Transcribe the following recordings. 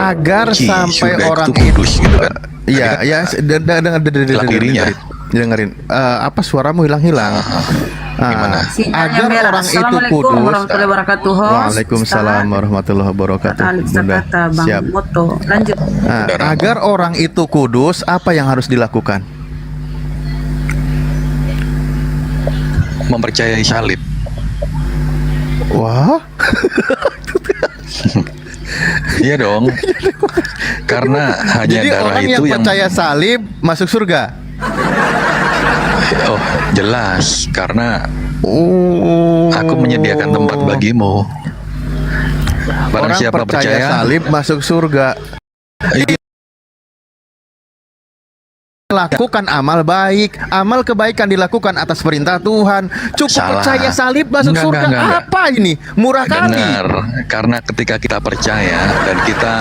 agar sampai surga orang itu kudus gitu kan. iya ya dengerin apa suaramu hilang-hilang. Gimana? Agar orang itu Assalamualaikum kudus. warahmatullahi wabarakatuh. Waalaikumsalam warahmatullahi wabarakatuh. Bunda, kata Bang siap. Moto. Lanjut. Agar orang itu kudus, apa yang harus dilakukan? Mempercayai salib. Wah, Iya dong. Karena hanya jadi darah orang itu yang percaya salib masuk surga. Oh, jelas. Karena Oh, aku menyediakan tempat bagimu. Barang orang siapa percaya, salib masuk surga. iya, Lakukan amal baik, amal kebaikan dilakukan atas perintah Tuhan. Cukup Salah. percaya salib masuk Enggak, surga. enggak. Apa ini? Murah kali. benar. Karena ketika kita percaya dan kita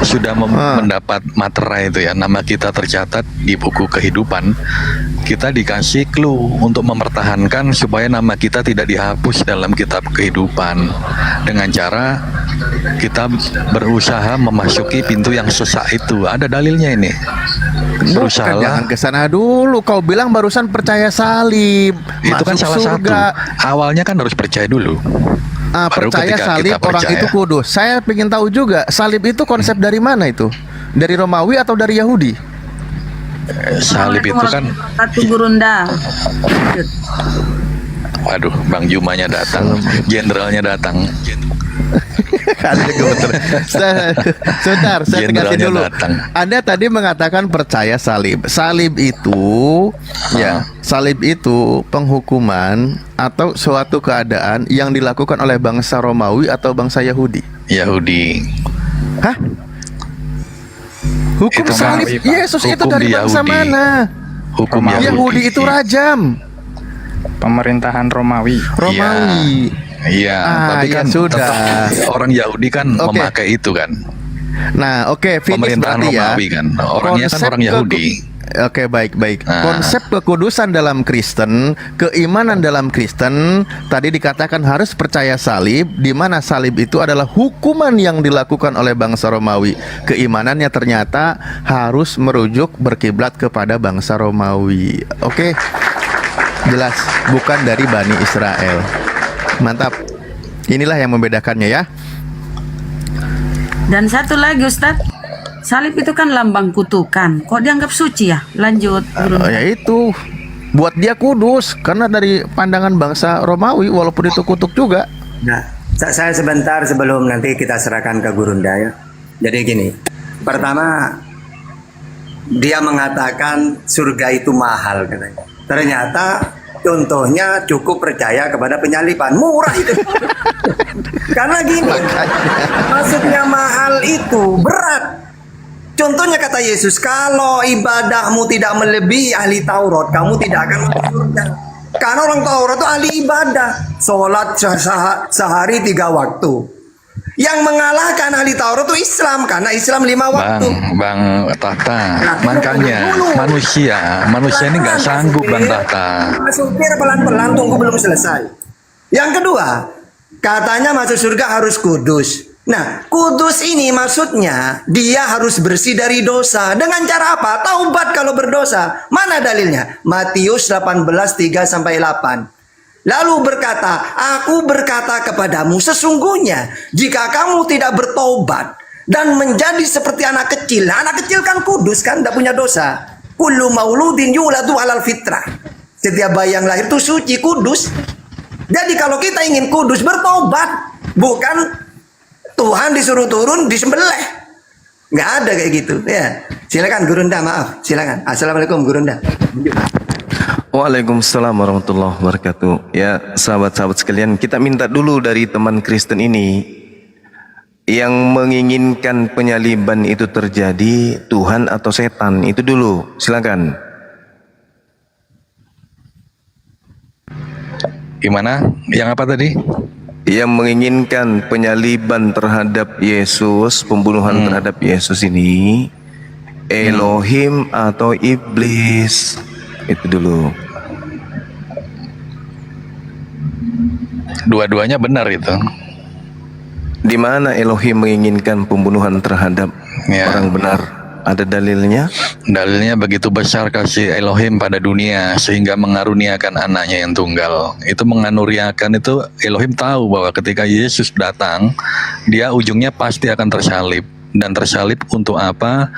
sudah mendapat materai itu ya, nama kita tercatat di buku kehidupan, kita dikasih clue untuk mempertahankan supaya nama kita tidak dihapus dalam kitab kehidupan dengan cara kita berusaha memasuki pintu yang sesak itu. Ada dalilnya ini. Bukan, jangan ke sana dulu. Kau bilang barusan percaya salib. Itu kan masuk salah surga. satu. Awalnya kan harus percaya dulu. Baru Percaya ketika salib kita orang percaya. itu kudus. Saya ingin tahu juga, salib itu konsep dari mana itu? Dari Romawi atau dari Yahudi? Salib itu kan, Satu Gurunda. Lanjut. waduh, Bang Jumanya datang, jenderalnya datang. Ada gemeter. Sebentar, saya tegasin Jenderalnya dulu. datang. Anda tadi mengatakan percaya salib. Salib itu, salib itu penghukuman atau suatu keadaan yang dilakukan oleh bangsa Romawi atau bangsa Yahudi. Yahudi. Hah? Hukum Itu salib Pak. Yesus itu Hukum dari di bangsa Yahudi. mana? Hukum Yahudi itu rajam. Pemerintahan Romawi. Romawi. Iya, tapi ya kan sudah. tetap orang Yahudi kan Oke. memakai itu kan. Nah, oke, finish Pemerintahan berarti ya. Romawi kan. Orangnya kan Konsep orang Yahudi. Oke, baik. Nah. Konsep kekudusan dalam Kristen, keimanan dalam Kristen, tadi dikatakan harus percaya salib, di mana salib itu adalah hukuman yang dilakukan oleh bangsa Romawi. Keimanannya ternyata harus merujuk berkiblat kepada bangsa Romawi. Oke, jelas, bukan dari Bani Israel. Mantap. Inilah yang membedakannya ya. Dan satu lagi Ustadz, salib itu kan lambang kutukan. Kok dianggap suci ya? Lanjut. Gurunda. Ya itu, buat dia kudus karena dari pandangan bangsa Romawi, walaupun itu kutuk juga. Nah, saya sebentar sebelum nanti kita serahkan ke Gurunda ya. Jadi gini, pertama dia mengatakan surga itu mahal katanya. Ternyata contohnya cukup percaya kepada penyaliban, murah itu. Karena gini, maksudnya mahal itu berat. Contohnya kata Yesus, kalau ibadahmu tidak melebihi ahli Taurat, kamu tidak akan masuk surga. Karena orang Taurat itu ahli ibadah, sholat sehari 3 waktu. Yang mengalahkan ahli Taurat itu Islam, karena Islam 5 waktu. Bang Tahta, makanya manusia ini nggak sanggup Bang Tahta. Supir pelan-pelan, tunggu belum selesai. Yang kedua, katanya masuk surga harus kudus. Nah, kudus ini maksudnya dia harus bersih dari dosa. Dengan cara apa? Taubat kalau berdosa. Mana dalilnya? Matius 18:3-8. Lalu berkata, aku berkata kepadamu, sesungguhnya jika kamu tidak bertobat dan menjadi seperti anak kecil. Anak kecil kan kudus kan, tidak punya dosa. Kullu mauludin yuladu alal fitrah. Setiap bayi yang lahir itu suci, kudus. Jadi kalau kita ingin kudus, bertobat. Bukan Tuhan disuruh turun, disembelih. Nggak ada kayak gitu. Ya, silakan Gurunda, maaf. Silakan. Assalamualaikum Gurunda. Waalaikumsalam warahmatullahi wabarakatuh. Ya, sahabat-sahabat sekalian, kita minta dulu dari teman Kristen ini yang menginginkan penyaliban itu terjadi, Tuhan atau setan, itu dulu. Silakan. Gimana? Yang apa tadi? Yang menginginkan penyaliban terhadap Yesus, pembunuhan terhadap Yesus ini, Elohim atau iblis? Itu dulu. Dua-duanya benar itu. Di mana Elohim menginginkan pembunuhan terhadap Ya. orang benar? Ada dalilnya? Dalilnya begitu besar kasih Elohim pada dunia sehingga mengaruniakan anaknya yang tunggal. Itu mengaruniakan itu Elohim tahu bahwa ketika Yesus datang, dia ujungnya pasti akan tersalib. Dan tersalib untuk apa?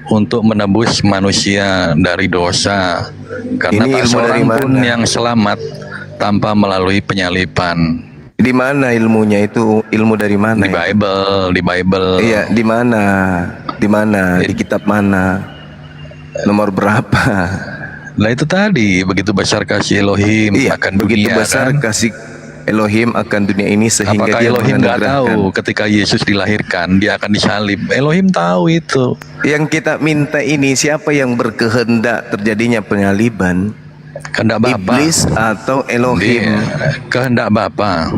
Untuk menebus manusia dari dosa. Karena Ini tak ilmu seorang dari pun mana? yang selamat tanpa melalui penyaliban. Di mana ilmunya itu? Ilmu dari mana? Di Bible, di Bible. Iya, di mana? Di mana? Di kitab mana? Nomor berapa? Nah itu tadi begitu besar kasih Elohim Iya, akan begitu dunia besar kan? kasih Elohim akan dunia ini sehingga Apakah dia Elohim nggak tahu menganugerahkan. ketika Yesus dilahirkan dia akan disalib? Elohim tahu itu. Yang kita minta ini siapa yang berkehendak terjadinya penyaliban? Kehendak Bapa. Iblis atau Elohim? Kehendak Bapa.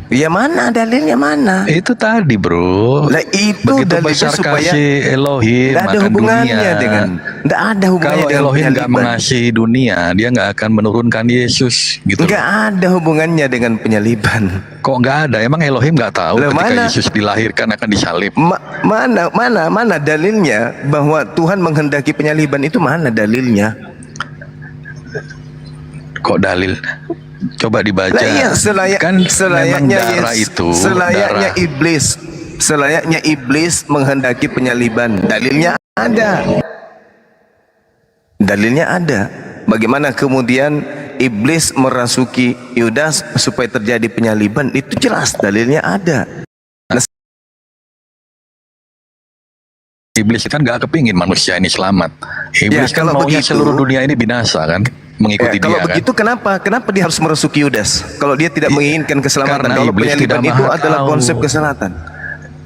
Ya mana dalilnya mana? Itu tadi bro. Lah itu Begitu dalilnya besar supaya kasih Elohim tidak ada akan hubungannya dunia. dengan, tidak ada hubungannya Kalau dengan Elohim nggak penyaliban. mengasihi dunia, dia nggak akan menurunkan Yesus gitu. Nggak ada hubungannya dengan penyaliban. Kok nggak ada? Emang Elohim nggak tahu Lah, ketika mana? Yesus dilahirkan akan disalib? Mana dalilnya bahwa Tuhan menghendaki penyaliban itu, mana dalilnya? Kok dalil? Coba dibaca. Lah iya, kan memang selayaknya darah itu selayaknya darah. selayaknya iblis menghendaki penyaliban. Dalilnya ada. Dalilnya ada. Bagaimana kemudian iblis merasuki Yudas supaya terjadi penyaliban? Itu jelas dalilnya ada. Iblis kan nggak kepingin manusia ini selamat. Iblis Ya, kan kalau maunya begitu- seluruh dunia ini binasa kan, mengikuti Kalau dia begitu kan. kenapa dia harus merasuki Yudas? Kalau dia tidak menginginkan keselamatan, karena kalau iblis penyaliban tidak itu maha adalah tahu. konsep keselamatan.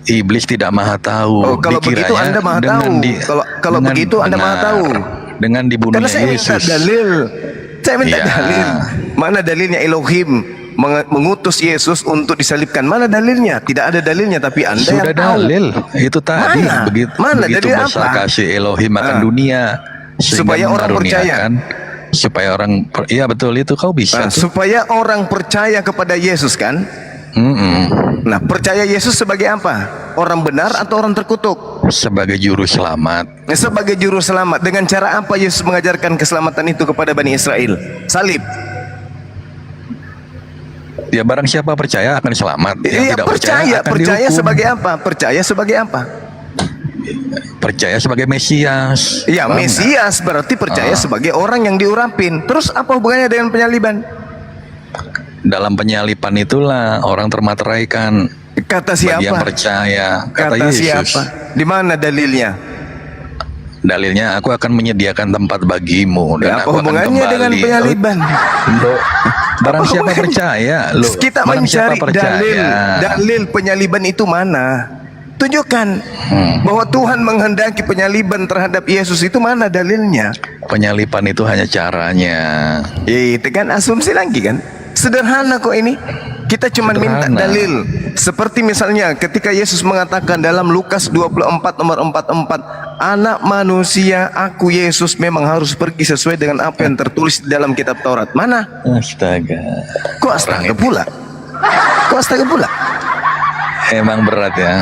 Iblis tidak maha tahu. Oh, kalau begitu Dikiranya Anda maha dengan tahu. Kalau dengan begitu Anda maha benar, tahu. Dengan dibunuhnya Karena saya minta Yesus. dalil. Saya minta Iya. dalil. Mana dalilnya Elohim mengutus Yesus untuk disalibkan? Mana dalilnya? Tidak ada dalilnya, tapi Anda Sudah yang tahu. dalil itu tadi Mana? begitu Mana? begitu Dalil besar apa? kasih Elohim akan Ah. dunia sehingga Supaya orang percaya. mengaruniakan, supaya orang iya betul itu kau bisa Nah, tuh. supaya orang percaya kepada Yesus kan? Nah, percaya Yesus sebagai apa? Orang benar atau orang terkutuk? Sebagai juru selamat. Nah, sebagai juru selamat. Dengan cara apa Yesus mengajarkan keselamatan itu kepada Bani Israel? Salib. Ya barang siapa percaya akan selamat. Yang Iya, tidak percaya akan dihukum. sebagai apa? Percaya sebagai apa? Percaya sebagai Mesias. Ya, Paham nggak? Mesias berarti percaya sebagai orang yang diurapin. Terus apa hubungannya dengan penyaliban? Dalam penyalipan itulah orang termateraikan. Kata Bagi yang siapa? percaya, kata Kata Yesus. siapa? Di mana dalilnya? Dalilnya aku akan menyediakan tempat bagimu dan Apa aku akan hubungannya kembali. dengan penyaliban? Loh, barang Apa siapa hubungannya? percaya, loh. Kita barang siapa mencari percaya. dalil penyaliban itu mana? Tunjukkan bahwa Tuhan menghendaki penyaliban terhadap Yesus itu, mana dalilnya? Penyalipan itu hanya caranya. Itu kan asumsi lagi kan? Sederhana kok ini. Kita cuma minta Sederhana. dalil. Seperti misalnya ketika Yesus mengatakan dalam Lukas 24 nomor 44, anak manusia, aku Yesus memang harus pergi sesuai dengan apa yang tertulis di dalam kitab Taurat. Mana? Astaga. Kok astaga pula? Kok astaga pula? Emang berat ya.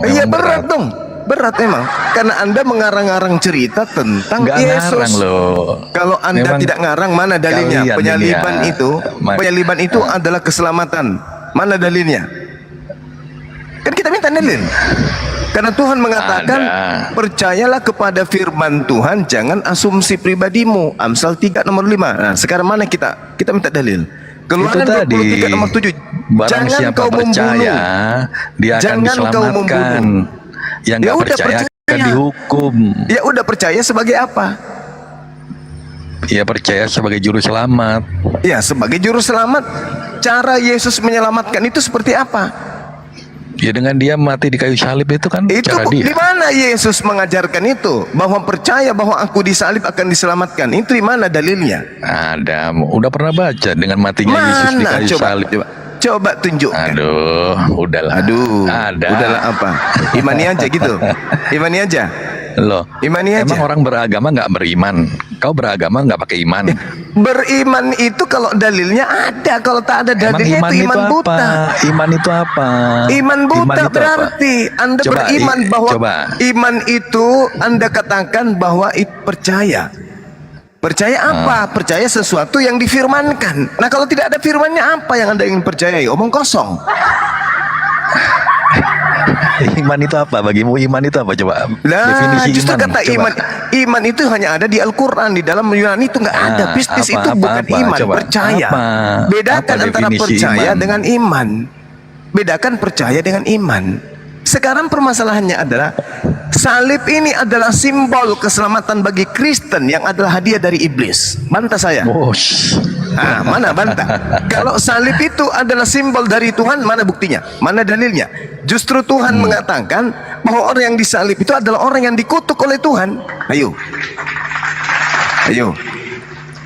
Iya Emang berat dong. Berat emang. Karena Anda mengarang-arang cerita tentang Nggak Yesus. ngarang loh. Kalau Anda Memang tidak ngarang, mana dalilnya? kalian Penyaliban ini ya. itu, penyaliban itu adalah keselamatan. Mana dalilnya? Kan kita minta dalil. Karena Tuhan mengatakan, Ada. percayalah kepada firman Tuhan, jangan asumsi pribadimu. Amsal 3 nomor 5. Nah, sekarang mana kita minta dalil? Keluaran Itu tadi. 23 nomor 7. Barang Jangan siapa kau percaya, membunuh. dia akan Jangan kau diselamatkan. membunuh. Yang Ya nggak udah, percaya akan percaya. dihukum. Ya udah, percaya sebagai apa? Ya percaya sebagai juru selamat. Ya, sebagai juru selamat. Cara Yesus menyelamatkan itu seperti apa? Ya dengan dia mati di kayu salib itu kan Itu cara dia. di mana Yesus mengajarkan itu? Bahwa percaya bahwa aku disalib akan diselamatkan. Itu di mana dalilnya? Ada, udah pernah baca dengan matinya Yesus di Mana? kayu Coba, salib. coba tunjukkan. Aduh, udahlah. Aduh, Ada. udahlah apa? Imani aja gitu. Imani aja. Loh, Imani aja. emang orang beragama nggak beriman? Kau beragama nggak pakai iman. Beriman itu kalau dalilnya ada, kalau tak ada Emang dalilnya iman itu itu iman apa? buta. Iman itu apa? Iman Iman buta itu apa? berarti Anda Coba, beriman bahwa coba. iman itu Anda katakan bahwa percaya. Percaya apa? Percaya sesuatu yang difirmankan. Nah, kalau tidak ada firmannya, apa yang Anda ingin percayai? Omong kosong. Iman itu apa? Bagimu iman itu apa? Coba Nah, definisi justru iman. kata Coba. iman itu hanya ada di Al-Quran. Di dalam Yunani itu nggak ada. Pistis itu bukan iman, Coba. percaya. Apa? Bedakan Apa antara definisi percaya iman? dengan iman. Bedakan percaya dengan iman. Sekarang permasalahannya adalah salib ini adalah simbol keselamatan bagi Kristen yang adalah hadiah dari iblis. Bantah saya. Bos. Ah, mana bantah? Kalau salib itu adalah simbol dari Tuhan, mana buktinya? Mana dalilnya? Justru Tuhan mengatakan bahwa orang yang disalib itu adalah orang yang dikutuk oleh Tuhan. Ayo. Ayo.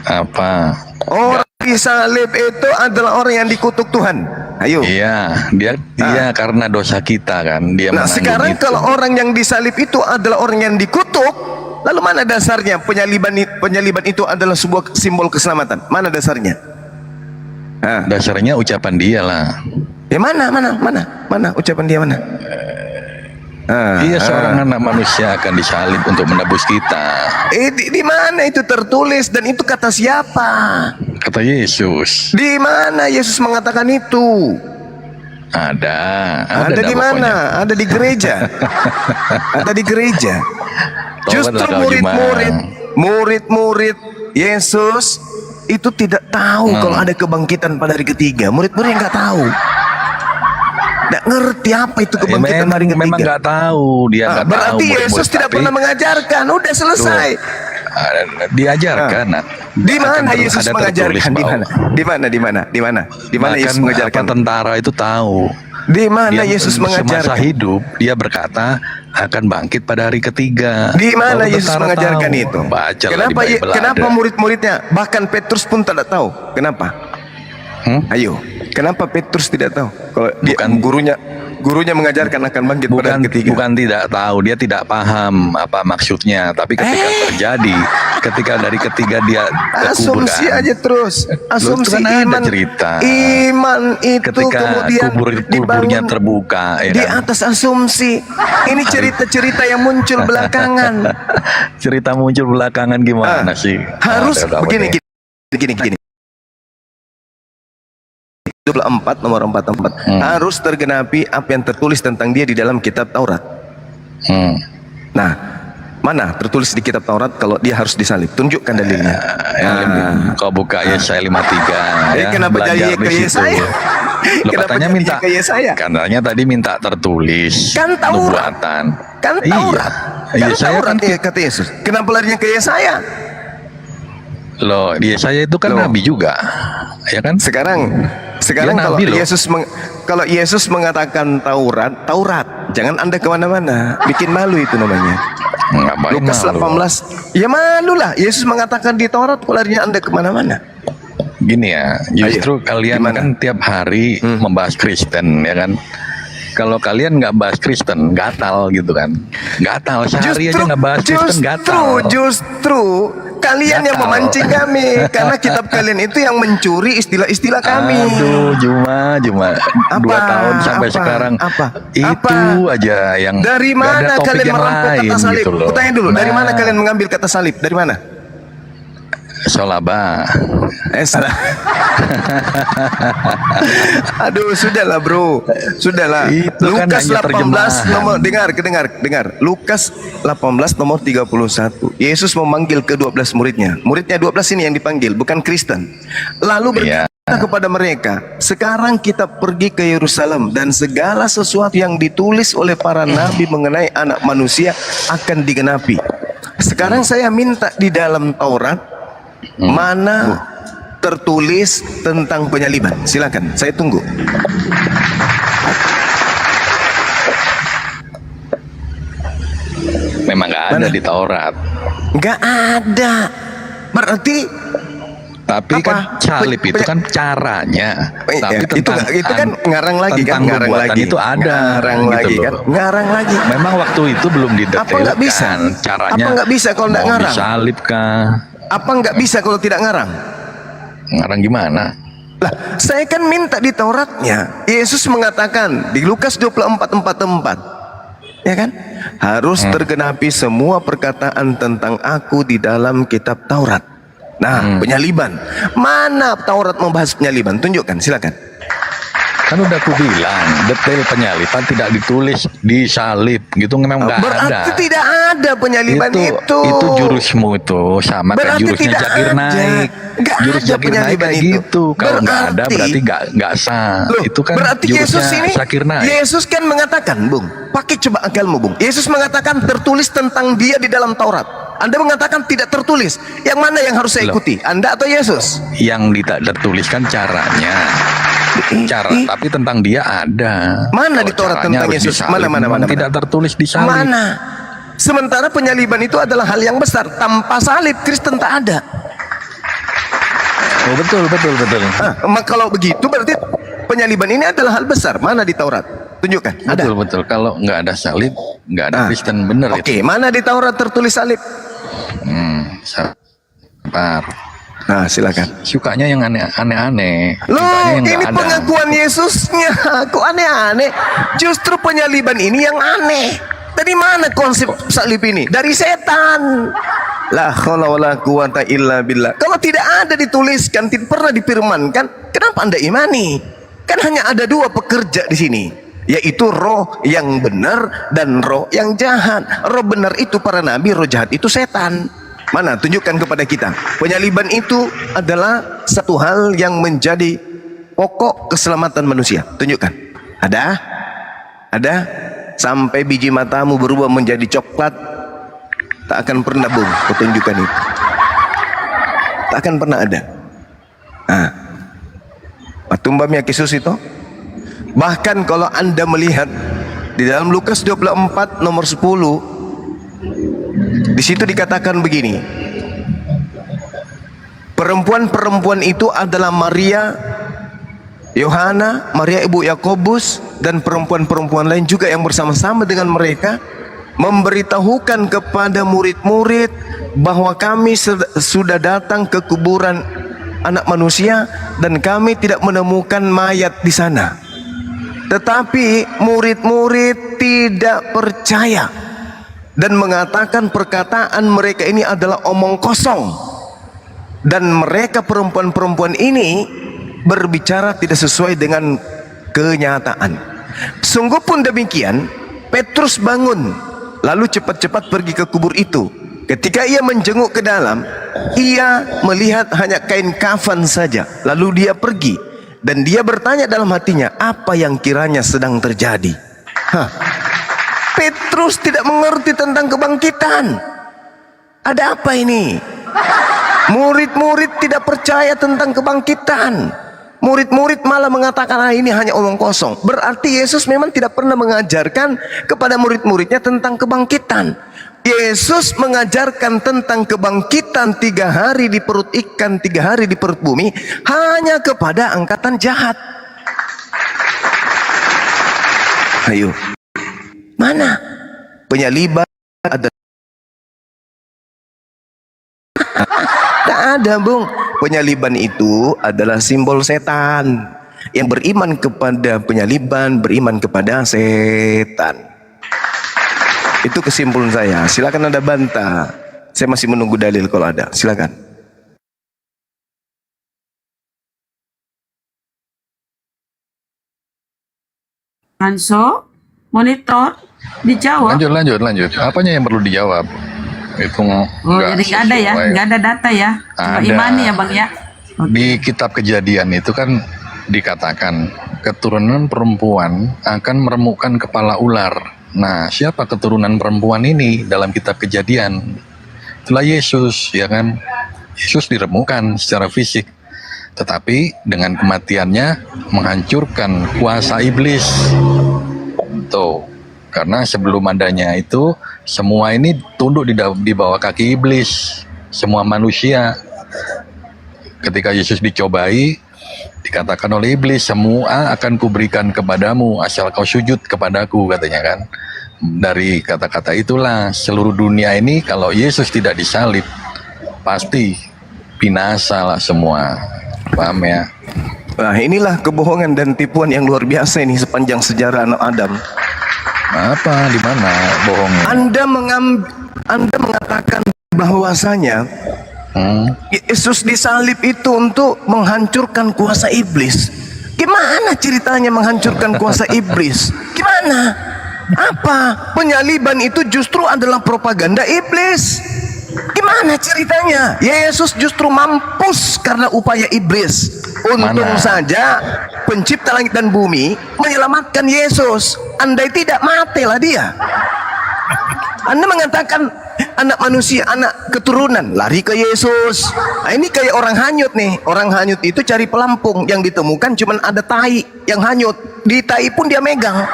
Apa? Orang disalib itu adalah orang yang dikutuk Tuhan. Ayo. Iya, dia karena dosa kita kan, dia Nah, menanggung sekarang itu. kalau orang yang disalib itu adalah orang yang dikutuk, lalu mana dasarnya penyaliban itu adalah sebuah simbol keselamatan? Mana dasarnya? Ah. Dasarnya ucapan dia lah. Ya mana ucapan dia mana? Dia seorang anak manusia akan disalib untuk menebus kita. Di mana itu tertulis dan itu kata siapa? Kata Yesus. Di mana Yesus mengatakan itu? Ada Ada di pokoknya. mana? Ada di gereja. Ada di gereja. Tobat Justru lah kau, murid-murid Yesus itu tidak tahu kalau ada kebangkitan pada hari ketiga. Murid-murid nggak tahu. Nggak ngerti apa itu kebangkitan hari ketiga. Memang nggak tahu, dia nggak tahu. Berarti Yesus murid-murid, tidak tapi pernah mengajarkan. Udah selesai. diajarkan. Di mana Akan Yesus ada mengajarkan? tertulis Di mana? bahwa- Di mana Yesus Bahkan mengajarkan? apa tentara itu tahu. Di mana Dia Yesus semasa mengajarkan? hidup dia berkata akan bangkit pada hari ketiga. Di mana Kalau Yesus tentara mengajarkan tahu, itu? Baca Kenapa di Bible kenapa ada. murid-muridnya bahkan Petrus pun tidak tahu? Kenapa? Ayo, kenapa Petrus tidak tahu? Kalau dia, gurunya mengajarkan akan bangkit pada hari ketiga. Bukan tidak tahu, dia tidak paham apa maksudnya. Tapi ketika terjadi, ketika dari ketiga dia Asumsi kekuburan. aja terus. Asumsi kan ada iman. cerita. Iman itu Ketika kemudian kuburnya dibangun terbuka, ya di kan? atas asumsi. Ini cerita-cerita yang muncul belakangan. Cerita muncul belakangan gimana sih? Harus Ada apa begini. nih? 24 nomor 44 harus tergenapi apa yang tertulis tentang dia di dalam kitab Taurat. Nah, mana tertulis di kitab Taurat kalau dia harus disalib? Tunjukkan dalilnya. Kau buka Yesaya 53 ya. Kenapa belajar jadi di ke situ. Yesaya? Lo Kenapa katanya jadi minta ke Yesaya? katanya tadi minta tertulis Kan Taurat. nubuatan. Kan Taurat. Iya. Kan Yesaya Taurat kan ya, kata Yesus. Kenapa larinya ke Yesaya? loh, Yesaya itu kan Loh. nabi juga. Ya kan? Sekarang Dia kalau nabi loh. kalau Yesus mengatakan Taurat, jangan Anda kemana-mana, bikin malu itu namanya. Ngapain Lukas malu? 18, ya malu lah. Yesus mengatakan di Taurat, kok larinya Anda kemana-mana? Gini ya, justru kalian Gimana? kan tiap hari membahas Kristen, ya kan? Kalau kalian nggak bahas Kristen, gatal gitu kan? Gatal, sehari aja nggak bahas Kristen, gatal. Justru kalian yang Gatal. memancing kami, karena kitab kalian itu yang mencuri istilah-istilah kami. Aduh, Juma, 2 tahun sampai Apa? sekarang Apa? itu Apa? aja yang Dari nggak ada mana topik kalian yang merampok lain kata salib? gitu loh. Kutanya dulu, dari Nah, mana kalian mengambil kata salib? Dari mana? Solaba. Salah. Aduh, sudahlah bro, sudahlah. Itu kan Lukas hanya 18 terjemahan. nomor dengar. Lukas 18 nomor 31. Yesus memanggil ke-12 muridnya. Muridnya 12 ini yang dipanggil, bukan Kristen. Lalu Iya. berkata kepada mereka, sekarang kita pergi ke Yerusalem dan segala sesuatu yang ditulis oleh para nabi mengenai anak manusia akan digenapi. Sekarang saya minta di dalam Taurat mana tertulis tentang penyaliban. Silakan, saya tunggu. Memang nggak ada Mana? di Taurat. Nggak ada. Berarti Tapi Apa? kan salib itu kan caranya. Tapi itu kan ngarang lagi kan, tentang ngarang nubuatan lagi. itu ada. Ngarang gitu lagi loh. kan, ngarang lagi. Memang waktu itu belum didetailkan Apa nggak bisa? caranya. Apa nggak bisa kalau nggak mau ngarang? disalib kah? Apa nggak bisa kalau tidak ngarang? Ngarang gimana? Lah, saya kan minta di Tauratnya. Yesus mengatakan di Lukas 24:44, ya kan? Harus tergenapi semua perkataan tentang aku di dalam kitab Taurat. Nah, penyaliban. Mana Taurat membahas penyaliban? Tunjukkan, silakan. Kan udah aku bilang, detail penyaliban tidak ditulis di salib gitu, memang nggak ada. Berarti tidak ada penyaliban itu. Itu jurusmu itu sama kayak Berarti jurusnya tidak Zakir ada. Naik. Nggak Jurus ada Zakir Naik penyaliban kayak itu. gitu. Kalau nggak ada berarti nggak sah. Loh, Itu kan berarti Yesus jurusnya ini, Zakir Naik. Yesus kan mengatakan, Bung, pakai coba akalmu, Bung. Yesus mengatakan tertulis tentang dia di dalam Taurat. Anda mengatakan tidak tertulis. Yang mana yang harus saya Loh. ikuti? Anda atau Yesus? Yang tidak tertuliskan caranya. Tapi tentang dia ada. Mana Kalau di Taurat caranya tentang harus Yesus? disalib, Mana? memang tidak tertulis di salib. Mana? Sementara penyaliban itu adalah hal yang besar. Tanpa salib Kristen tak ada. Oh, betul. Kalau begitu berarti penyaliban ini adalah hal besar. Mana di Taurat? Tunjukkan. Ada. Betul. Kalau nggak ada salib, nggak ada Kristen, bener Oke, itu. mana di Taurat tertulis salib? Sabar. Nah, silakan. Sukanya yang aneh-aneh. Loh, Sukanya yang ini nggak ada. pengakuan Yesusnya. Kok aneh-aneh? Justru penyaliban ini yang aneh. Dari mana konsep salib ini? Dari setan. La haula wala quwata illa billah. Kalau tidak ada dituliskan, tidak pernah difirmankan, kenapa Anda imani? Kan hanya ada dua pekerja di sini, yaitu roh yang benar dan roh yang jahat. Roh benar itu para nabi, roh jahat itu setan. Mana? Tunjukkan kepada kita. Penyaliban itu adalah satu hal yang menjadi pokok keselamatan manusia. Tunjukkan. Ada? Ada? Sampai biji matamu berubah menjadi coklat, tak akan pernah, Bung, kutunjukkan itu. Tak akan pernah ada. Nah, patumbamnya Yesus itu. Bahkan kalau Anda melihat di dalam Lukas 24 nomor 10, di situ dikatakan begini. Perempuan-perempuan itu adalah Maria, Yohana, Maria ibu Yakobus, dan perempuan-perempuan lain juga yang bersama-sama dengan mereka memberitahukan kepada murid-murid bahwa kami sudah datang ke kuburan anak manusia dan kami tidak menemukan mayat di sana. Tetapi murid-murid tidak percaya dan mengatakan perkataan mereka ini adalah omong kosong, dan mereka perempuan-perempuan ini berbicara tidak sesuai dengan kenyataan. Sungguh pun demikian, Petrus bangun lalu cepat-cepat pergi ke kubur itu. Ketika ia menjenguk ke dalam, ia melihat hanya kain kafan saja. Lalu dia pergi dan dia bertanya dalam hatinya, apa yang kiranya sedang terjadi? Petrus tidak mengerti tentang kebangkitan. Ada apa ini? Murid-murid tidak percaya tentang kebangkitan. Murid-murid malah mengatakan ini hanya omong kosong. Berarti Yesus memang tidak pernah mengajarkan kepada murid-muridnya tentang kebangkitan. Yesus mengajarkan tentang kebangkitan 3 hari di perut ikan, 3 hari di perut bumi, hanya kepada angkatan jahat. Ayo, mana penyaliban ada? Tak ada, Bung. Penyaliban itu adalah simbol setan. Yang beriman kepada penyaliban, beriman kepada setan. Itu kesimpulan saya. Silakan Anda bantah. Saya masih menunggu dalil kalau ada. Silakan. Hanso, monitor, dijawab. Lanjut. Apanya yang perlu dijawab? Itu Oh, jadi nggak ada ya, sesuai. nggak ada data ya, cuma Ada. imani ya bang ya. Di kitab Kejadian itu kan dikatakan keturunan perempuan akan meremukkan kepala ular. Nah, siapa keturunan perempuan ini dalam kitab Kejadian? Itulah Yesus, ya kan? Yesus diremukkan secara fisik, tetapi dengan kematiannya menghancurkan kuasa iblis. Tuh. Karena sebelum adanya itu, semua ini tunduk di bawah kaki iblis. Semua manusia. Ketika Yesus dicobai, dikatakan oleh iblis, semua akan kuberikan kepadamu, asal kau sujud kepadaku, katanya kan. Dari kata-kata itulah, seluruh dunia ini kalau Yesus tidak disalib, pasti binasa lah semua. Paham ya? Nah, inilah kebohongan dan tipuan yang luar biasa ini sepanjang sejarah anak Adam. Apa? Di mana bohongnya? Anda mengatakan bahwasanya Yesus disalib itu untuk menghancurkan kuasa iblis. Gimana ceritanya menghancurkan kuasa iblis? Gimana? Apa? Penyaliban itu justru adalah propaganda iblis. Gimana ceritanya? Yesus justru mampus karena upaya iblis. Untung saja pencipta langit dan bumi menyelamatkan Yesus. Andai tidak, matilah dia. Anda mengatakan anak manusia, anak keturunan, lari ke Yesus. Nah, ini kayak orang hanyut nih. Orang hanyut itu cari pelampung, yang ditemukan cuman ada tai yang hanyut. Di tai pun dia megang.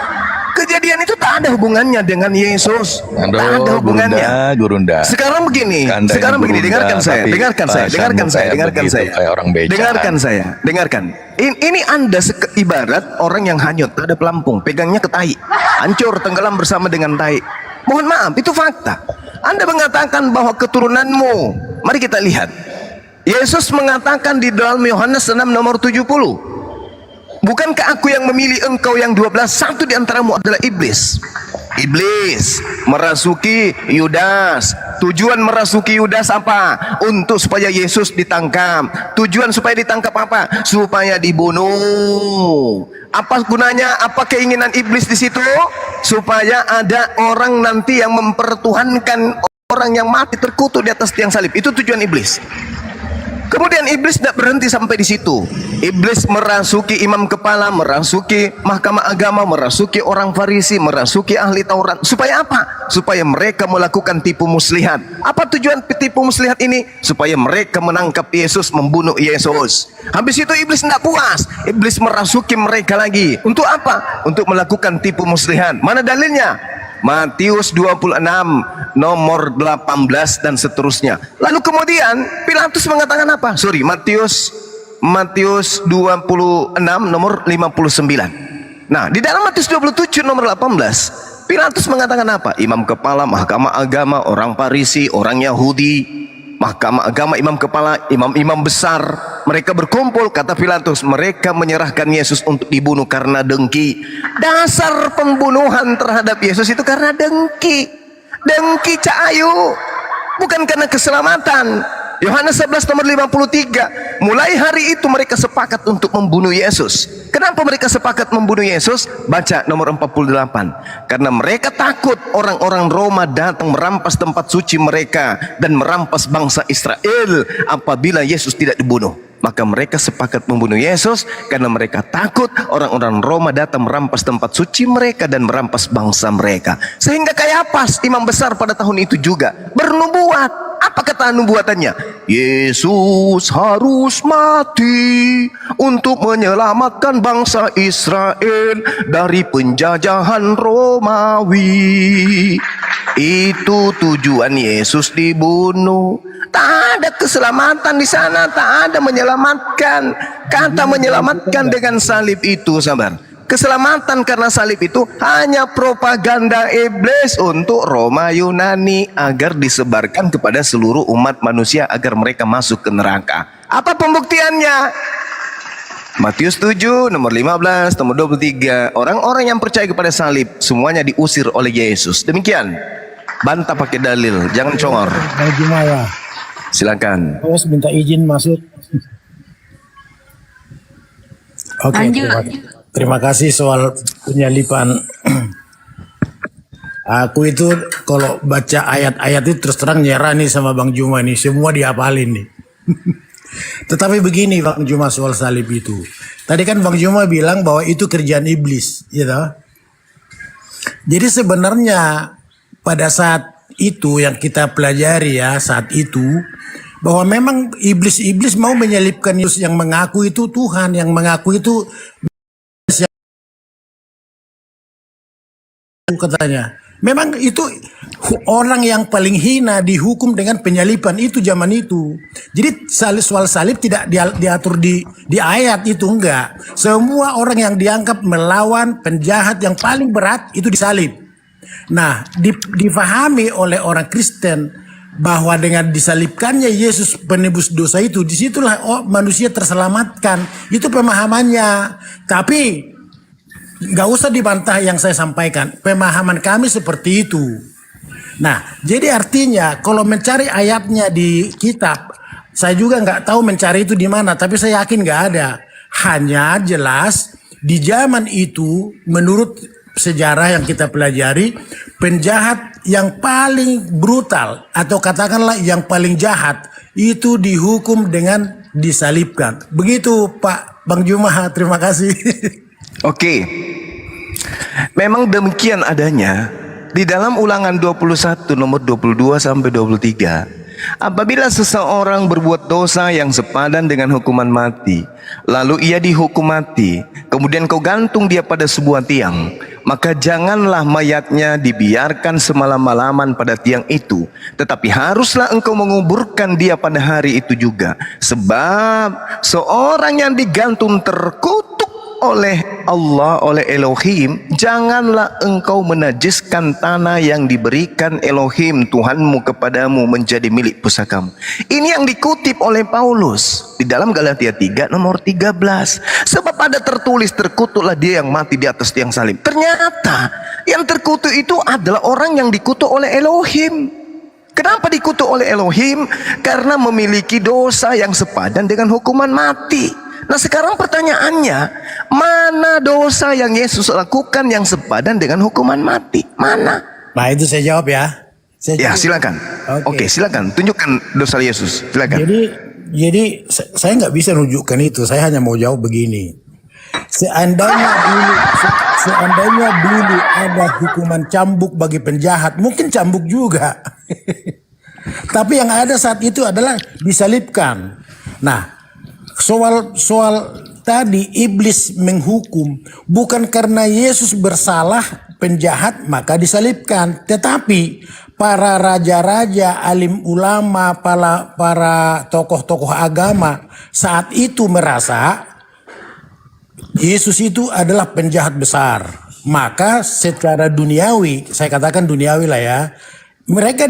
Kejadian itu tak ada hubungannya dengan Yesus. Tak ada hubungannya. Gurunda. Sekarang begini, dengarkan saya. Ini Anda ibarat orang yang hanyut, tak ada pelampung, pegangnya ke tai, hancur, tenggelam bersama dengan tai. Mohon maaf, itu fakta. Anda mengatakan bahwa keturunanmu, mari kita lihat. Yesus mengatakan di dalam Yohanes 6 nomor 70, bukankah aku yang memilih engkau yang 12, satu di antaramu adalah iblis. Iblis merasuki Yudas. Tujuan merasuki Yudas apa? Untuk supaya Yesus ditangkap. Tujuan supaya ditangkap apa? Supaya dibunuh. Apa gunanya? Apa keinginan iblis di situ? Supaya ada orang nanti yang mempertuhankan orang yang mati terkutuk di atas tiang salib. Itu tujuan iblis. Kemudian iblis tidak berhenti sampai di situ. Iblis merasuki imam kepala, merasuki mahkamah agama, merasuki orang Farisi, merasuki ahli Taurat. Supaya apa? Supaya mereka melakukan tipu muslihat. Apa tujuan tipu muslihat ini? Supaya mereka menangkap Yesus, membunuh Yesus. Habis itu iblis tidak puas. Iblis merasuki mereka lagi. Untuk apa? Untuk melakukan tipu muslihat. Mana dalilnya? Matius 26 nomor 18 dan seterusnya. Lalu kemudian Pilatus mengatakan apa? Matius 26 nomor 59. Nah, di dalam Matius 27 nomor 18, Pilatus mengatakan apa? Imam kepala mahkamah agama, orang Farisi, orang Yahudi, mahkamah agama, imam kepala, imam-imam besar, mereka berkumpul. Kata Pilatus, mereka menyerahkan Yesus untuk dibunuh karena dengki. Dasar pembunuhan terhadap Yesus itu karena dengki. Dengki cahayu, bukan karena keselamatan. Yohanes 11 nomor 53, mulai hari itu mereka sepakat untuk membunuh Yesus. Kenapa mereka sepakat membunuh Yesus? Baca nomor 48. Karena mereka takut orang-orang Roma datang merampas tempat suci mereka dan merampas bangsa Israel apabila Yesus tidak dibunuh. Maka mereka sepakat membunuh Yesus karena mereka takut orang-orang Roma datang merampas tempat suci mereka dan merampas bangsa mereka. Sehingga Kayafas, imam besar pada tahun itu juga bernubuat. Apa kata nubuatannya? Yesus harus mati untuk menyelamatkan bangsa Israel dari penjajahan Romawi. Itu tujuan Yesus dibunuh. Tak ada keselamatan di sana, tak ada menyelamatkan. Kata menyelamatkan dengan salib itu, sabar. Keselamatan karena salib itu hanya propaganda iblis untuk Roma Yunani agar disebarkan kepada seluruh umat manusia agar mereka masuk ke neraka. Apa pembuktiannya? Matius 7 nomor 15 nomor 23, orang-orang yang percaya kepada salib semuanya diusir oleh Yesus. Demikian. Bantah pakai dalil, jangan congor. Gimana? Silakan. Terus minta izin masuk. Oke. Lanjut. Terima kasih soal penyalipan. Aku itu kalau baca ayat-ayat itu terus terang nyerah nih sama Bang Juma nih. Semua dihafalin nih. Tetapi begini Bang Juma soal salib itu. Tadi kan Bang Juma bilang bahwa itu kerjaan iblis. Gitu. Jadi sebenarnya pada saat itu yang kita pelajari ya saat itu. Bahwa memang iblis mau menyalibkan Yesus yang mengaku itu Tuhan. Yang mengaku itu katanya. Memang itu orang yang paling hina dihukum dengan penyaliban itu zaman itu. Jadi soal salib tidak diatur di ayat itu, enggak. Semua orang yang dianggap melawan penjahat yang paling berat itu disalib. Nah, difahami oleh orang Kristen bahwa dengan disalibkannya Yesus penebus dosa itu, disitulah manusia terselamatkan. Itu pemahamannya. Tapi nggak usah dibantah yang saya sampaikan. Pemahaman kami seperti itu. Nah, jadi artinya kalau mencari ayatnya di kitab, saya juga nggak tahu mencari itu di mana. Tapi saya yakin nggak ada. Hanya jelas di zaman itu menurut sejarah yang kita pelajari, penjahat yang paling brutal atau katakanlah yang paling jahat itu dihukum dengan disalibkan. Begitu Pak Bang Juma, terima kasih. Oke. Memang demikian adanya di dalam Ulangan 21 nomor 22 sampai 23. Apabila seseorang berbuat dosa yang sepadan dengan hukuman mati, lalu ia dihukum mati, kemudian kau gantung dia pada sebuah tiang, maka janganlah mayatnya dibiarkan semalam-malaman pada tiang itu, tetapi haruslah engkau menguburkan dia pada hari itu juga. Sebab seorang yang digantung terkutuk oleh Allah, oleh Elohim, janganlah engkau menajiskan tanah yang diberikan Elohim Tuhanmu kepadamu menjadi milik pusakamu. Ini yang dikutip oleh Paulus di dalam Galatia 3 nomor 13. Sebab ada tertulis, terkutuklah dia yang mati di atas tiang salib. Ternyata yang terkutuk itu adalah orang yang dikutuk oleh Elohim. Kenapa dikutuk oleh Elohim? Karena memiliki dosa yang sepadan dengan hukuman mati. Nah sekarang pertanyaannya, mana dosa yang Yesus lakukan yang sepadan dengan hukuman mati? Mana? Nah itu saya jawab ya. Ya silakan. Oke, silakan tunjukkan dosa Yesus. Silakan. Jadi saya nggak bisa nunjukkan itu. Saya hanya mau jawab begini. Seandainya dulu ada hukuman cambuk bagi penjahat, mungkin cambuk juga. Tapi yang ada saat itu adalah disalibkan. Nah, soal tadi iblis menghukum bukan karena Yesus bersalah penjahat maka disalibkan, tetapi para raja-raja, alim ulama, para tokoh-tokoh agama saat itu merasa Yesus itu adalah penjahat besar. Maka secara duniawi, saya katakan duniawi lah ya, mereka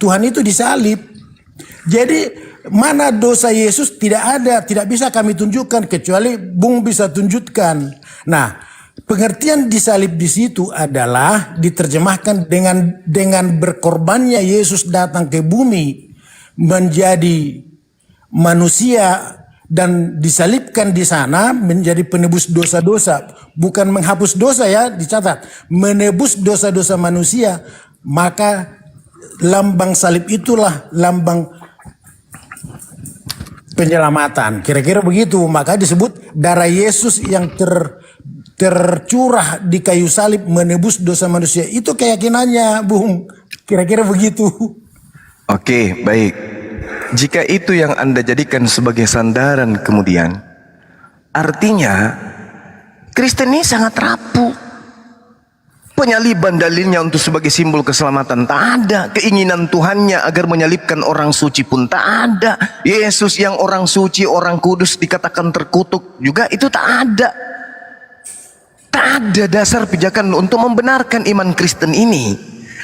Tuhan itu disalib. Jadi mana dosa Yesus tidak ada, tidak bisa kami tunjukkan kecuali Bung bisa tunjukkan. Nah, pengertian disalib di situ adalah diterjemahkan dengan berkorbannya Yesus datang ke bumi menjadi manusia dan disalibkan di sana menjadi penebus dosa-dosa, bukan menghapus dosa ya, dicatat, menebus dosa-dosa manusia. Maka lambang salib itulah lambang penyelamatan, kira-kira begitu. Maka disebut darah Yesus yang tercurah di kayu salib menebus dosa manusia. Itu keyakinannya, Bung. Kira-kira begitu. Oke, baik. Jika itu yang Anda jadikan sebagai sandaran kemudian, artinya Kristen ini sangat rapuh. Penyaliban dalilnya untuk sebagai simbol keselamatan tak ada. Keinginan Tuhannya agar menyalibkan orang suci pun tak ada. Yesus yang orang suci, orang kudus dikatakan terkutuk juga itu tak ada. Tak ada dasar pijakan untuk membenarkan iman Kristen ini.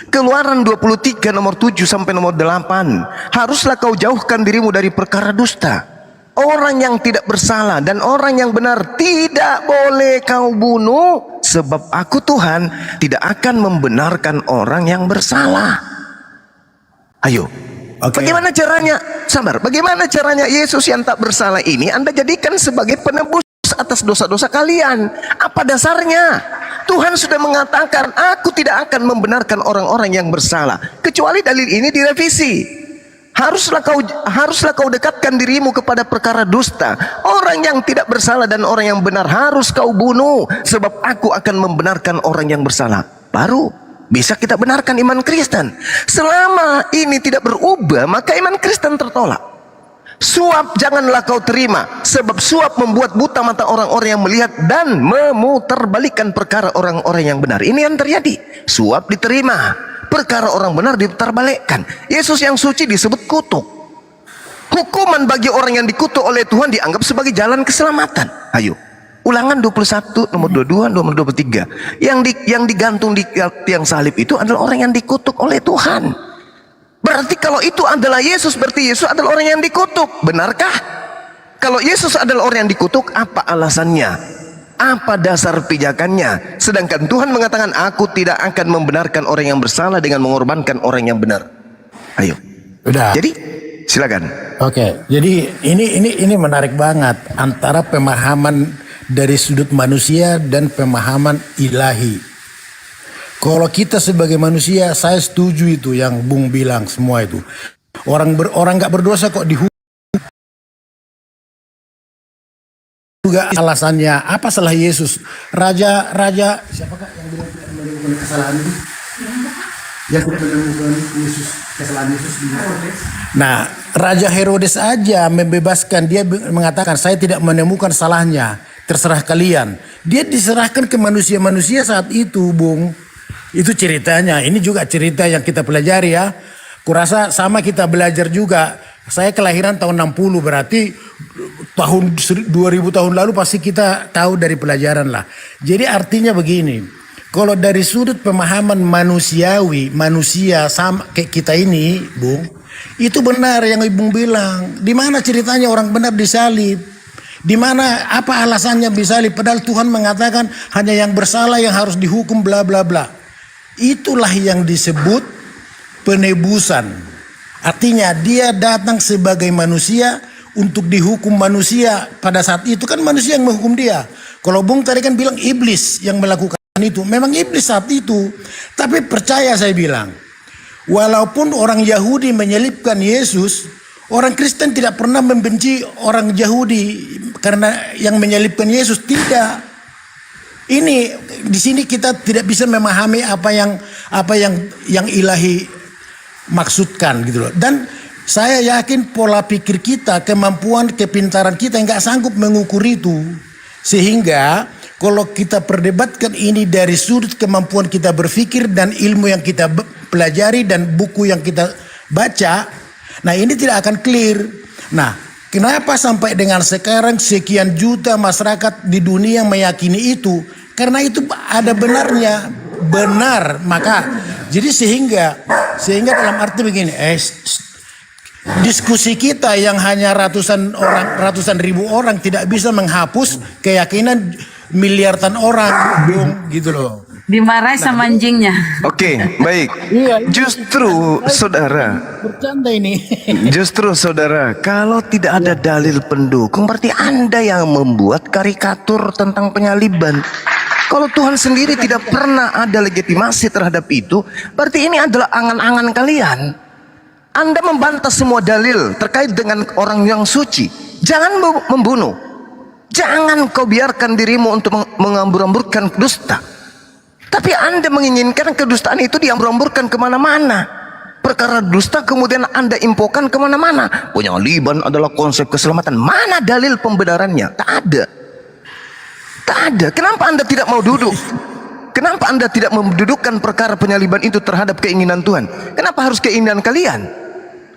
Keluaran 23 nomor 7 sampai nomor 8. Haruslah kau jauhkan dirimu dari perkara dusta. Orang yang tidak bersalah dan orang yang benar tidak boleh kau bunuh, sebab aku Tuhan tidak akan membenarkan orang yang bersalah. Ayo, bagaimana caranya? Sabar, bagaimana caranya Yesus yang tak bersalah ini Anda jadikan sebagai penebus atas dosa-dosa kalian? Apa dasarnya? Tuhan sudah mengatakan, aku tidak akan membenarkan orang-orang yang bersalah kecuali dalil ini direvisi. Haruslah kau dekatkan dirimu kepada perkara dusta. Orang yang tidak bersalah dan orang yang benar harus kau bunuh, sebab aku akan membenarkan orang yang bersalah. Baru bisa kita benarkan iman Kristen. Selama ini tidak berubah, maka iman Kristen tertolak. Suap janganlah kau terima, sebab suap membuat buta mata orang-orang yang melihat dan memutarbalikkan perkara orang-orang yang benar. Ini yang terjadi. Suap diterima, perkara orang benar diputarbalikkan. Yesus yang suci disebut kutuk. Hukuman bagi orang yang dikutuk oleh Tuhan dianggap sebagai jalan keselamatan. Ayo, Ulangan 21 nomor 22 nomor 23. Yang digantung di tiang salib itu adalah orang yang dikutuk oleh Tuhan. Berarti kalau itu adalah Yesus, berarti Yesus adalah orang yang dikutuk. Benarkah? Kalau Yesus adalah orang yang dikutuk, apa alasannya? Apa dasar pijakannya? Sedangkan Tuhan mengatakan, aku tidak akan membenarkan orang yang bersalah dengan mengorbankan orang yang benar. Ayo. Udah. Jadi silakan. Oke, jadi ini menarik banget antara pemahaman dari sudut manusia dan pemahaman ilahi. Kalau kita sebagai manusia, saya setuju itu yang Bung bilang semua itu. Orang nggak berdosa kok dihukum. Juga alasannya apa salah Yesus? Raja siapakah yang bilang tidak menemukan kesalahan itu? Yang tidak menemukan kesalahan Yesus. Nah, Raja Herodes aja membebaskan, dia mengatakan saya tidak menemukan salahnya, terserah kalian. Dia diserahkan ke manusia-manusia saat itu, Bung. Itu ceritanya. Ini juga cerita yang kita pelajari ya. Kurasa sama kita belajar juga. Saya kelahiran tahun 60, berarti tahun 2000 tahun lalu pasti kita tahu dari pelajaran lah. Jadi artinya begini. Kalau dari sudut pemahaman manusiawi, manusia sama kayak kita ini, Bung, itu benar yang Bung bilang. Di mana ceritanya orang benar disalib? Di mana apa alasannya disalib? Padahal Tuhan mengatakan hanya yang bersalah yang harus dihukum bla bla bla. Itulah yang disebut penebusan. Artinya dia datang sebagai manusia untuk dihukum manusia. Pada saat itu kan manusia yang menghukum dia. Kalau Bung tadi kan bilang iblis yang melakukan itu. Memang iblis saat itu. Tapi percaya saya bilang, walaupun orang Yahudi menyelibkan Yesus, orang Kristen tidak pernah membenci orang Yahudi karena yang menyelibkan Yesus. Tidak. Ini di sini kita tidak bisa memahami apa yang ilahi maksudkan gitu loh. Dan saya yakin pola pikir kita, kemampuan, kepintaran kita nggak sanggup mengukur itu. Sehingga kalau kita perdebatkan ini dari sudut kemampuan kita berpikir dan ilmu yang kita pelajari dan buku yang kita baca, nah ini tidak akan clear. Nah, kenapa sampai dengan sekarang sekian juta masyarakat di dunia meyakini itu? Karena itu ada benarnya, benar. Maka jadi sehingga dalam arti begini, diskusi kita yang hanya ratusan ribu orang tidak bisa menghapus keyakinan miliaran orang, Bung, gitu loh. Dimarahi sama anjingnya. Oke, baik. Justru saudara, Bercanda ini. justru saudara, kalau tidak ada dalil pendukung, berarti Anda yang membuat karikatur tentang penyaliban. Kalau Tuhan sendiri tidak pernah ada legitimasi terhadap itu, berarti ini adalah angan-angan kalian. Anda membantah semua dalil terkait dengan orang yang suci. Jangan membunuh. Jangan kau biarkan dirimu untuk mengambur-amburkan dusta. Tapi Anda menginginkan kedustaan itu diambur-amburkan kemana-mana. Perkara dusta kemudian Anda infokan kemana-mana. Penyaliban adalah konsep keselamatan. Mana dalil pembenarannya? Tak ada. Tak ada. Kenapa Anda tidak mau duduk? Kenapa Anda tidak mendudukkan perkara penyaliban itu terhadap keinginan Tuhan? Kenapa harus keinginan kalian?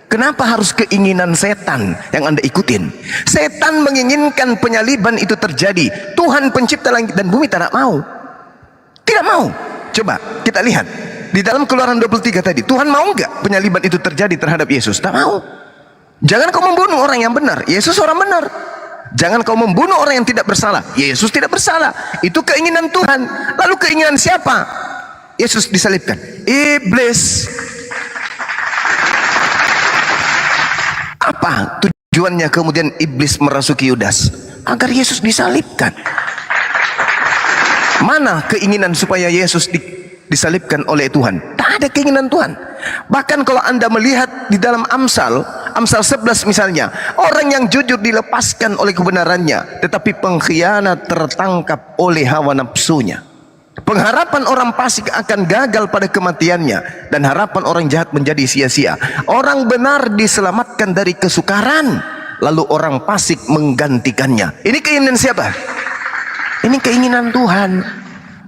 Kenapa harus keinginan setan yang Anda ikutin? Setan menginginkan penyaliban itu terjadi. Tuhan pencipta langit dan bumi tidak mau. Tidak mau. Coba kita lihat. Di dalam Keluaran 23 tadi, Tuhan mau enggak penyaliban itu terjadi terhadap Yesus? Tak mau. Jangan kau membunuh orang yang benar. Yesus orang benar. Jangan kau membunuh orang yang tidak bersalah. Yesus tidak bersalah. Itu keinginan Tuhan. Lalu keinginan siapa? Yesus disalibkan. Iblis. Apa tujuannya kemudian iblis merasuki Yudas? Agar Yesus disalibkan. Mana keinginan supaya Yesus disalibkan oleh Tuhan? Tak ada keinginan Tuhan. Bahkan kalau Anda melihat di dalam Amsal 11 misalnya, orang yang jujur dilepaskan oleh kebenarannya, tetapi pengkhianat tertangkap oleh hawa nafsunya. Pengharapan orang fasik akan gagal pada kematiannya, dan harapan orang jahat menjadi sia-sia. Orang benar diselamatkan dari kesukaran, lalu orang fasik menggantikannya. Ini keinginan siapa? Ini keinginan Tuhan.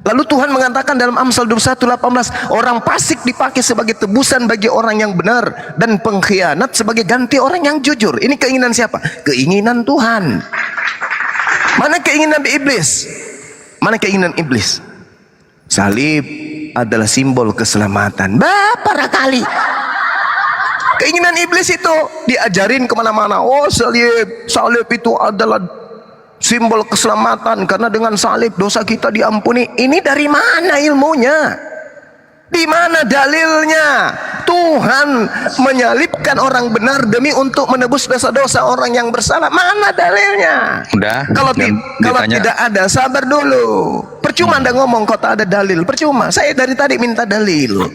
Lalu Tuhan mengatakan dalam Amsal 21:18, orang fasik dipakai sebagai tebusan bagi orang yang benar, dan pengkhianat sebagai ganti orang yang jujur. Ini keinginan siapa? Keinginan Tuhan. Mana keinginan iblis? Mana keinginan iblis? Salib adalah simbol keselamatan. Berapa kali Keinginan iblis itu diajarin kemana-mana. Oh, salib itu adalah simbol keselamatan karena dengan salib dosa kita diampuni. Ini dari mana ilmunya? Di mana dalilnya? Tuhan menyalibkan orang benar demi untuk menebus dosa-dosa orang yang bersalah. Mana dalilnya? Udah. Kalau ditanya. tidak ada, sabar dulu. Percuma Anda ngomong kok tak ada dalil. Percuma. Saya dari tadi minta dalil.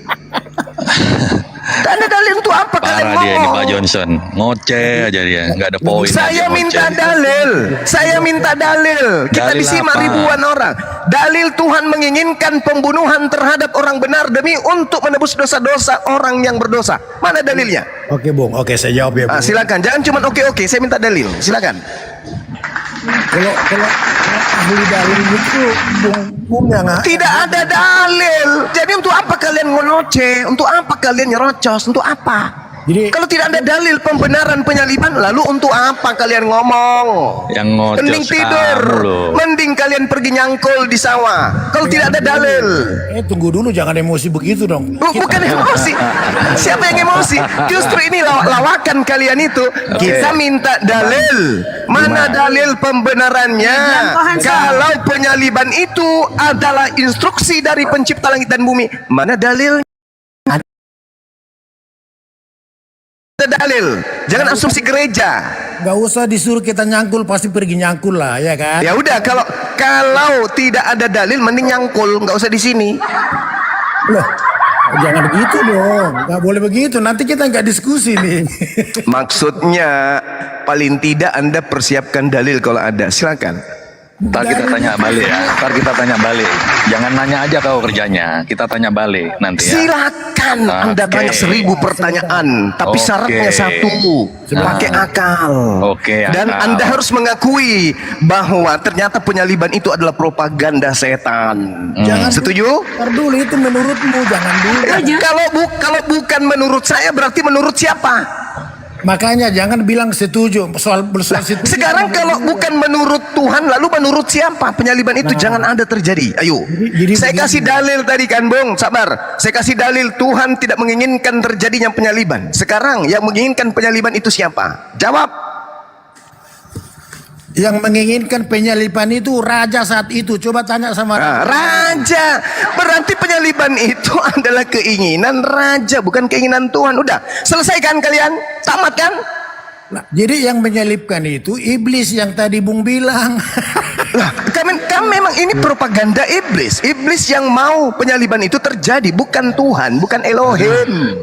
Tak ada dalil untuk apa kalian Parah dia ini ngomong? Pak Johnson, ngoceh aja dia, nggak ada poin. Saya aja, minta ngoceh. dalil. Saya minta dalil. Kita Dalil disimak apa? ribuan orang. Dalil Tuhan menginginkan pembunuhan terhadap orang benar demi untuk menebus dosa-dosa orang yang berdosa. Mana dalilnya? Oke Bung, oke saya jawab ya Bung. Silakan. Jangan cuma oke, saya minta dalil. Silakan. Kalau ahli dalil itu Bung yang Tidak ada dalil. Jadi untuk apa kalian ngoceh? Untuk apa kalian nyerocos? Untuk apa? Jadi Kalau tidak ada dalil pembenaran penyaliban, lalu untuk apa kalian ngomong? Yang ngoceh Mending tidur, kamu loh. mending kalian pergi nyangkul di sawah. Kalau tidak ada dalil, tunggu dulu, jangan emosi begitu dong. bukan emosi. Siapa yang emosi? Justru ini lawakan kalian itu. Kita minta dalil. Mana dalil pembenarannya? Kalau penyaliban itu adalah instruksi dari pencipta langit dan bumi, mana dalil? Ada dalil. Jangan asumsi gereja. Gak usah disuruh kita nyangkul, pasti pergi nyangkul lah, ya kan? Ya udah, kalau tidak ada dalil mending nyangkul, nggak usah di sini. Loh, jangan begitu dong, nggak boleh begitu. Nanti kita nggak diskusi nih. Maksudnya paling tidak Anda persiapkan dalil kalau ada. Silakan. Ntar kita tanya balik ya. Ntar kita tanya balik. Jangan nanya aja kau kerjanya. Kita tanya balik nanti ya. Silakan. Anda Oke. banyak 1000 pertanyaan, tapi Oke. syaratnya satu, pakai akal. Oke, Dan akal. Anda harus mengakui bahwa ternyata penyaliban itu adalah propaganda setan. Jangan Setuju? Ntar dulu, itu menurutmu, jangan dulu. Ya, kalau bukan menurut saya, berarti menurut siapa? Makanya jangan bilang setuju soal setuju. Sekarang kalau bukan menurut Tuhan, lalu menurut siapa? Penyaliban itu jangan ada terjadi. Ayo. Jadi Saya begini. kasih dalil tadi kan, Bung. Sabar. Saya kasih dalil Tuhan tidak menginginkan terjadinya penyaliban. Sekarang yang menginginkan penyaliban itu siapa? Jawab. Yang menginginkan penyaliban itu raja saat itu. Coba tanya sama Raja. Berarti penyaliban itu adalah keinginan raja, bukan keinginan Tuhan. Udah. Selesaikan kalian? Tamat kan? Nah, jadi yang menyalibkan itu iblis yang tadi Bung bilang. Lah, kami memang ini propaganda iblis. Iblis yang mau penyaliban itu terjadi, bukan Tuhan, bukan Elohim.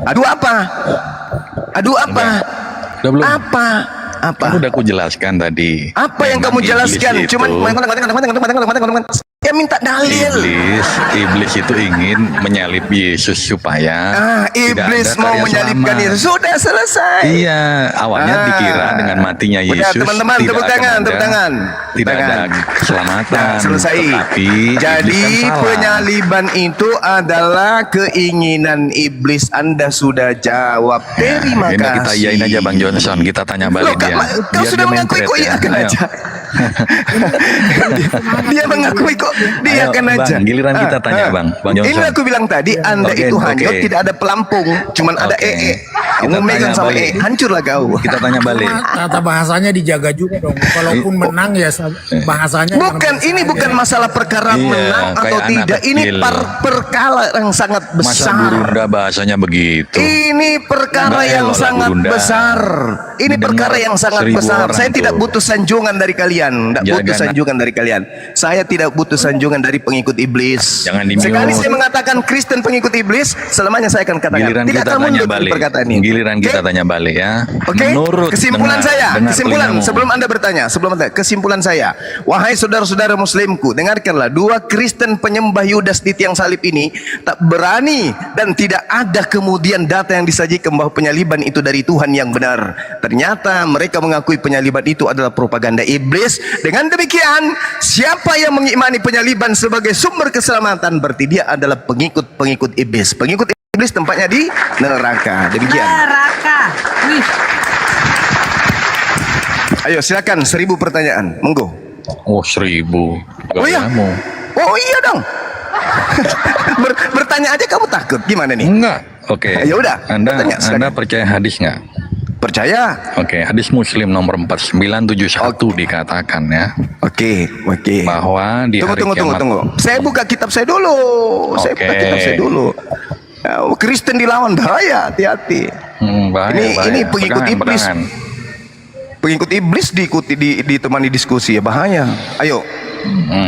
Aduh apa? Aduh apa? Udah belum? Apa? Apa? Kan udah aku jelaskan tadi. Apa yang Memang kamu jelaskan? iblis Cuman itu- ya minta dalil. Iblis itu ingin menyalib Yesus supaya tidak Iblis ada mau karya menyalibkan selamat. Yesus. Sudah selesai. Iya, awalnya dikira dengan matinya Udah, Yesus teman-teman, tidak tepuk akan tangan, ada- tepuk tangan. tidak Tangan. ada keselamatan. Nah, selesai. Tetapi Jadi iblis kan salah. penyaliban itu adalah keinginan iblis. Anda sudah jawab. Terima Ini kasih. kita iyain aja Bang Johnson, kita tanya balik Loh, dia. kau Biar sudah dia mengakui mentret kok ya. iyakan Ayo. aja. Dia mengakui kok diiyakan Ayo, aja. Bang, giliran kita tanya, Bang Johnson. Ini aku bilang tadi, Anda Oke, itu hanyut, oke. tidak ada pelampung, cuman ada Oke. Kamu Kita megang tanya sama balik. hancurlah kau. Kita tanya balik. Tata bahasanya dijaga juga dong. Kalaupun menang ya bahasanya. Bukan, ini bukan masalah perkara Iya, menang atau kayak anak tidak. Ini kecil. perkara yang sangat Masa besar. Burunda bahasanya begitu. Ini perkara Nggak yang elok lah, sangat Burunda. besar. Ini Didengar perkara yang sangat 1000 besar. orang Saya tidak tuh. butuh sanjungan dari kalian. Tidak Jangan. butuh sanjungan dari kalian. Saya tidak butuh sanjungan dari pengikut iblis. Jangan di-mute. Sekali saya mengatakan Kristen pengikut iblis, selamanya saya akan katakan Giliran tidak kita akan tanya mundur dari balik. perkataan ini. Giliran kita Oke? tanya balik ya. Oke, Menurut kesimpulan dengar kesimpulan telingamu. sebelum Anda bertanya, kesimpulan saya, wahai saudara-saudara muslimku, dengarkanlah, dua Kristen penyembah Yudas di tiang salib ini tak berani dan tidak ada kemudian data yang disajikan bahwa penyaliban itu dari Tuhan yang benar. Ternyata mereka mengakui penyaliban itu adalah propaganda iblis. Dengan demikian, siapa yang mengimani penyaliban sebagai sumber keselamatan, berarti dia adalah pengikut iblis. Pengikut iblis tempatnya di neraka. Demikian. Neraka. Wih. Ayo silakan, 1000 pertanyaan, monggo. Oh 1000. Oh iya, Kamu. oh iya dong. Bertanya aja kamu takut, gimana nih? Enggak. Oke. Ya udah, Anda bertanya, silakan. Anda percaya hadis nggak? Percaya? Oke, hadis Muslim nomor 4971 dikatakan ya Oke. bahwa di hari kiamat. Tunggu. Saya buka kitab saya dulu. Saya buka Oke. kitab saya dulu. Kristen dilawan, bahaya, hati-hati. Bahaya, Ini pengikut Pegangan, iblis. pegangan. Pengikut iblis diikuti, ditemani diskusi, ya bahaya. Ayo,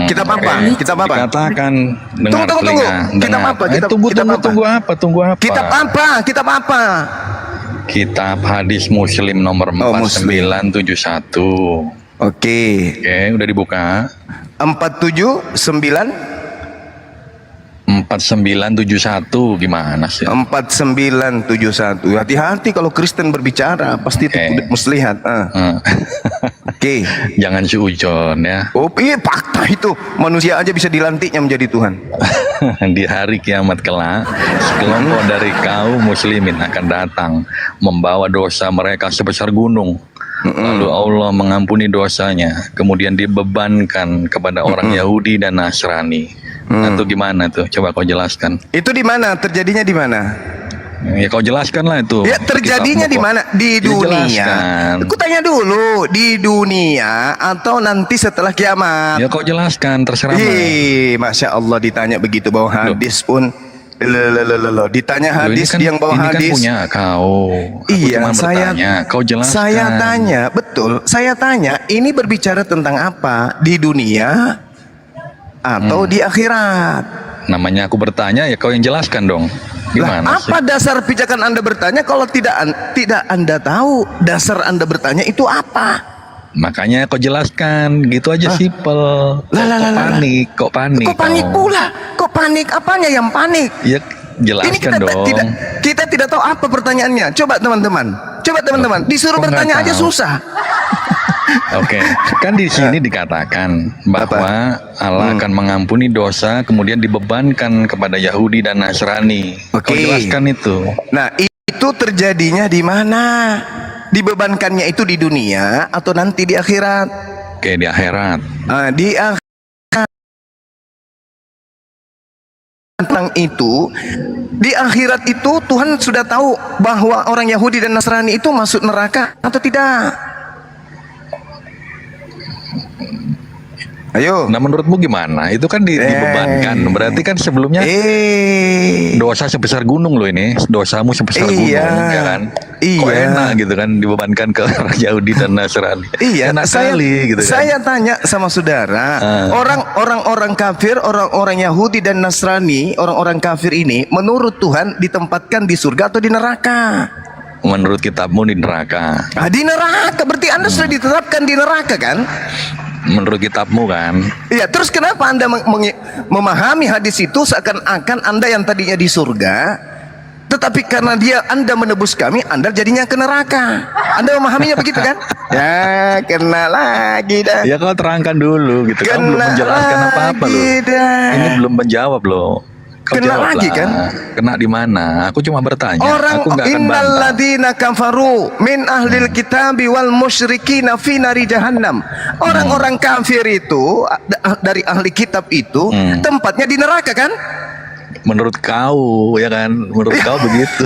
kitab apa? Oke. Kitab apa? Dikatakan dengar Tunggu. telinga, Kitab dengar. apa? Kitab Tunggu apa? Kitab apa? Kitab apa? Kitab hadis Muslim nomor Oh, Muslim. 4971. Oke. Oke, udah dibuka. 479 4971 gimana sih? 4971. Hati-hati kalau Kristen berbicara, pasti itu Oke. muslihat. Hmm. Oke. Jangan suujon ya. Oh, iya fakta itu. Manusia aja bisa dilantiknya menjadi Tuhan. Di hari kiamat kelak, sekelompok dari kaum muslimin akan datang membawa dosa mereka sebesar gunung. Lalu Allah mengampuni dosanya, kemudian dibebankan kepada orang Yahudi dan Nasrani. Atau gimana tuh? Coba kau jelaskan. Itu di mana? Terjadinya di mana? Ya kau jelaskan lah itu. Ya terjadinya di Kitabmu kok. mana? Di Ya, dunia. jelaskan. Aku tanya dulu, di dunia atau nanti setelah kiamat? Ya kau jelaskan, terserah. Mas. Masya Allah ditanya begitu bawa hadis pun. Loh, ditanya Loh, ini hadis kan- dia yang bawa ini hadis. kan punya kau. Aku Iya, cuma bertanya, kau jelaskan. Saya tanya, betul. Saya tanya, ini berbicara tentang apa? Di dunia atau di akhirat? Namanya aku bertanya, ya kau yang jelaskan dong. Lah, Gimana sih? apa dasar pijakan Anda bertanya kalau tidak Anda tahu dasar Anda bertanya itu apa? Makanya kau jelaskan, gitu aja simple. Kok panik Kok panik kau? pula? Kok panik? Apanya yang panik? Ya Ini jelaskan dong. kita tidak tahu apa pertanyaannya. Coba teman-teman, disuruh Kok nggak bertanya aja tahu? susah. Oke, kan di sini dikatakan bahwa Allah akan mengampuni dosa, kemudian dibebankan kepada Yahudi dan Nasrani. Kau Oke. jelaskan itu. Nah, itu terjadinya di mana? Dibebankannya itu di dunia atau nanti di akhirat? Oke, di akhirat. Di akhirat tentang itu, di akhirat itu Tuhan sudah tahu bahwa orang Yahudi dan Nasrani itu masuk neraka atau tidak? Ayo. Nah, menurutmu gimana? Itu kan dibebankan. Berarti kan sebelumnya dosa sebesar gunung loh ini. Dosamu sebesar gunung, ya kan? Kok Iya. enak gitu kan dibebankan ke orang Yahudi dan Nasrani. Iya, Enak saya, kali gitu kan. saya tanya sama saudara, orang-orang kafir, orang-orang Yahudi dan Nasrani, orang-orang kafir ini, menurut Tuhan ditempatkan di surga atau di neraka? Menurut kitabmu di neraka. Di neraka, berarti Anda sudah ditetapkan di neraka kan? Menurut kitabmu kan. Iya, terus kenapa Anda memahami hadis itu seakan-akan Anda yang tadinya di surga, tetapi karena Anda menebus kami, Anda jadinya ke neraka. Anda memahaminya begitu kan? Ya, kena lagi dah. Ya kau terangkan dulu gitu. Kamu belum Kena menjelaskan apa-apa loh. lagi dah. Ini belum menjawab loh. Kau Kena jawab lagi lah. kan? Kena di mana? Aku cuma bertanya. Orang Aku nggak akan bantah. innalladzina kafaru min ahlil kitabi wal musyrikina fi nari jahannam. Orang-orang kafir itu dari ahli kitab itu tempatnya di neraka kan? Menurut kau ya kan? Menurut kau begitu.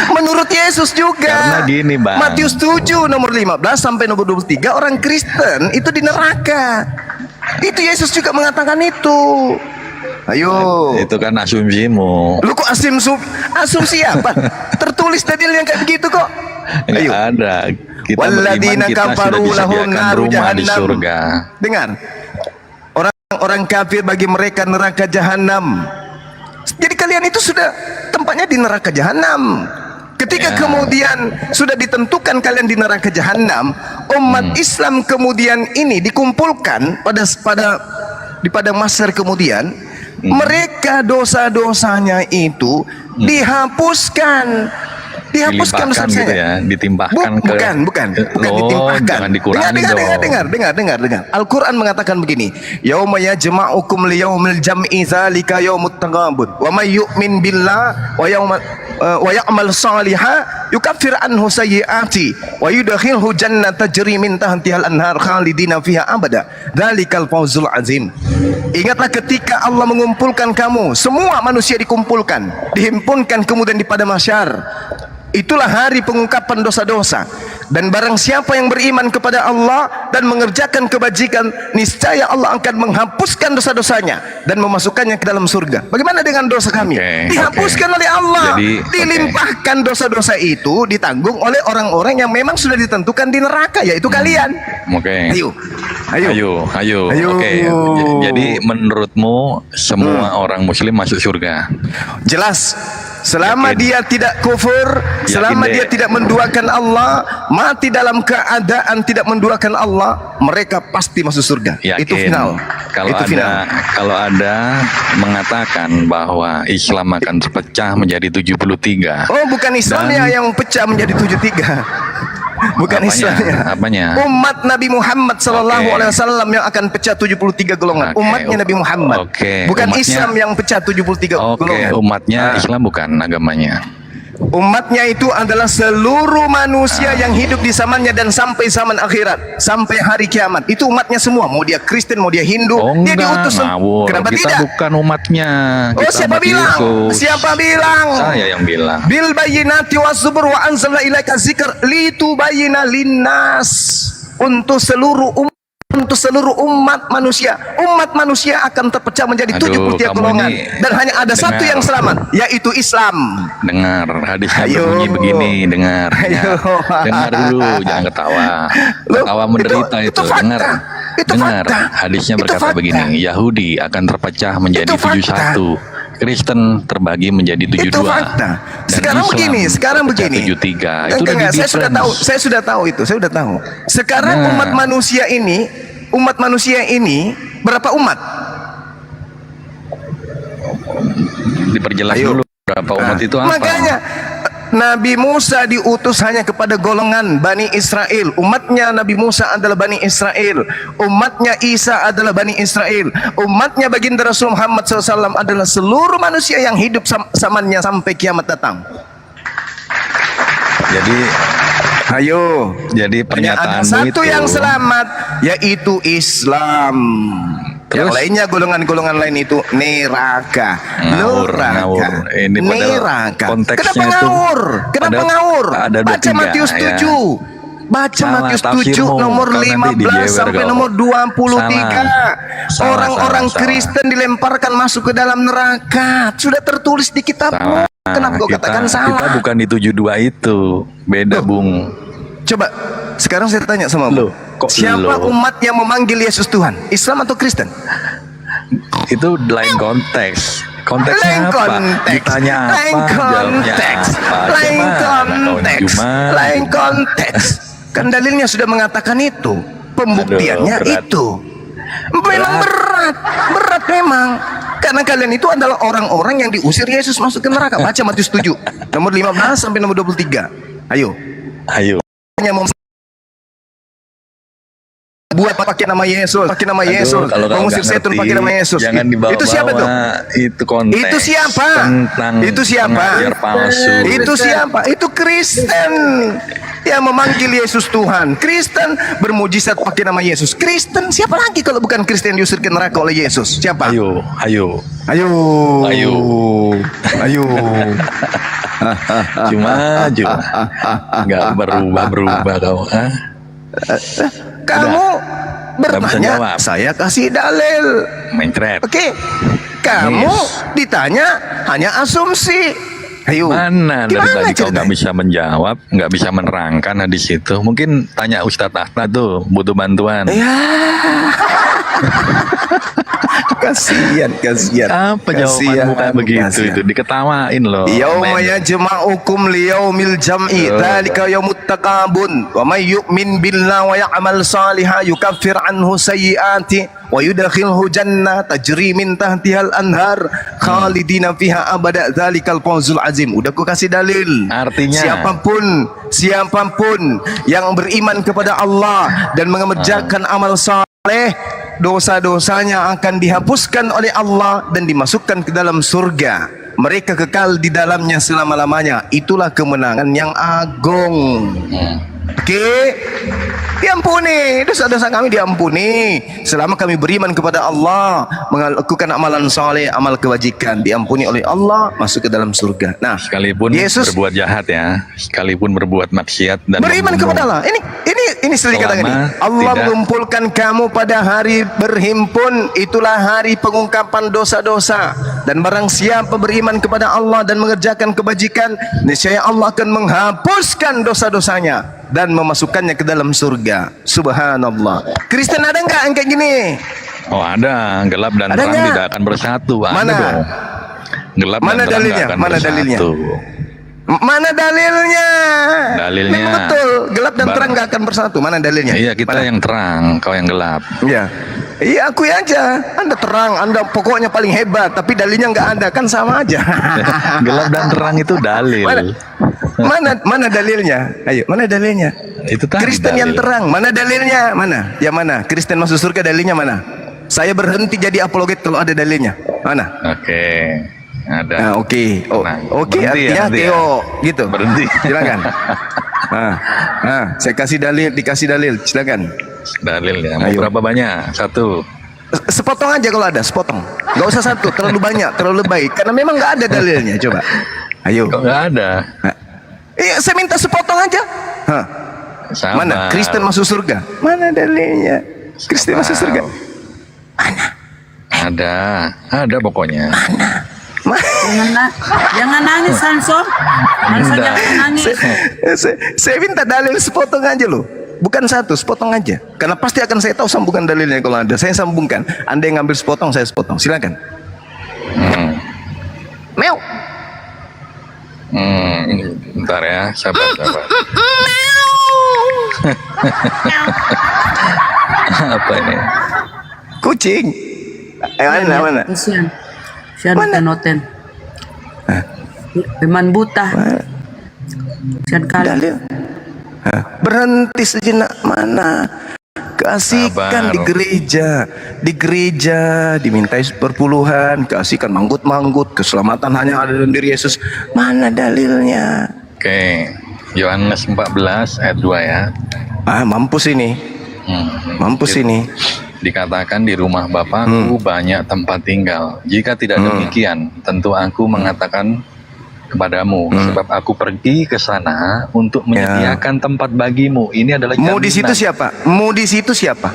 Menurut Yesus juga. Karena gini, Bang. Matius 7 nomor 15 sampai nomor 23 orang Kristen itu di neraka. Itu Yesus juga mengatakan itu. Ayo. Itu kan asumsimu. Lu kok asumsi apa? Tertulis dalil yang kayak begitu kok. Nggak Ayo. ada. Kita Walladzina beriman kita sudah kafaru lahum disediakan naru rumah di jahannam. surga. Dengar. Orang kafir bagi mereka neraka jahanam. Jadi kalian itu sudah tempatnya di neraka jahanam. Ketika kemudian sudah ditentukan kalian di neraka jahanam, umat Islam kemudian ini dikumpulkan pada masyarakat kemudian, mereka dosa-dosanya itu dihapuskan. Dihapuskan Dilimpahkan Ustaz gitu saya. ya, ditimpahkan ke Bukan Loh, ditimpahkan. jangan dikurangi Dengar. Al-Quran mengatakan begini, yauma yajma'ukum liyaumil jam'i dzalika yaumut taghabun wa may yu'min billah wa ya'mal shalihan yukaffir anhu sayyi'ati wa yudkhilhu jannata tajri min tahtiha al-anhar khalidina fiha abada. Dzalikal fawzul azim. Ingatlah ketika Allah mengumpulkan kamu, semua manusia dikumpulkan, dihimpunkan kemudian di padang mahsyar. Itulah hari pengungkapan dosa-dosa. Dan barang siapa yang beriman kepada Allah dan mengerjakan kebajikan, niscaya Allah akan menghapuskan dosa-dosanya dan memasukkannya ke dalam surga. Bagaimana dengan dosa kami? Dihapuskan oleh Allah. Dilimpahkan dosa-dosa itu ditanggung oleh orang-orang yang memang sudah ditentukan di neraka, yaitu kalian. Ayo. Oke. Jadi menurutmu semua orang muslim masuk surga? Jelas. Selama dia tidak kufur, selama dia tidak menduakan Allah, mati dalam keadaan tidak menduakan Allah, mereka pasti masuk surga. Itu final. Kalau ada mengatakan bahwa Islam akan terpecah menjadi 73. Oh, bukan Islamnya yang pecah menjadi 73. Bukan Islamnya. Apanya? Umat Nabi Muhammad sallallahu alaihi wasallam yang akan pecah 73 golongan. Umatnya Nabi Muhammad. Bukan umatnya, Islam yang pecah 73 golongan. Umatnya Islam bukan agamanya. Umatnya itu adalah seluruh manusia yang hidup di zamannya dan sampai zaman akhirat, sampai hari kiamat. Itu umatnya semua, mau dia Kristen, mau dia Hindu, dia diutus. Kenapa kita tidak? Bukan umatnya. Siapa bilang? Yesus. Siapa bilang? Saya yang bilang. Bil bayyinati waz-zubur wa anzalna ilaika dzikr litubayyana linnas. Untuk seluruh umat manusia. Umat manusia akan terpecah menjadi 73 golongan dan hanya ada satu yang selamat, yaitu Islam. Dengar hadisnya berbunyi begini, dengar. Dengar dulu, jangan ketawa. Ketawa menderita itu. Dengar. Hadisnya berkata begini, Yahudi akan terpecah menjadi 71. Kristen terbagi menjadi 72. Itu fakta. Sekarang begini. 73. Itu Enggak, saya sudah tahu itu. Sekarang umat manusia ini berapa umat? Diperjelas dulu berapa umat itu apa? Makanya Nabi Musa diutus hanya kepada golongan Bani Israel. Umatnya Nabi Musa adalah Bani Israel. Umatnya Isa adalah Bani Israel. Umatnya baginda Rasul Muhammad SAW adalah seluruh manusia yang hidup zamannya sampai kiamat datang. Jadi pernyataanmu ada satu itu yang selamat, yaitu Islam. Yang lainnya golongan-golongan lain itu neraka. Ngawur. Ini neraka. Konteksnya Kenapa ngawur? Baca Matius 7. Baca Matius 7 nomor 15 sampai nomor 23. Orang-orang Kristen dilemparkan masuk ke dalam neraka. Sudah tertulis di kitabmu. Kenapa kau katakan salah? Kita bukan di 72 itu. Beda, Bung. Coba sekarang saya tanya sama lu, siapa umat yang memanggil Yesus Tuhan? Islam atau Kristen? Itu lain konteks. Konteksnya apa? Ditanya apa? Lain konteks. Kan dalilnya sudah mengatakan itu. Pembuktiannya itu. Memang berat memang. Karena kalian itu adalah orang-orang yang diusir Yesus masuk ke neraka. Baca Matius 7 nomor 15 sampai nomor 23. Ayo. Buat pakai nama Yesus, mengusir setan pakai nama Yesus. Jangan dibawa. Itu siapa tuh? Itu konteks. Itu siapa? Itu Kristen yang memanggil Yesus Tuhan. Kristen bermujizat pakai nama Yesus. Kristen siapa lagi kalau bukan Kristen diusir ke neraka oleh Yesus? Siapa? Ayo. Cuma nggak berubah kau. Kamu bertanya, saya kasih dalil. Mencret. Oke. Kamu ditanya hanya asumsi. Ayo. Mana dari tadi kau nggak bisa menjawab, nggak bisa menerangkan hadis itu? Mungkin tanya Ustadz Ahmad tuh, butuh bantuan. Kasihan. Apa jawabanmu kayak begitu itu? Diketawain loh. Yauma yajma'ukum liyaumil jam'i dzalika yaumut taqabun wa may yu'min billahi wa ya'mal shalihan yukaffir anhu sayyi'ati wa yudkhilhu jannah tajri min tahtihal anhar khalidina fiha abada dzalikal fawzul azim. Udah aku kasih dalil. Artinya siapapun yang beriman kepada Allah dan mengerjakan amal saleh, dosa-dosanya akan dihapuskan oleh Allah dan dimasukkan ke dalam surga. mereka kekal di dalamnya selama-lamanya. Itulah kemenangan yang agung. Oke, diampuni, dosa-dosa kami diampuni selama kami beriman kepada Allah, melakukan amalan soleh, amal kebajikan, diampuni oleh Allah, masuk ke dalam surga. Nah, Sekalipun Yesus berbuat jahat ya, sekalipun berbuat maksiat dan beriman membunuh. kepada Allah. Ini sedikit katakan ini. Selama Allah tidak- mengumpulkan kamu pada hari berhimpun, itulah hari pengungkapan dosa-dosa. Dan barang siapa beriman kepada Allah dan mengerjakan kebajikan, niscaya Allah akan menghapuskan dosa-dosanya dan memasukkannya ke dalam surga. Subhanallah. Kristen ada nggak yang kayak gini? Oh ada, gelap dan Ada terang nggak? tidak akan bersatu. Ada Mana? dong. Gelap Mana dan terang dalilnya? tidak akan Mana bersatu. dalilnya? Mana dalilnya? Dalilnya. Memang betul, gelap dan Bar- terang nggak akan bersatu. Mana dalilnya? Iya, kita Mana? yang terang, kau yang gelap. Iya. Iya, akui aja. Anda terang, Anda pokoknya paling hebat, tapi dalilnya nggak ada, kan sama aja. Gelap dan terang itu dalil. Mana dalilnya? Ayo, mana dalilnya? Itu tadi Kristen yang dalil. terang, mana dalilnya? Mana? Yang mana? Kristen masuk surga dalilnya mana? Saya berhenti jadi apologet kalau ada dalilnya. Mana? Oke, ada. Nah, oke. Oh, Nah, oke berhenti ya, artinya nanti ya. Theo gitu. Berhenti. Silakan. Saya kasih dalil, dikasih dalil. Silakan. Dalil ya. Mau Ayo. berapa banyak? Satu. Sepotong aja kalau ada, sepotong. Gak usah satu, terlalu banyak, terlalu baik. Karena memang nggak ada dalilnya. Coba. Ayo. Kok nggak ada? Iya, saya minta sepotong aja. Hah. Sabar. Mana? Kristen masuk surga. Mana dalilnya? Kristen masuk surga. Ada pokoknya. Jangan nangis, Hanso. Hanso Nggak. jangan nangis. Saya minta dalil sepotong aja loh. Bukan satu, sepotong aja. Karena pasti akan saya tahu sambungan dalilnya kalau ada. Saya sambungkan. Anda yang ngambil sepotong, saya sepotong. Silakan. Meow. Bentar ya, sabar. Apa ini? Kucing. Mana? Kasihan. Kasihan Mana? noten. Teman buta. Kasihan kali. Dalil. Berhenti sejenak. Mana? Kasihkan Sabar. di gereja dimintai perpuluhan, kasihkan manggut-manggut, keselamatan hanya ada dalam diri Yesus. Mana dalilnya? Oke, Yohanes 14 ayat 2 ya. Mampus ini. Mampus ini. Dikatakan di rumah Bapakku banyak tempat tinggal. Jika tidak demikian, tentu aku mengatakan kepadamu, sebab aku pergi ke sana untuk menyediakan tempat bagimu. Ini adalah Mu di situ jaminan siapa? Mu di situ siapa?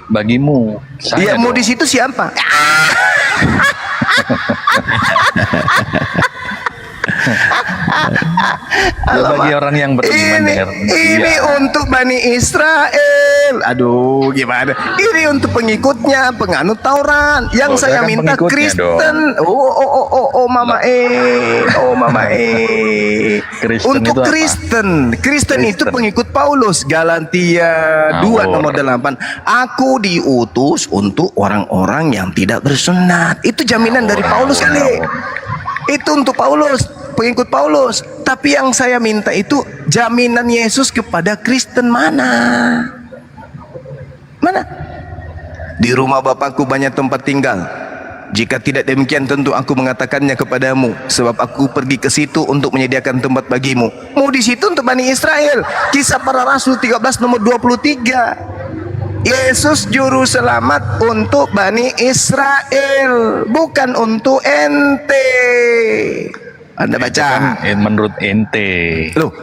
bagimu. Iya, Saya mu dong. di situ siapa? Ya, bagi orang yang beriman Ini, dengan ini dia. untuk Bani Israel. Aduh, gimana? Ini untuk pengikutnya, penganut Taurat. Yang Oh, saya saya kan minta pengikutnya Kristen. Oh, mama mama Kristen Untuk itu apa? Kristen itu Kristen. pengikut Paulus. Galatia 2 nomor 8. Aku diutus untuk orang-orang yang tidak bersunat. Itu jaminan dari Paulus kali. Itu untuk Paulus, pengikut Paulus. Tapi yang saya minta itu jaminan Yesus kepada Kristen mana? Mana? Di rumah Bapakku banyak tempat tinggal. Jika tidak demikian tentu aku mengatakannya kepadamu, sebab aku pergi ke situ untuk menyediakan tempat bagimu. Mau di situ untuk Bani Israel. Kisah Para Rasul 13 nomor 23. Yesus juru selamat untuk Bani Israel, bukan untuk ente. Anda baca. Kan menurut ente. Loh,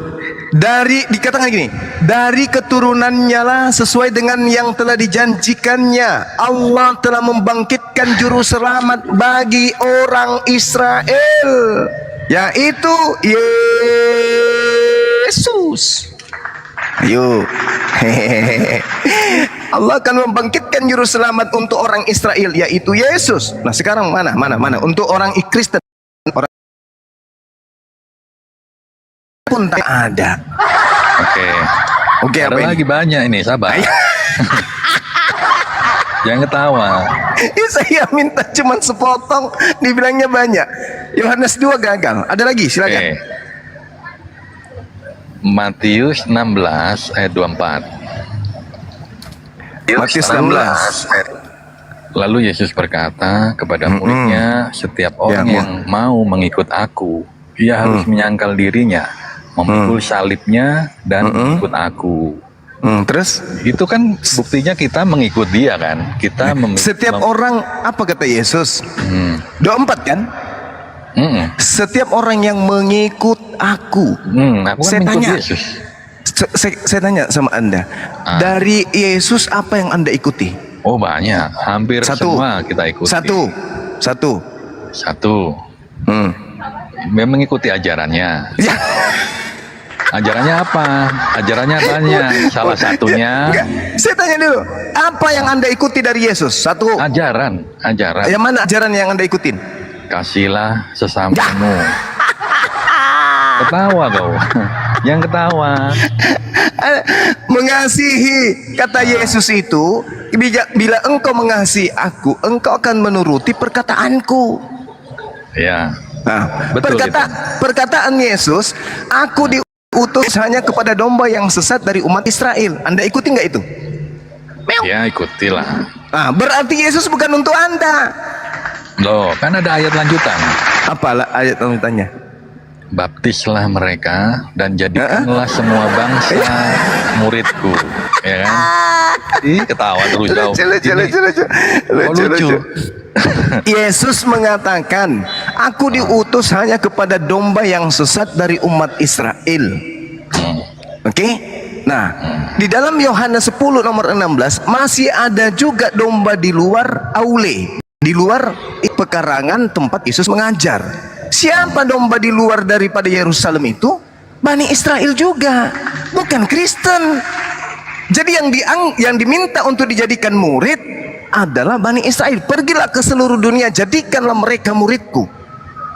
dikatakan gini, dari keturunannya lah sesuai dengan yang telah dijanjikannya, Allah telah membangkitkan juru selamat bagi orang Israel, yaitu Yesus. Ayo. Allah akan membangkitkan juru selamat untuk orang Israel, yaitu Yesus. Nah, sekarang mana untuk orang Kristen, orang pun tak ada. Oke, Ada apa ini? lagi banyak ini, sabar. Jangan ketawa. Saya minta cuma sepotong, dibilangnya banyak. Yohanes 2 gagal. Ada lagi, silakan. Oke. Matius 16 ayat 24. Matius 16. Lalu Yesus berkata kepada muridnya, setiap orang yang mau mengikut aku, ia harus menyangkal dirinya, memikul salibnya dan mengikut aku. Terus Itu kan buktinya kita mengikut dia kan. Kita setiap orang, apa kata Yesus? 24 kan? Setiap orang yang mengikut aku. Aku kan Saya mengikut tanya, Yesus. saya tanya sama Anda, dari Yesus apa yang Anda ikuti? Oh banyak, hampir semua kita ikuti. Satu. Mengikuti ajarannya. Ya. Ajarannya apa? Ajarannya banyak. Salah satunya Enggak. Saya tanya dulu, apa yang Anda ikuti dari Yesus? Satu. ajaran. Yang mana ajaran yang Anda ikutin? Kasihlah sesamamu. Ketawa kau. Yang ketawa. Mengasihi, kata Yesus itu, bila engkau mengasihi aku, engkau akan menuruti perkataanku. Ya. Nah, Betul perkataan Yesus, aku diutus hanya kepada domba yang sesat dari umat Israel. Anda ikuti nggak itu? Ya ikutilah. Nah, berarti Yesus bukan untuk Anda. Loh, kan ada ayat lanjutan. Apalah ayat lanjutannya? Baptislah mereka dan jadikanlah semua bangsa muridku. Ya kan? Ih, ketawa terus jauh. Lucu. Yesus mengatakan, aku diutus hanya kepada domba yang sesat dari umat Israel. Oke? Nah, di dalam Yohanes 10 nomor 16 masih ada juga domba di luar aule, di luar pekarangan tempat Yesus mengajar. Siapa domba di luar daripada Yerusalem itu? Bani Israel juga, bukan Kristen. Jadi yang diminta untuk dijadikan murid adalah Bani Israel. Pergilah ke seluruh dunia, jadikanlah mereka muridku.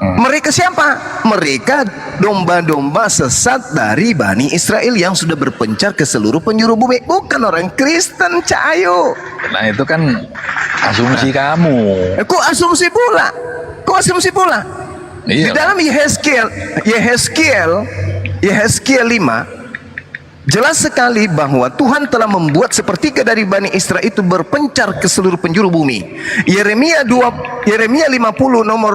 Mereka siapa? Mereka domba-domba sesat dari Bani Israel yang sudah berpencar ke seluruh penjuru bumi. Bukan orang Kristen, Cahayu. Nah itu kan asumsi kamu. Kok asumsi pula? Di Iya. dalam Yehezkiel 5 jelas sekali bahwa Tuhan telah membuat sepertiga dari Bani Israel itu berpencar ke seluruh penjuru bumi. Yeremia 50 nomor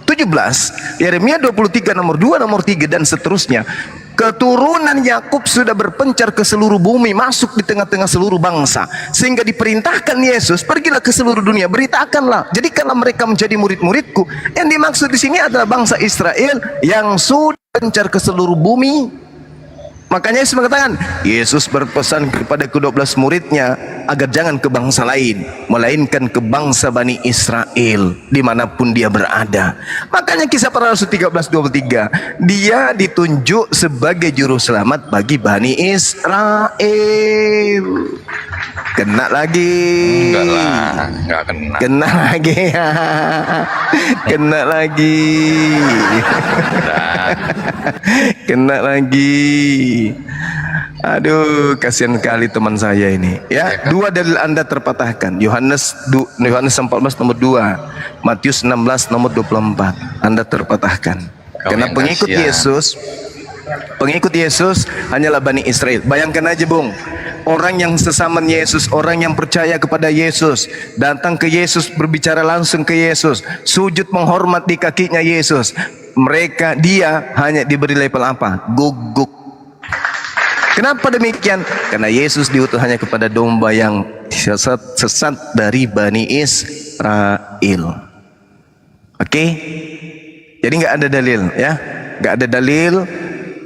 17, Yeremia 23 nomor 2, nomor 3 dan seterusnya. Keturunan Yakub sudah berpencar ke seluruh bumi, masuk di tengah-tengah seluruh bangsa, sehingga diperintahkan Yesus, pergilah ke seluruh dunia, beritakanlah, jadikanlah mereka menjadi murid-muridku. Yang dimaksud di sini adalah bangsa Israel yang sudah pencar ke seluruh bumi. Makanya Yesus mengatakan, Yesus berpesan kepada ke-12 muridnya agar jangan ke bangsa lain, melainkan ke bangsa Bani Israel dimanapun dia berada. Makanya Kisah Para Rasul 13:23, dia ditunjuk sebagai juru selamat bagi Bani Israel. Kena lagi. Enggak lah, enggak kena. Kena lagi ya. Kena lagi. Kena lagi. Aduh, kasihan sekali teman saya ini. Ya, dua dalil Anda terpatahkan. Yohanes 14 nomor 2, Matius 16 nomor 24. Anda terpatahkan. Karena pengikut Yesus hanyalah Bani Israel. Bayangkan aja, Bung. Orang yang sesama Yesus, orang yang percaya kepada Yesus, datang ke Yesus, berbicara langsung ke Yesus, sujud menghormat di kakinya Yesus. Dia hanya diberi label apa? Guguk. Kenapa demikian? Karena Yesus diutus hanya kepada domba yang sesat dari Bani Israel. Oke? Jadi nggak ada dalil, ya? Nggak ada dalil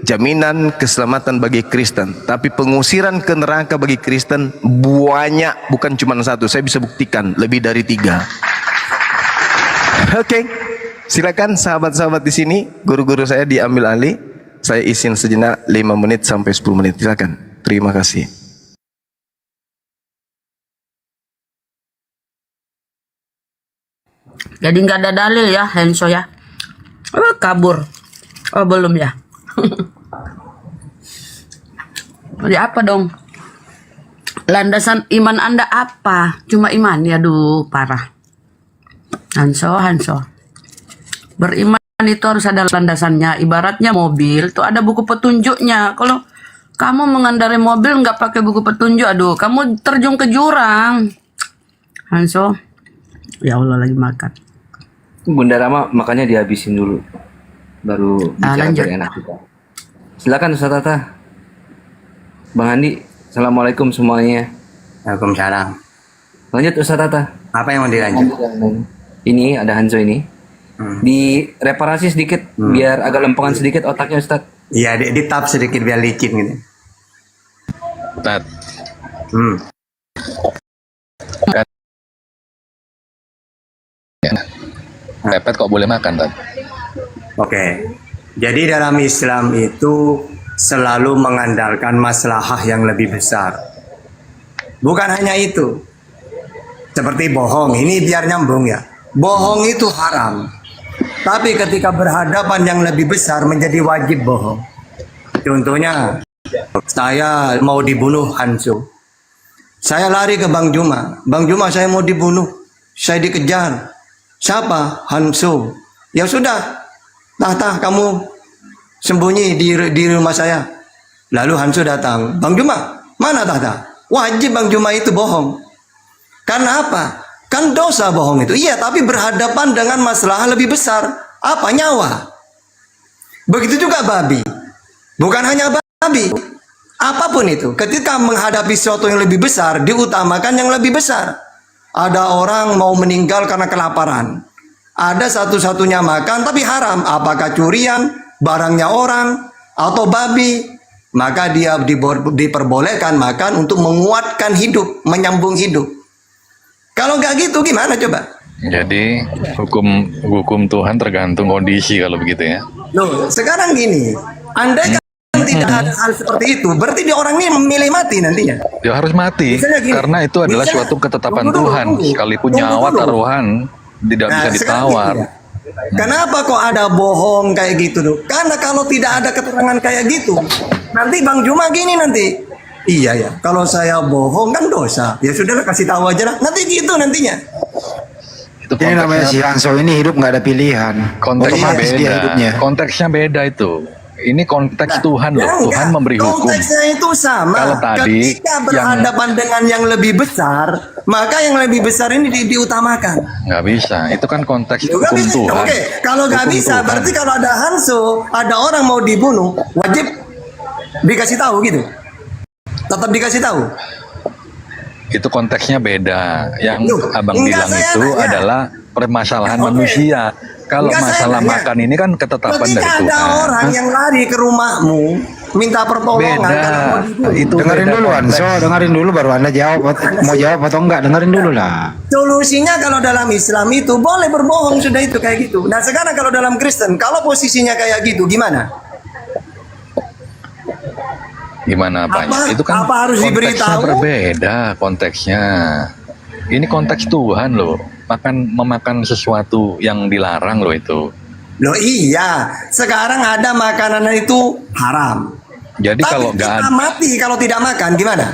jaminan keselamatan bagi Kristen, tapi pengusiran ke neraka bagi Kristen banyak, bukan cuma satu. Saya bisa buktikan lebih dari 3. Oke, silakan sahabat-sahabat di sini, guru-guru saya diambil alih. Saya izin sejenak 5 menit sampai 10 menit. Silakan. Terima kasih. Jadi nggak ada dalil ya, Henso ya? Oh, kabur. Oh, belum ya? Jadi apa dong? Landasan iman Anda apa? Cuma iman ya, aduh parah. Hanso. Beriman itu harus ada landasannya. Ibaratnya mobil tuh ada buku petunjuknya. Kalau kamu mengendarai mobil nggak pakai buku petunjuk, aduh, kamu terjun ke jurang. Hanso, ya Allah lagi makan. Bunda Rama makanya dihabisin dulu, baru bicara Lanjut. biar enak kita. Silakan Ustaz Tata. Bang Andi, Assalamualaikum semuanya. Waalaikumsalam. Lanjut Ustaz Tata. Apa yang mau dilanjut? Ini ada Hanzo ini. Direparasi sedikit biar agak lempengan sedikit otaknya Ustaz. Iya, ditap sedikit biar licin gitu. Tat, Hmm. pepet kok boleh makan, Tat? Oke. Jadi dalam Islam itu selalu mengandalkan maslahah yang lebih besar. Bukan hanya itu. Seperti bohong, ini biar nyambung ya. Bohong itu haram. Tapi ketika berhadapan yang lebih besar menjadi wajib bohong. Contohnya, saya mau dibunuh Hanso. Saya lari ke Bang Juma. Bang Juma, saya mau dibunuh. Saya dikejar. Siapa? Hanso. Ya sudah, Tata kamu sembunyi di rumah saya. Lalu Hanso datang. Bang Juma, mana Tata? Wajib Bang Juma itu bohong. Karena apa? Kan dosa bohong itu. Iya, tapi berhadapan dengan masalah lebih besar. Apa? Nyawa. Begitu juga babi. Bukan hanya babi. Apapun itu. Ketika menghadapi sesuatu yang lebih besar, diutamakan yang lebih besar. Ada orang mau meninggal karena kelaparan. Ada satu-satunya makan tapi haram. Apakah curian, barangnya orang, atau babi. Maka dia diperbolehkan makan untuk menguatkan hidup, menyambung hidup. Kalau nggak gitu gimana coba? Jadi hukum Tuhan tergantung kondisi kalau begitu ya. Loh, sekarang gini. Andai kan tidak ada hal seperti itu, berarti dia orang ini memilih mati nantinya. Dia harus mati Misalnya gini, karena itu adalah misalnya- suatu ketetapan tunggu dulu, Tuhan. tunggu. Sekalipun Tunggu nyawa dulu. taruhan tidak bisa sekarang ditawar. gini ya. Kenapa kok ada bohong kayak gitu tuh? Karena kalau tidak ada keterangan kayak gitu, nanti Bang Juma gini nanti. Iya ya, kalau saya bohong kan dosa. Ya sudahlah kasih tahu aja lah. Nanti gitu nantinya. Itu Ini namanya si konteksnya, Hanso ini hidup nggak ada pilihan. konteksnya Otomatis dia beda. hidupnya. Konteksnya beda itu. Ini konteks Tuhan loh. Ya Tuhan enggak. memberi hukum. Konteksnya itu sama. Kalau tadi Ketika berhadapan dengan yang lebih besar, maka yang lebih besar ini diutamakan. Nggak bisa. Itu kan konteks Itu nggak hukum bisa. Tuhan. Oke, kalau nggak Hukum bisa, Tuhan. berarti kalau ada Hanso, ada orang mau dibunuh, wajib dikasih tahu gitu. Tetap dikasih tahu. Itu konteksnya beda. Yang Loh, abang enggak, bilang saya itu nanya. adalah permasalahan Oke. manusia. Kalau Enggak, saya masalah nanya. makan ini kan ketetapan Ketika dari ada Tuhan. orang yang lari ke rumahmu minta pertolongan Beda. karena mau dibunuh. Itu Dengerin beda dulu konteks. Hanso, dengerin dulu baru Anda jawab. Mau jawab atau enggak, dengerin dulu lah. Solusinya kalau dalam Islam itu boleh berbohong sudah itu kayak gitu. Nah sekarang kalau dalam Kristen, kalau posisinya kayak gitu gimana? Gimana apanya? Itu kan apa harus konteksnya diberitahu? berbeda konteksnya. Ini konteks Tuhan loh. Memakan sesuatu yang dilarang loh itu. Loh iya, sekarang ada makanan itu haram. Jadi Tapi kalau nggak kita ada, mati kalau tidak makan gimana?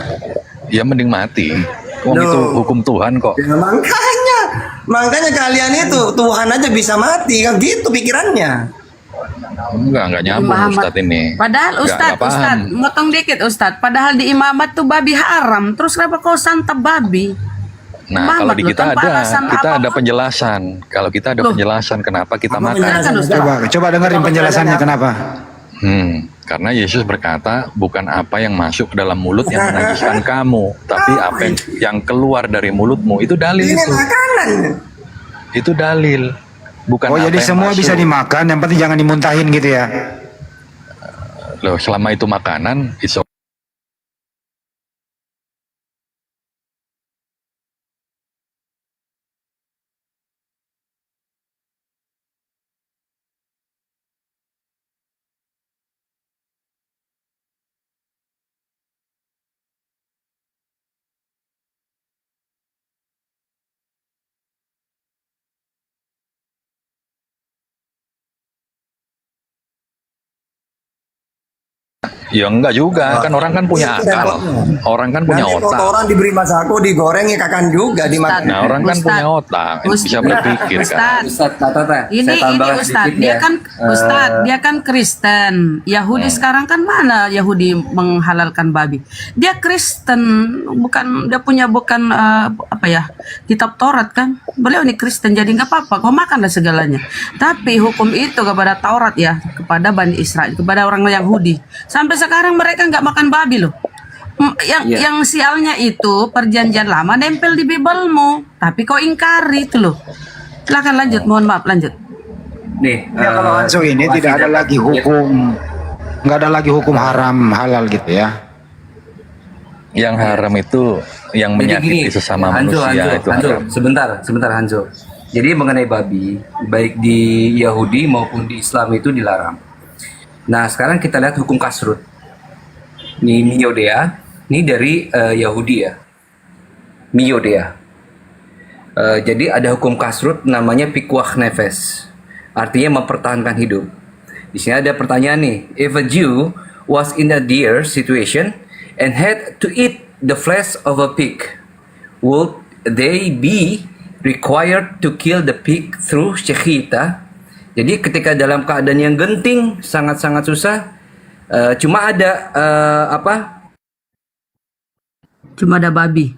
ya mending mati. Wong Loh. itu hukum Tuhan kok. Ya, makanya kalian itu Tuhan aja bisa mati kan gitu pikirannya. Enggak nyambung Muhammad. Ustadz ini. Padahal Nggak paham. Ustadz, motong dikit Ustadz. Padahal di imamat tuh babi haram. Terus kenapa kau santap babi? Nah, Muhammad kalau di loh, kita tanpa ada, alasan kita ada apapun. penjelasan. Kalau kita ada Loh. penjelasan kenapa kita Apa makan. penjelasan? Coba dengerin penjelasannya kenapa. Karena Yesus berkata, bukan apa yang masuk ke dalam mulut yang menajiskan kamu, tapi apa yang keluar dari mulutmu. Itu dalil Ini itu. makanan. Itu dalil. Bukan Oh apa jadi yang semua masuk. bisa dimakan, yang penting jangan dimuntahin gitu ya. Loh, selama itu makanan, it's okay. Ya enggak juga, kan orang kan punya akal. Orang kan punya Nanti otak. orang diberi masako digoreng ikan juga dimakan. Nah, orang kan Ustadz. punya otak, bisa berpikir kan. Ustadz, Tata, Ini Ustadz, dia kan Ustadz, dia kan Kristen. Yahudi sekarang kan mana Yahudi menghalalkan babi? Dia Kristen, bukan dia punya apa ya, kitab Taurat kan. Beliau ini Kristen, jadi nggak apa-apa, kau makanlah segalanya. Tapi hukum itu kepada Taurat ya, kepada Bani Israel, kepada orang Yahudi. Sampai sekarang mereka nggak makan babi loh. Yang sialnya itu perjanjian lama nempel di Bibelmu, tapi kau ingkari itu loh. Silakan lanjut, mohon maaf lanjut. Nih, Ya kalau Hanso ini tidak ada lagi hukum, nggak ada lagi hukum haram halal gitu ya. Yang haram itu yang jadi menyakiti sesama Hanzo, manusia itu haram. sebentar Hanzo. Jadi mengenai babi, baik di Yahudi maupun di Islam itu dilarang. Nah, sekarang kita lihat hukum kasrut. Ini Miyodea, ini dari Yahudi ya. Miyodea. Jadi ada hukum kasrut namanya pikuah nefes. Artinya mempertahankan hidup. Di sini ada pertanyaan nih. If a Jew was in a dear situation and had to eat the flesh of a pig, would they be required to kill the pig through shechita? Jadi ketika dalam keadaan yang genting, sangat-sangat susah, cuma ada Cuma ada babi.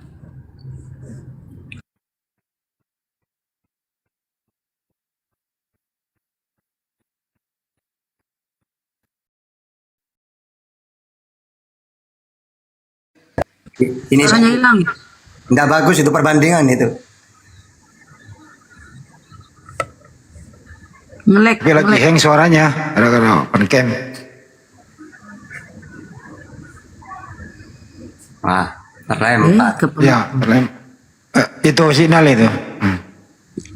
Ini Suaranya hilang. nggak bagus itu perbandingan itu. Ngelek. Tapi lagi hang suaranya, ada pencam. Wah, terlem. Ya, terlem. Itu sinyal itu.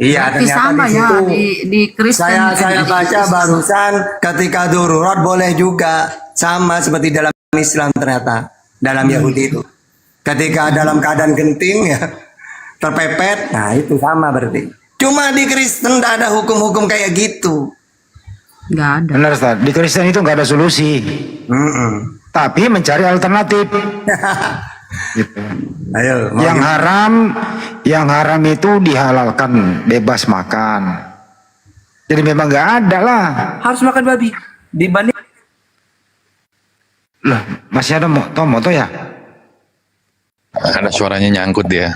Iya, Tapi ternyata sama di ya situ. di Kristen. Saya baca barusan ketika darurat boleh juga sama seperti dalam Islam ternyata dalam Yahudi itu. Ketika dalam keadaan genting ya terpepet, nah itu sama berarti. Cuma di Kristen tidak ada hukum-hukum kayak gitu. Nggak ada. Benar, Ustaz. Di Kristen itu nggak ada solusi. Tapi mencari alternatif. Gitu. Ayo, mau Yang haram itu dihalalkan, bebas makan. Jadi memang nggak ada lah. harus makan babi. Dibanding Loh, masih ada moto ya? Ada suaranya nyangkut dia.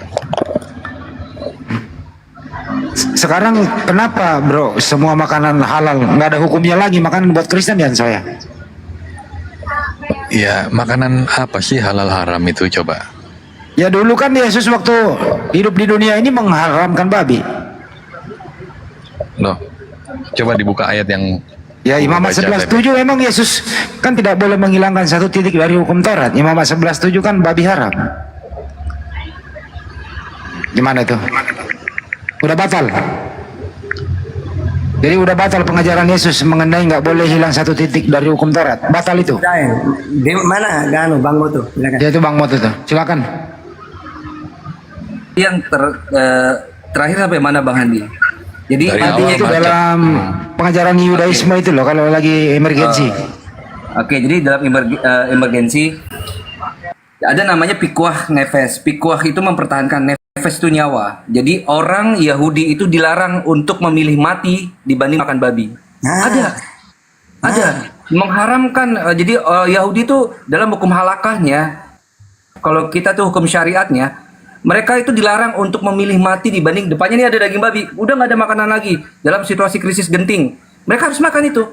Sekarang kenapa bro semua makanan halal nggak ada hukumnya lagi makanan buat Kristen ya saya? Ya, makanan apa sih halal haram itu coba? Ya dulu kan Yesus waktu hidup di dunia ini mengharamkan babi. Loh, coba dibuka ayat yang Ya Imamat baca 11:7 memang Yesus kan tidak boleh menghilangkan satu titik dari hukum Taurat. Imamat 11:7 kan babi haram. Gimana itu? Udah batal. Jadi udah batal pengajaran Yesus mengenai nggak boleh hilang satu titik dari hukum Taurat. Batal itu. di mana Bang Moto? Silakan. Ya itu Bang Moto tuh. Silakan. yang terakhir sampai mana Bang Handi? Jadi Dari artinya awal itu baca. Dalam pengajaran Yudaisme itu loh kalau lagi emergensi. Oke, jadi dalam emergensi ada namanya pikuah nefes. Pikuah itu mempertahankan nefes itu nyawa. Jadi orang Yahudi itu dilarang untuk memilih mati dibanding makan babi. Ada. Mengharamkan. Jadi Yahudi itu dalam hukum halakahnya, kalau kita tuh hukum syariatnya, mereka itu dilarang untuk memilih mati dibanding depannya ini ada daging babi. Udah nggak ada makanan lagi dalam situasi krisis genting. Mereka harus makan itu.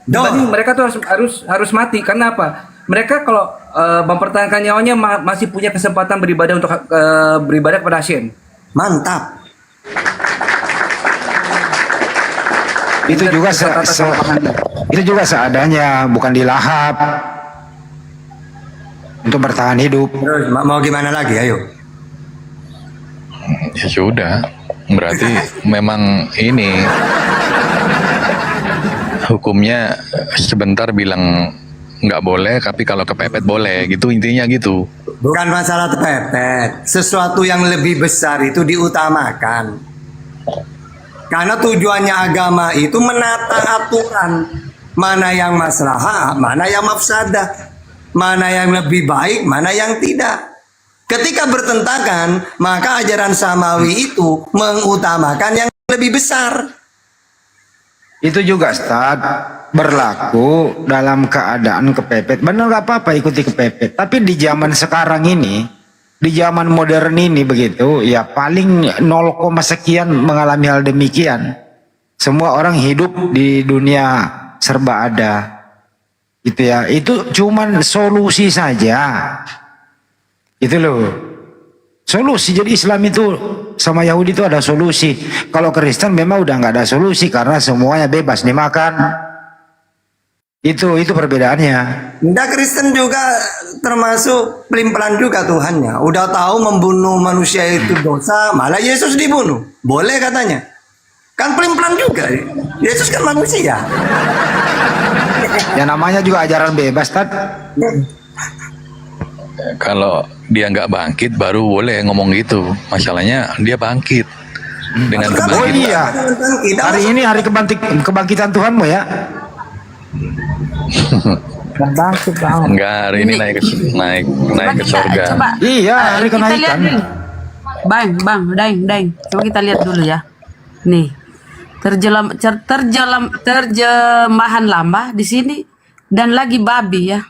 Dibanding mereka tuh harus mati. Karena apa? Mereka kalau mempertahankan nyawanya masih punya kesempatan beribadah untuk beribadah kepada Hashem. Mantap. Itu juga seadanya, bukan dilahap untuk bertahan hidup. Terus mau gimana lagi? Ayo. Ya sudah, berarti memang ini hukumnya sebentar bilang nggak boleh, tapi kalau kepepet boleh, gitu intinya gitu. Bukan masalah terpepet. Sesuatu yang lebih besar itu diutamakan. Karena tujuannya agama itu menata aturan. Mana yang maslahah, mana yang mafsadah. mana yang lebih baik, mana yang tidak. Ketika bertentangan, maka ajaran samawi itu mengutamakan yang lebih besar. Itu juga Ustaz berlaku dalam keadaan kepepet. Benar nggak apa-apa ikuti kepepet. Tapi di zaman sekarang ini, di zaman modern ini begitu, ya paling 0, sekian mengalami hal demikian. Semua orang hidup di dunia serba ada. Gitu ya. Itu cuman solusi saja. Itu loh. Solusi. Jadi Islam itu sama Yahudi itu ada solusi. Kalau Kristen memang udah nggak ada solusi karena semuanya bebas dimakan. Itu perbedaannya. Nah, Kristen juga termasuk pelin-pelan juga Tuhannya. Udah tahu membunuh manusia itu dosa, malah Yesus dibunuh. Boleh katanya. Kan pelin-pelan juga. Yesus kan manusia. Ya namanya juga ajaran bebas, Tad. Kalau dia nggak bangkit baru boleh ngomong gitu. Masalahnya dia bangkit dengan Oh kebangkitan. iya. Hari ini hari kebangkitan Tuhanmu ya. Enggak, hari ini naik ke surga. Coba, Iya, hari kita lihat kenaikan. nih. Bang, coba kita lihat dulu ya. Nih, terjemahan lama di sini dan lagi babi ya.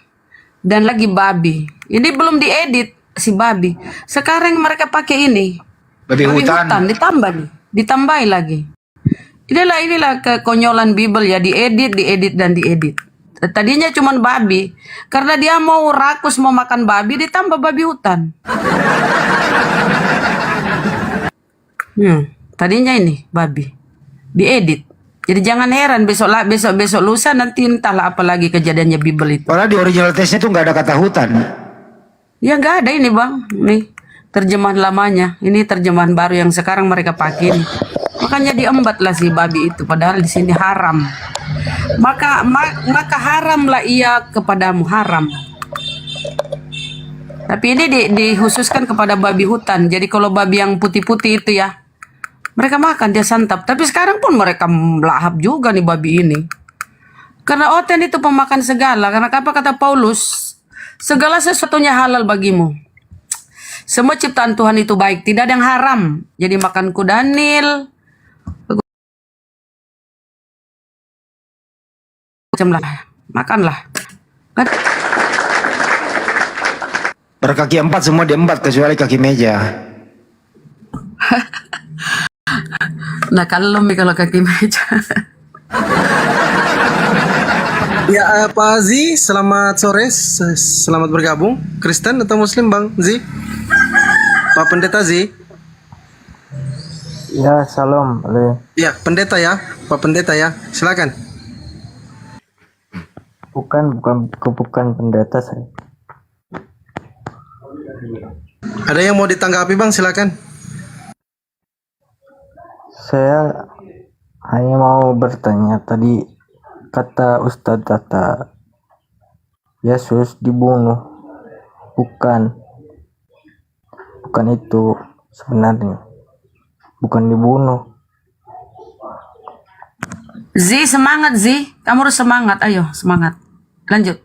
Dan lagi babi. Ini belum diedit si babi. Sekarang mereka pakai ini. Babi hutan. Ditambah nih. Ditambahi lagi. Inilah kekonyolan Bible ya, diedit. Tadinya cuma babi. Karena dia mau rakus mau makan babi, ditambah babi hutan. Tadinya ini babi. Diedit. Jadi jangan heran besok lusa nanti entahlah apa lagi kejadiannya Bible itu. Padahal di original testnya tuh nggak ada kata hutan. Ya nggak ada ini bang. Nih terjemahan lamanya. Ini terjemahan baru yang sekarang mereka pakai. Makanya diembatlah si babi itu. Padahal di sini haram. Maka haramlah ia kepadamu, haram. Tapi ini dikhususkan kepada babi hutan. Jadi kalau babi yang putih-putih itu ya, mereka makan, dia santap. Tapi sekarang pun mereka melahap juga nih babi ini. Karena oten itu pemakan segala. Karena apa kata Paulus? Segala sesuatunya halal bagimu. Semua ciptaan Tuhan itu baik. Tidak ada yang haram. Jadi makan kudanil. Makanlah. Kan? Berkaki 4 semua diembat kecuali kaki meja. Nah kalau kaki meja. Ya Pak Zi, selamat sore, selamat bergabung. Kristen atau Muslim Bang Zi? Pak Pendeta Zi? Ya, salam. Ya, pendeta ya, Pak Pendeta ya, silakan. Bukan pendeta saya. Ada yang mau ditanggapi Bang, silakan. Saya hanya mau bertanya tadi kata Ustadz Yesus dibunuh. Bukan itu sebenarnya. Bukan dibunuh. Zi, semangat Zi. Kamu harus semangat. Ayo, semangat. Lanjut.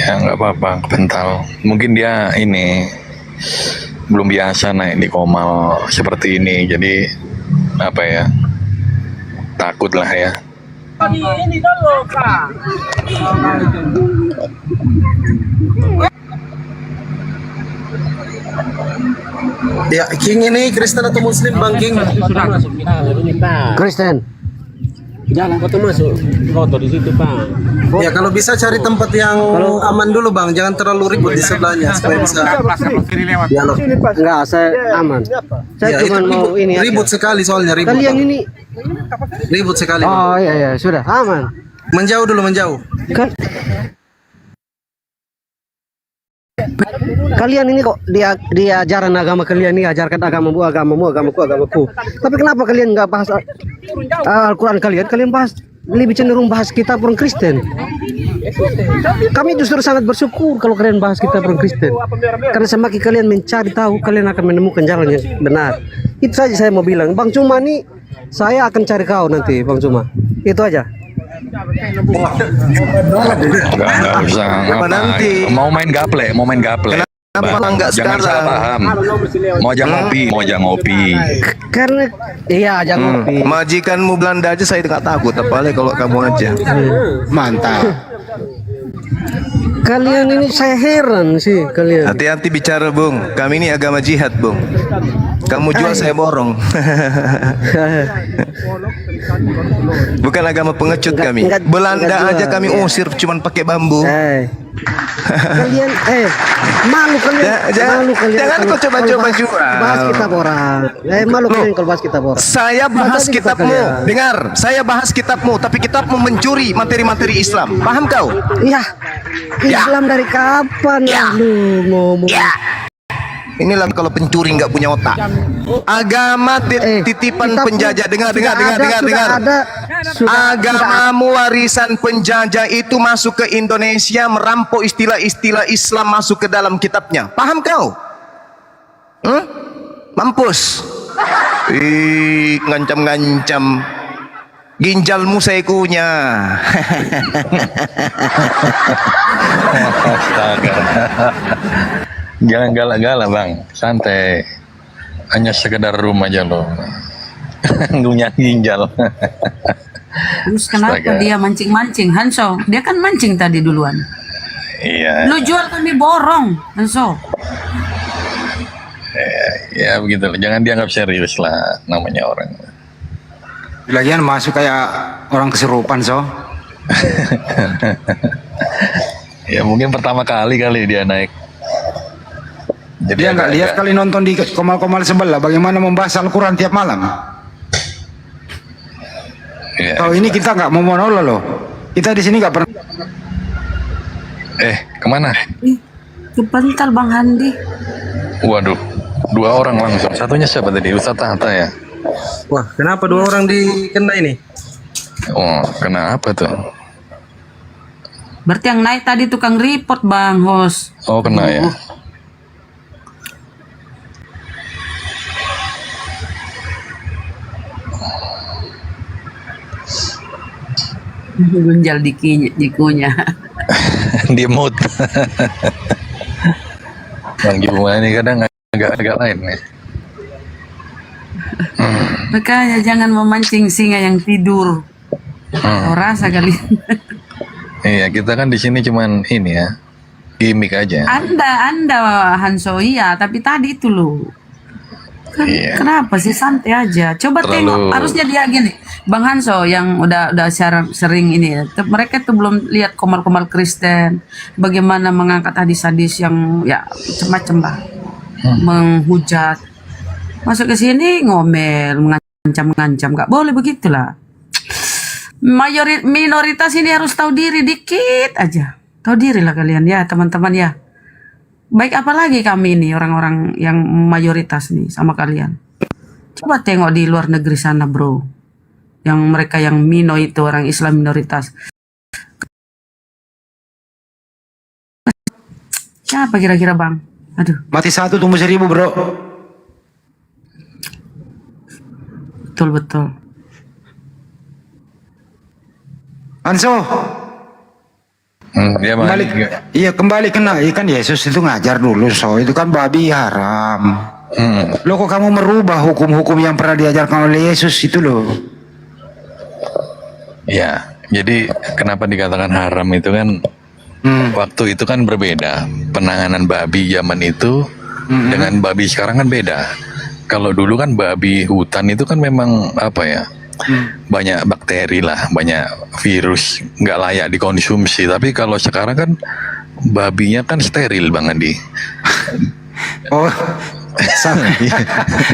Ya nggak apa-apa, kental. Mungkin dia ini belum biasa naik di komal seperti ini, jadi apa ya, takut lah ya. Ini dulu Kak. Ya, King ini Kristen atau Muslim Bang King? Kristen. Jangan foto masuk. Foto di situ, Pak. Ya, kalau bisa cari tempat yang aman dulu Bang, jangan terlalu ribut di sebelahnya supaya bisa dialog. Enggak, saya aman. Saya Ya, cuma itu mau ini aja. ribut sekali soalnya ribut. Kalian ini. Ribut sekali. Oh iya, sudah aman. Menjauh dulu, menjauh. Kalian ini kok di ajaran agama kalian ini ajarkan agamaku. Tapi kenapa kalian nggak bahas Al-Quran kalian bahas lebih cenderung bahas kita orang Kristen. Kami justru sangat bersyukur kalau kalian bahas kita orang Kristen. Karena semakin kalian mencari tahu, kalian akan menemukan jalan yang benar. Itu saja saya mau bilang. Bang cuma nih saya akan cari kau nanti Bang Juma. Itu aja. Enggak usah. Apa nanti? Mau main gaple, Kenapa enggak Jangan salah sekarang? paham. Mau aja ngopi. Karena iya jangan ngopi. Majikanmu Belanda aja saya nggak takut, apalagi kalau kamu aja. Mantap. Kalian ini saya heran sih kalian. Hati-hati bicara, Bung. Kami ini agama jihad, Bung. Kamu jual, saya borong. Bukan agama pengecut kami. Belanda aja kami usir cuman pakai bambu. Kalian malu kalian. Malu kalian Jangan kalau- kau coba-coba kalau jual. bahas kitab orang. Malu kalian kalau bahas kitab orang. Saya bahas Tadi kita kitabmu. kalian. Dengar, saya bahas kitabmu, tapi kitabmu mencuri materi-materi Islam. Paham kau? Iya. Islam dari kapan lu ngomong? Inilah kalau pencuri nggak punya otak. Agama titipan kitab penjajah. Dengar. sudah ada. Agamamu warisan penjajah itu masuk ke Indonesia, merampok istilah-istilah Islam masuk ke dalam kitabnya. Paham kau? Mampus. Ngancam-ngancam. Ginjalmu saya kunyah. Astaga. Jangan galak-galak bang, santai. Hanya sekedar room aja lo. Ngunyah ginjal. Terus kenapa Astaga. dia mancing-mancing? Hanso, dia kan mancing tadi duluan. Iya, Lu jual kami borong, Hanso. ya begitu. Jangan dianggap serius lah, namanya orang. Lagian masuk kayak orang kesurupan so. Ya mungkin pertama kali dia naik. Jadi Dia nggak lihat kali nonton di komal-komal sebelah bagaimana membahas Al-Quran tiap malam. Ya, Kalau ini kita nggak mau monolog loh. Kita di sini nggak pernah. kemana? Kepental Bang Handi. Waduh, 2 orang langsung. Satunya siapa tadi? Ustaz Tahta ya? Wah, kenapa 2 orang dikena ini? Oh, kenapa tuh? Berarti yang naik tadi tukang report Bang Hos. Oh, kena ya? Gunjal dikunya. Dia mood. Bang gimana ini kadang agak lain nih. Makanya jangan memancing singa yang tidur. Oh, rasa kali. Iya, kita kan di sini cuman ini ya, gimmick aja. Anda Hanso iya, tapi tadi itu loh. Iya. Kenapa sih santai aja? Coba tengok, harusnya dia gini. Bang Hanso yang udah sering ini ya. Mereka tuh belum lihat komal-komal Kristen, bagaimana mengangkat hadis-hadis yang ya macam-macam lah. Menghujat. Masuk ke sini ngomel, mengancam-ngancam. Gak boleh begitulah. Minoritas ini harus tahu diri dikit aja. Tahu diri lah kalian ya teman-teman ya. Baik apalagi kami ini orang-orang yang mayoritas nih sama kalian. Coba tengok di luar negeri sana bro. Yang mereka yang mino itu orang Islam minoritas. Siapa kira-kira bang? Aduh. Mati 1 tumbuh 1000 bro. Betul-betul. Anso. Dia Kembali, iya kembali kena ikan Yesus itu ngajar dulu so itu kan babi haram. Loh kok kamu merubah hukum-hukum yang pernah diajarkan oleh Yesus itu loh? Ya, jadi kenapa dikatakan haram itu kan waktu itu kan berbeda. Penanganan babi zaman itu dengan babi sekarang kan beda. Kalau dulu kan babi hutan itu kan memang apa ya? Banyak bakteri lah, banyak virus, nggak layak dikonsumsi. Tapi kalau sekarang kan babinya kan steril Bang Andi. Oh,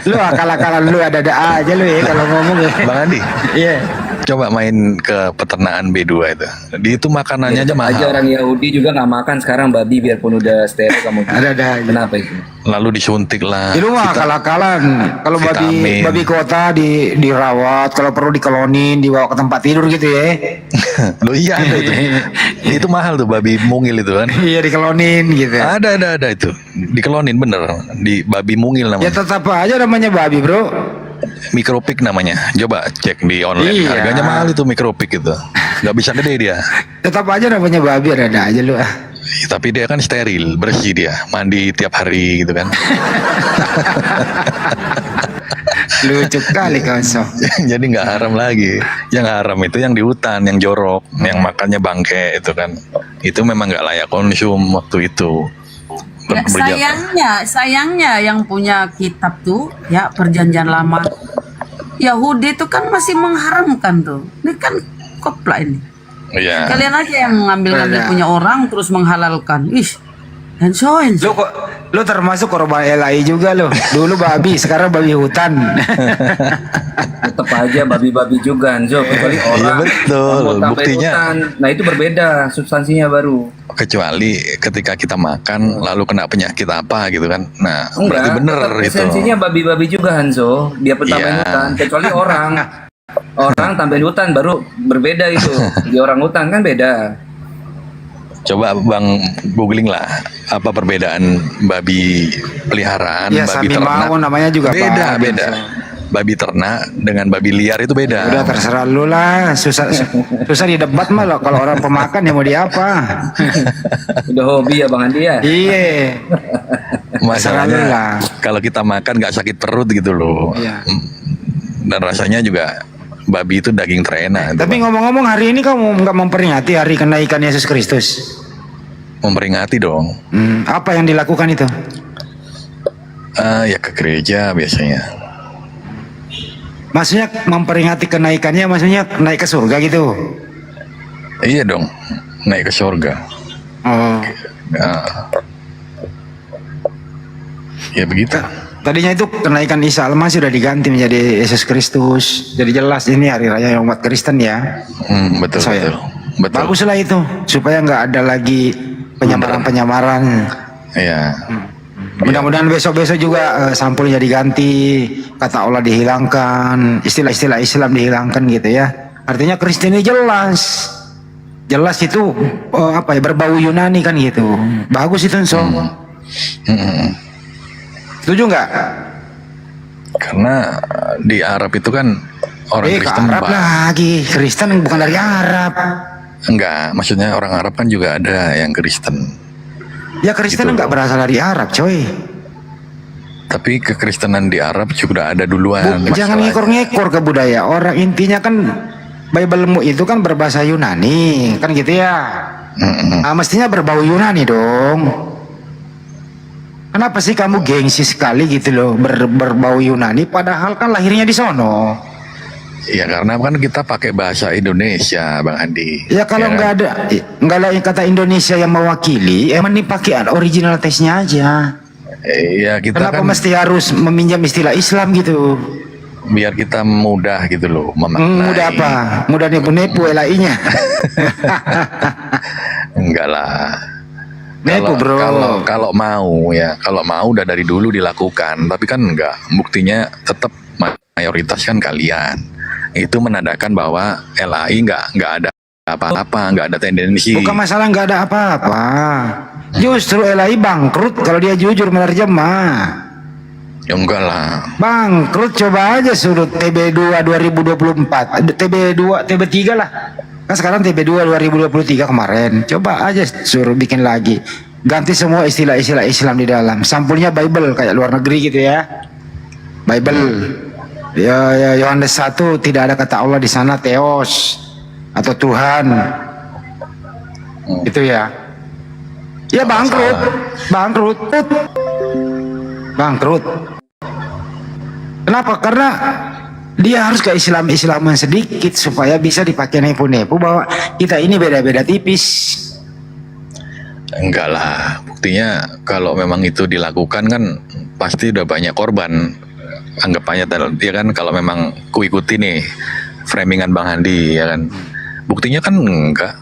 lu akal-akalan lu ada aja lu ya kalau ngomong ya. Bang Andi, Iya. coba main ke peternakan B2 itu. Di itu makanannya aja mahal. Aja orang Yahudi juga nggak makan sekarang babi biarpun udah steril kamu. Ada aja. Kenapa itu? Lalu disuntik lah. Itu mah akal-akalan. Kalau vitamin. babi kota dirawat, kalau perlu dikolonin, dibawa ke tempat tidur gitu ya. Loh iya ada itu. Itu mahal tuh babi mungil itu kan. Iya dikolonin gitu. Ada itu. Dikelonin bener. Di babi mungil Ya namanya. tetap aja namanya babi bro. Mikropik namanya. Coba cek di online. Iya. Harganya mahal itu mikropik itu. Nggak bisa gede dia. Tetap aja namanya babi, ada aja lu. Tapi dia kan steril, bersih dia. Mandi tiap hari gitu kan. Lucu kali kau so. Jadi nggak haram lagi. Yang haram itu yang di hutan, yang jorok, yang makannya bangke itu kan. Itu memang nggak layak konsum waktu itu. Ya, sayangnya yang punya kitab tuh ya perjanjian lama Yahudi itu kan masih mengharamkan tuh. Ini kan kopla ini. Iya. Kalian aja yang ngambil punya orang terus menghalalkan. Ih, Enso. Lu termasuk korban LAI juga lo. Dulu babi, sekarang babi hutan. Tetap aja babi-babi juga Hanzo, kecuali orang. Iya betul. Mau tambahin Buktinya. hutan. Nah itu berbeda substansinya baru. Kecuali ketika kita makan lalu kena penyakit apa gitu kan. Nah, berarti bener tetap itu. esensinya babi-babi juga Hanzo. Dia tambahin Iya. hutan. Kecuali orang. Orang tambahin hutan baru berbeda itu. Di orang hutan kan beda. Coba Bang googling lah apa perbedaan babi peliharaan, Ya babi Sami ternak. mau namanya juga Beda, babi. beda. Babi ternak dengan babi liar itu beda. Udah terserah lu lah. Susah didebat mah lo. Kalau orang pemakan ya mau di apa? Udah hobi ya Bang Andi ya. Iya. Terserah lu Masalahnya lah. kalau kita makan nggak sakit perut gitu loh. Iya. Dan rasanya juga babi itu daging terenak. itu, Tapi Bang. ngomong-ngomong hari ini kamu nggak memperingati hari kenaikan Yesus Kristus? Memperingati dong. Apa yang dilakukan itu? Ya ke gereja biasanya. Maksudnya memperingati kenaikannya, maksudnya naik ke surga gitu? Iya dong, naik ke surga. Oh. Ya begitu. Tadinya itu kenaikan Isa Al-Masih sudah diganti menjadi Yesus Kristus. Jadi jelas ini hari raya umat Kristen ya. Betul, Saya. betul. Baguslah itu supaya nggak ada lagi penyamaran-penyamaran. Iya. Mudah-mudahan besok-besok juga sampulnya diganti, kata Allah dihilangkan, istilah-istilah Islam dihilangkan gitu ya. Artinya Kristen ini jelas itu berbau Yunani kan gitu. Bagus itu so. Setuju nggak? Karena di Arab itu kan orang Ke Kristen Arab lagi, Kristen bukan dari Arab. Enggak, maksudnya orang Arab kan juga ada yang Kristen. Ya Kristen Gitu. nggak berasal dari Arab, coy. Tapi kekristenan di Arab juga ada duluan. Jangan masalahnya. ngekor-ngekor ke budaya orang. Intinya kan Biblemu itu kan berbahasa Yunani, kan gitu ya. Nah, mestinya berbau Yunani dong. Kenapa sih kamu gengsi sekali gitu loh berbau Yunani, padahal kan lahirnya di sono. Ya karena kan kita pakai bahasa Indonesia, Bang Andi. Ya kalau nggak ada yang kata Indonesia yang mewakili, emang dipakai original tesnya aja. Iya kita Kenapa kan mesti harus meminjam istilah Islam gitu? biar kita mudah gitu loh memaknai. Mudah apa? Mudah nipu-nipu LAI-nya. Enggak lah. Nipu bro. Kalau mau udah dari dulu dilakukan, tapi kan enggak. Buktinya tetap mayoritas kan kalian. Itu menandakan bahwa LAI enggak ada apa-apa, enggak ada tendensi. Bukan masalah nggak ada apa-apa. Justru LAI bangkrut kalau dia jujur menerjemah. Ya enggak lah. Bangkrut, coba aja suruh TB2 2024, TB3 lah. Kan sekarang TB2 2023 kemarin. Coba aja suruh bikin lagi. Ganti semua istilah-istilah Islam di dalam. Sampulnya Bible kayak luar negeri gitu ya. Bible. Ya Yohanes 1 tidak ada kata Allah di sana, Theos atau Tuhan. Itu ya. Ya bangkrut. Kenapa? Karena dia harus ke Islaman sedikit supaya bisa dipakai nepu-nepu bahwa kita ini beda-beda tipis. Enggak lah. Buktinya kalau memang itu dilakukan kan pasti udah banyak korban. Anggapannya dia kan kalau memang kuikuti nih framingan Bang Handi ya kan. Buktinya kan enggak.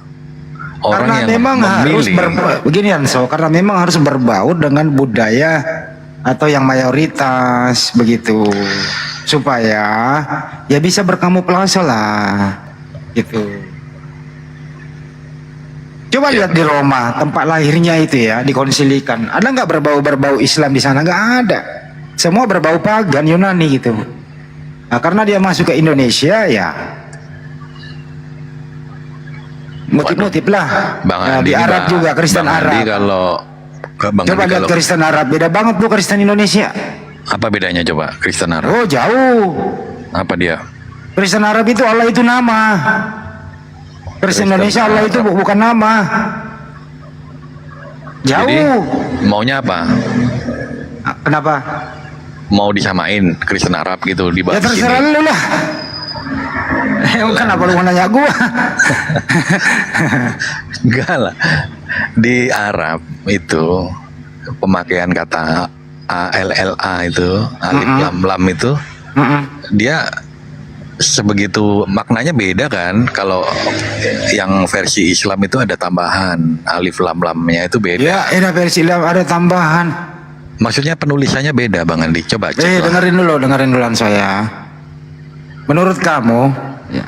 Orang Karena yang memang harus memilih. beginian karena memang harus berbaur dengan budaya atau yang mayoritas begitu supaya ya bisa berkamuflase lah gitu. Coba lihat di Roma tempat lahirnya itu ya dikonsilikan, ada nggak berbau Islam di sana? Nggak ada, semua berbau pagan Yunani gitu. Nah, karena dia masuk ke Indonesia ya motif-motif lah. Bang Nah, Andi di ini, Arab Bang- juga Kristen Bang Arab. Andi kalau Bang Coba Andi lihat kalau Kristen Arab, beda banget tuh Kristen Indonesia. apa bedanya coba Kristen Arab? Oh jauh. Apa dia? Kristen Arab itu Allah itu nama. Kristen Indonesia Allah itu bukan nama. Jauh. Jadi maunya apa? Kenapa? Mau disamain Kristen Arab gitu di Ya bawah terserah sini. lu lah. Kenapa lu mau nanya gua? Enggak lah. Di Arab itu pemakaian kata ALLA itu, alif lam lam itu, dia sebegitu maknanya beda kan. Kalau yang versi Islam itu ada tambahan alif lam lamnya itu beda. Ya, ada versi Islam ada tambahan. Maksudnya penulisannya beda Bang Andi. Coba cek lah. dengerin dulu saya. Menurut kamu, ya,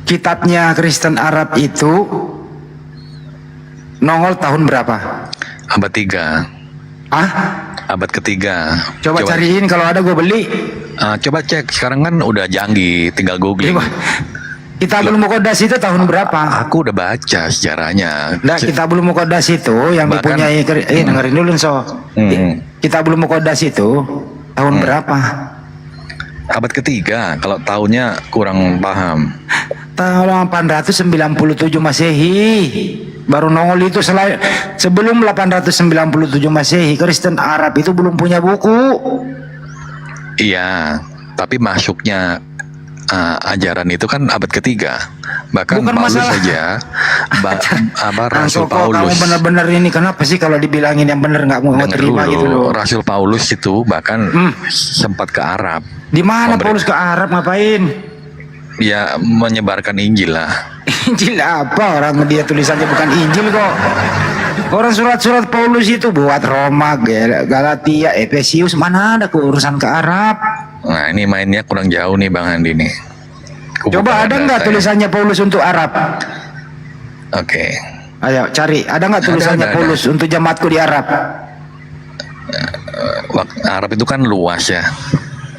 kitabnya Kristen Arab itu nongol tahun berapa? Abad 3. Ah? Abad ketiga. Coba cariin kalau ada gue beli. Coba cek. Sekarang kan udah canggih, tinggal googling. Kitabul Muqaddas itu tahun berapa? Aku udah baca sejarahnya. Nah, Kitabul Muqaddas itu yang Bahkan- dipunyai dengerin dulu so. Kitabul Muqaddas itu tahun berapa? Abad ketiga. Kalau tahunnya kurang paham. Tahun 897 Masehi. Baru nongol itu sebelum 897 Masehi. Kristen Arab itu belum punya buku. Iya, tapi masuknya ajaran itu kan abad ketiga. Bahkan Bukan Paulus masalah. saja, Rasul Kok kamu Paulus. bener-bener ini kenapa sih kalau dibilangin yang bener nggak mau Dengar terima dulu, gitu loh? Rasul Paulus itu bahkan sempat ke Arab. Di mana Paulus ke Arab ngapain? Ya menyebarkan Injil lah. Injil apa? Orang dia tulisannya bukan Injil kok. Orang surat-surat Paulus itu buat Roma, Galatia, Efesius, mana ada urusan ke Arab? Nah ini mainnya kurang jauh nih Bang Andi nih. Coba ada nggak tulisannya Paulus untuk Arab? Oke. Ayo cari, ada nggak tulisannya ada. Paulus untuk jamaatku di Arab? Arab itu kan luas ya.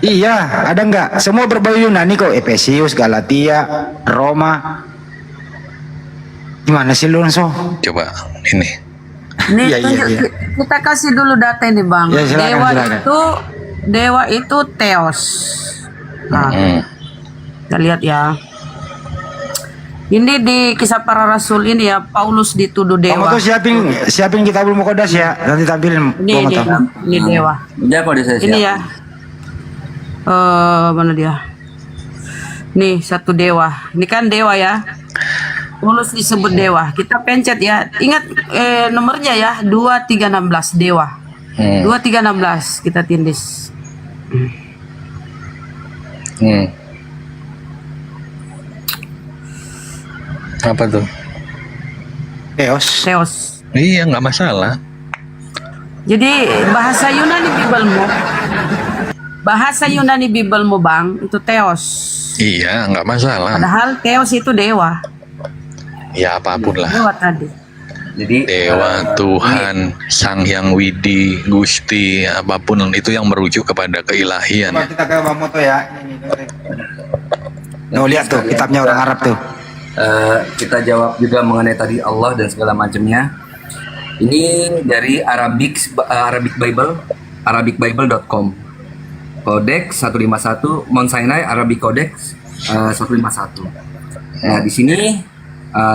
Iya, ada nggak? Semua berbau Yunani kok, Efesius, Galatia, Roma. Gimana sih lu so? Coba ini. Nih, Iya, iya, iya. kita kasih dulu data ini Bang. Ya, silakan. Dewa itu Theos. Nah, kita lihat ya. Ini di Kisah Para Rasul ini ya, Paulus dituduh Kamu dewa. tuh siapin Kitabul Muqaddas ya, nanti tampilin. Ini dewa. Dia kok saya Ini ya. Mana dia? Nih satu dewa. Ini kan dewa ya. Paulus disebut dewa. Kita pencet ya. Ingat nomornya ya. 2316 dewa. 2316 kita tindis. Apa tuh? Theos. Theos. Iya nggak masalah. Jadi bahasa Yunani Bibelmu. Bahasa Yunani Bibelmu Bang itu Theos. Iya nggak masalah. Padahal Theos itu dewa. Ya apapun lah. Dewa tadi. Jadi Dewa, Tuhan, Sang Hyang Widi, Gusti, apapun itu yang merujuk kepada keilahian. Coba kita ke Bang Moto ya. Nah, lihat tuh kitabnya orang Arab tuh. kita jawab juga mengenai tadi Allah dan segala macamnya. Ini dari Arabic Bible, arabicbible.com. Codex 151, Mount Sinai Arabic Codex 151. Nah, di sini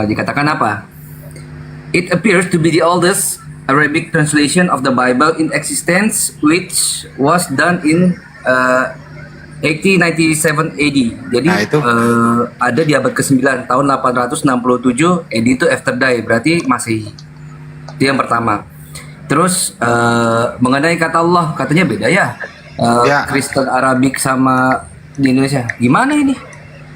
dikatakan apa? It appears to be the oldest Arabic translation of the Bible in existence, which was done in 1897 AD. Jadi Nah, itu. ada di abad ke-9 tahun 867 AD itu after die, berarti Masehi. Itu yang pertama. Terus mengenai kata Allah, katanya beda ya. Ya. Kristen Arabik sama di Indonesia. Gimana ini?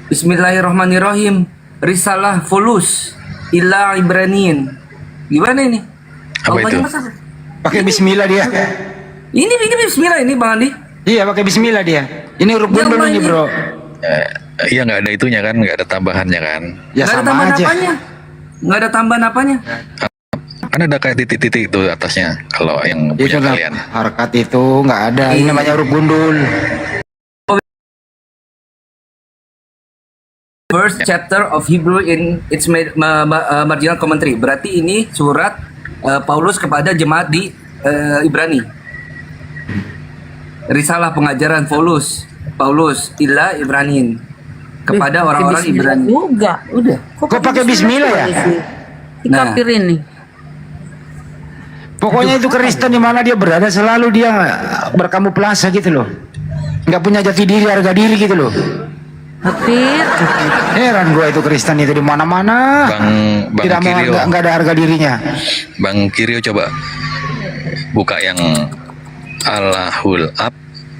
Bismillahirrahmanirrahim. Risalah fulus ila Ibraniyin. Gimana ini? Apa Allahnya itu? masa? Pakai bismillah dia. Ini bismillah ini Bang Andi. Iya, pakai bismillah dia. Ini huruf Ya gundul Allah, ini, ini. Bro. Iya nggak ada itunya kan, nggak ada tambahannya kan. Ya Nggak ada sama tambahan aja. apanya. Nggak ada tambahan apanya. Kan ada kayak titik-titik itu atasnya kalau yang Itu punya lah, kalian. harkat itu nggak ada. Ini namanya huruf gundul. first chapter of Hebrew in its marginal commentary. Berarti ini surat Paulus kepada jemaat di Ibrani. Risalah pengajaran Paulus ila Ibranin kepada orang-orang Ibrani. Juga, udah. Kok pakai bismillah ya? Dikafirin nih. Pokoknya itu Kristen di mana dia berada selalu dia berkamuflase gitu loh. Nggak punya jati diri, harga diri gitu loh. Kafir. Heran gua itu Kristen itu di mana-mana. Bang Tidak mau Kirio, nggak ada harga dirinya. Bang Kirio coba buka yang Allahul Ab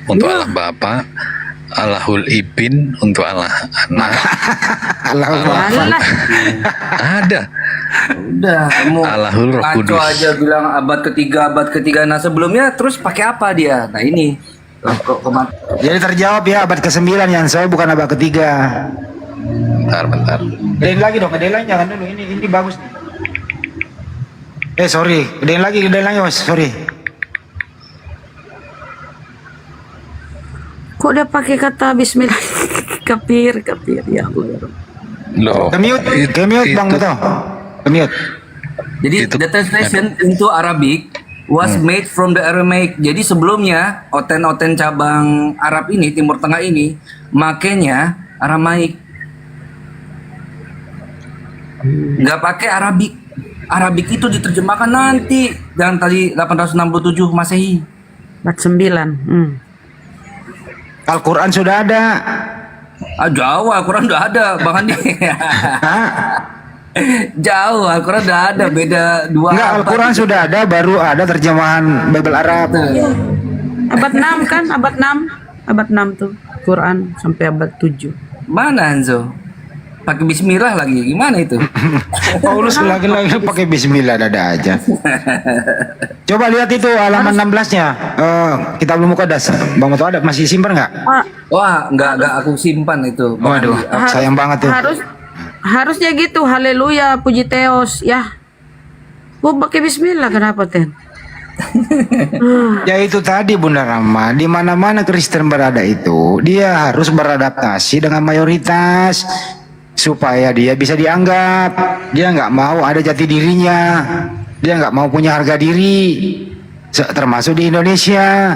untuk Allah Bapa, Allahul Ibn untuk Allah Anak. Alah. Ada. Udah, kamu Allahul Roh ngaco Kudus. aja bilang abad ketiga. Nah sebelumnya terus pakai apa dia? Nah ini. Jadi terjawab ya abad ke-9 yang saya bukan abad ke-3. Bentar. Gedein lagi dong, gedein lagi jangan dulu. Ini bagus. Sorry, gedein lagi Mas. Sorry. Kok dia pakai kata bismillah? Kafir ya Allah. Loh, Kemute Bang Beto. Kemute. Jadi Itu- the translation into Arabic was made from the Aramaic. Jadi sebelumnya oten-oten cabang Arab ini, Timur Tengah ini, makanya Aramaik. Nggak pakai Arabik. Arabik itu diterjemahkan nanti, jangan tadi 867 Masehi. 49. Al-Quran sudah ada. Jauh Al-Quran udah ada, Bang Andi. Hah? Jauh Al-Quran udah ada, beda 2 Enggak, Al-Quran sudah ada, baru ada terjemahan Bible Arab. Abad 6 kan? Abad 6 tuh. Quran sampai abad 7. Mana Hanzo? Pakai bismillah lagi, gimana itu? Paulus lagi-lagi pakai bismillah dada aja. Coba lihat itu halaman 16-nya. Kita belum buka das. Bang Beto ada masih simpan nggak? Wah, nggak aku simpan itu. Bang Waduh, Andi. sayang banget tuh. Harusnya gitu. Haleluya, puji Theos ya. Gua pakai bismillah kenapa, Ten? Ya itu tadi Bunda Rama, di mana-mana Kristen berada itu, dia harus beradaptasi dengan mayoritas supaya dia bisa dianggap. Dia nggak mau ada jati dirinya, dia nggak mau punya harga diri, termasuk di Indonesia.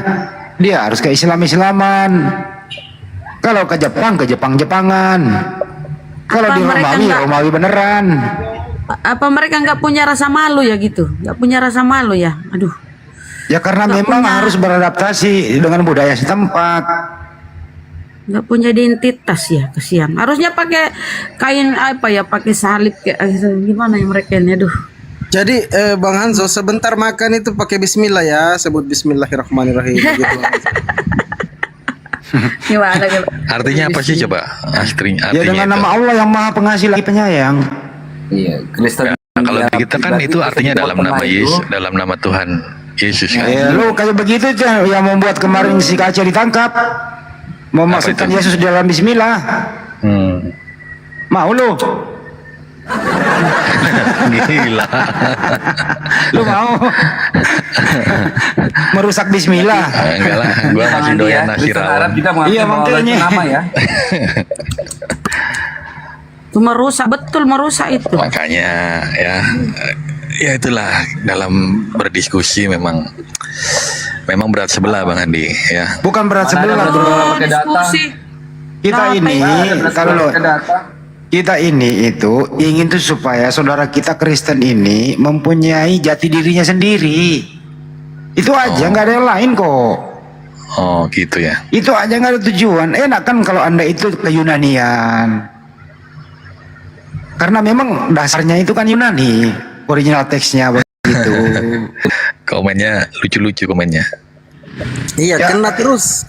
Dia harus ke Islam-Islaman. Kalau ke Jepang-Jepangan. Kalau di Romawi beneran. Apa mereka nggak punya rasa malu ya gitu? Nggak punya rasa malu ya? Aduh. Ya karena Nggak memang punya. harus beradaptasi dengan budaya setempat. Nggak punya identitas ya, kesian. Harusnya pakai kain apa ya? Pakai salib kayak gimana ya mereka ini? Aduh. Jadi Bang Hanzo sebentar makan itu pakai bismillah ya, sebut bismillahirrahmanirrahim gitu. Gimana gitu? artinya apa sih coba? Artinya Ya dengan nama Allah yang Maha Pengasih lagi Penyayang. Iya, Kristen. Nah, kalau kita kan itu artinya Timur dalam Tengah nama itu, Yesus, dalam nama Tuhan Yesus kan. Ya, lu kayak begitu aja yang membuat kemarin si Kaca ditangkap. Memasukkan itu? Yesus dalam bismillah. Mau lu? Gila. Lu mau? Merusak bismillah. Enggak lah, gua masih Jangan doyan dia, nasi Kristen Arab rawon. juga mengaku Iya, bahwa Allah makanya. itu nama ya. Itu merusak, betul merusak itu. Makanya ya itulah dalam berdiskusi memang berat sebelah Bang Andi ya. Bukan berat Mana ada sebelah, berat bro. sebelah pakai data. Diskusi. Kita Nah, ini kalau Pakai data. kita ini itu ingin tuh supaya saudara kita Kristen ini mempunyai jati dirinya sendiri. Itu aja, nggak ada yang lain kok. Oh gitu ya. Itu aja, nggak ada tujuan. Enak kan kalau Anda itu ke Yunanian. Karena memang dasarnya itu kan Yunani, original teksnya begitu. Komennya lucu-lucu komennya. Iya, Ya. kena terus